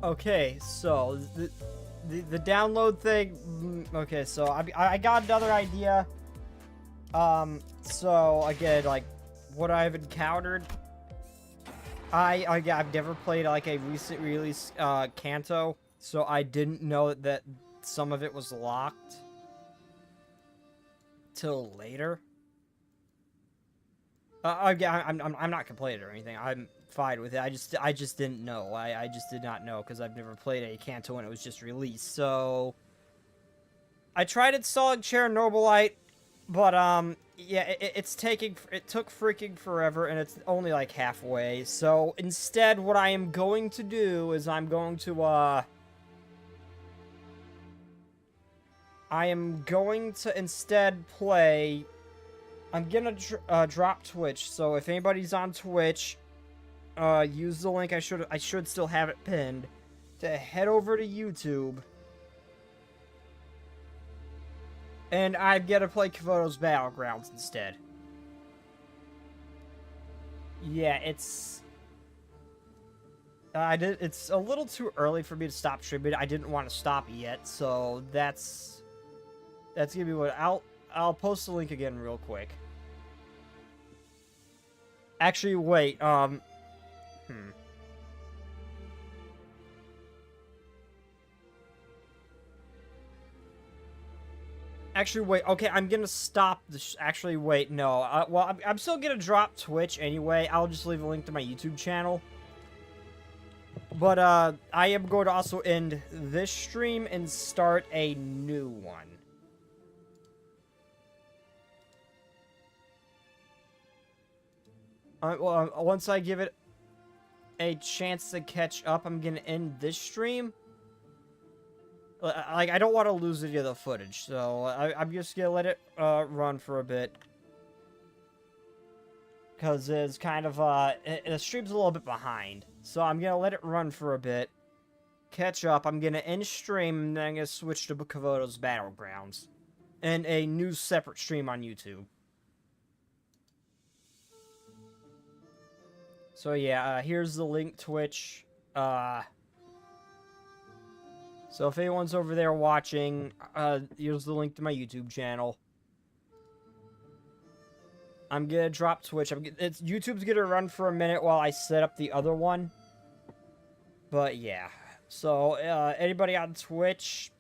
[SPEAKER 1] Okay, so the download thing. Okay, so I got another idea. So again, like what I've encountered. I've never played like a recent release Canto, so I didn't know that some of it was locked till later. Again, I'm not complaining or anything. I'm fine with it. I just didn't know. I just did not know because I've never played a Canto when it was just released. So I tried installing Chernobyl, but yeah, it took freaking forever, and it's only like halfway. So instead, what I am going to do is I am going to instead play. I'm gonna drop Twitch. So if anybody's on Twitch, use the link. I should still have it pinned to head over to YouTube. And I'm gonna play Kavoto's Battlegrounds instead. Yeah, it's a little too early for me to stop streaming. I didn't want to stop it yet, so that's gonna be what I'll post the link again real quick. Actually, wait, Actually, wait. Okay, I'm gonna stop this. Actually, wait. No. Well, I'm still gonna drop Twitch anyway. I'll just leave a link to my YouTube channel. But, I am going to also end this stream and start a new one. Well, once I give it a chance to catch up, I'm gonna end this stream. Like, I don't want to lose any of the footage, so I'm just gonna let it run for a bit. Because it's kind of, the stream's a little bit behind. So I'm gonna let it run for a bit. Catch up. I'm gonna end stream, and then I'm gonna switch to Kavoto's Battlegrounds. And a new separate stream on YouTube. So yeah, here's the link, Twitch. So if anyone's over there watching, here's the link to my YouTube channel. I'm gonna drop Twitch. YouTube's gonna run for a minute while I set up the other one. But yeah. So, anybody on Twitch,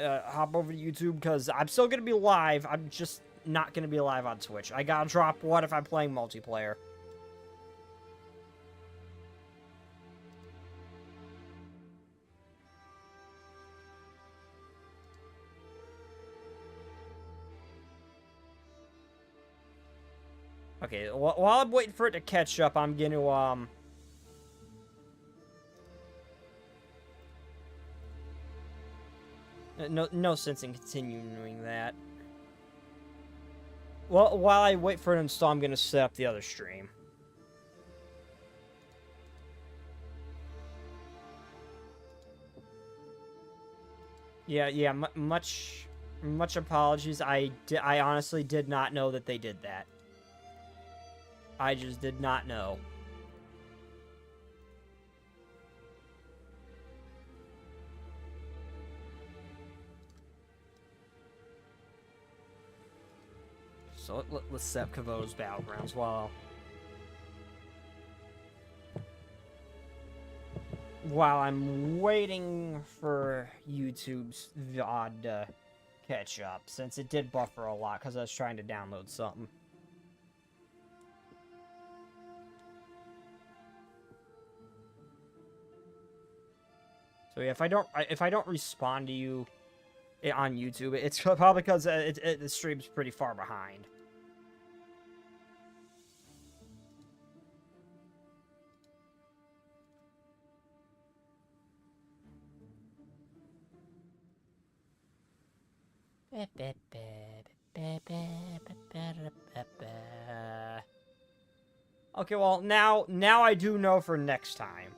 [SPEAKER 1] hop over to YouTube, because I'm still gonna be live. I'm just not gonna be live on Twitch. I gotta drop one if I'm playing multiplayer. Okay, while I'm waiting for it to catch up, I'm gonna, no sense in continuing that. Well, while I wait for it to install, I'm gonna set up the other stream. Yeah, much apologies. I honestly did not know that they did that. I just did not know. So let's set up Kavoto's Battlegrounds while I'm waiting for YouTube's VOD to catch up, since it did buffer a lot because I was trying to download something. So yeah, if I don't respond to you on YouTube, it's probably because the stream's pretty far behind. Okay, well, now I do know for next time.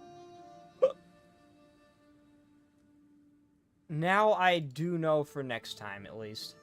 [SPEAKER 1] Now I do know for next time, at least.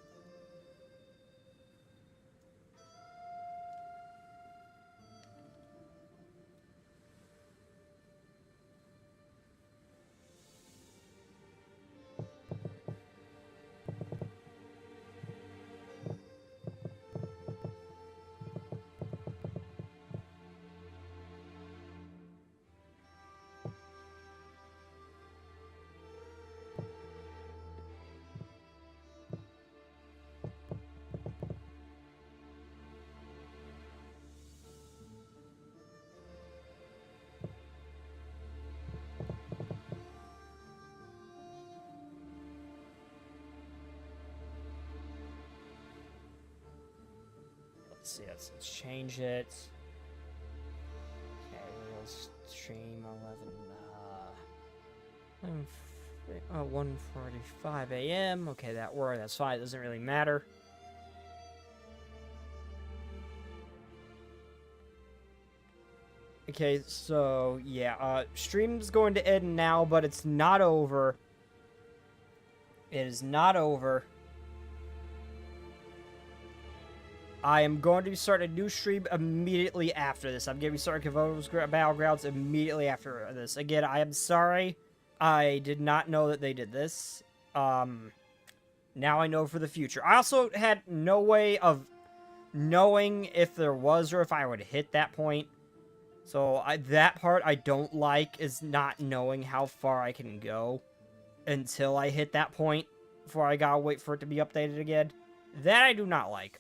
[SPEAKER 1] see. Let's change it. Okay, let's stream 1:45 a.m. Okay, that worked. That's fine. It doesn't really matter. Okay, so yeah, stream's going to end now, but it's not over. It is not over. I am going to be starting a new stream immediately after this. I'm going to be starting Kavo's Battlegrounds immediately after this. Again, I am sorry. I did not know that they did this. Now I know for the future. I also had no way of knowing if there was or if I would hit that point. So that part I don't like, is not knowing how far I can go until I hit that point before I gotta wait for it to be updated again. That I do not like.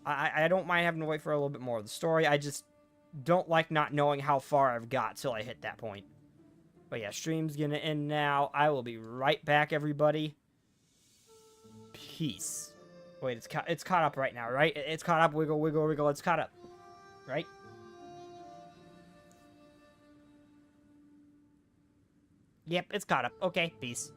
[SPEAKER 1] I don't mind having to wait for a little bit more of the story. I just don't like not knowing how far I've got till I hit that point. But yeah, stream's gonna end now. I will be right back, everybody. Peace. Wait, it's caught up right now, right? It's caught up. Wiggle, wiggle, wiggle. It's caught up. Right? Yep, it's caught up. Okay, peace.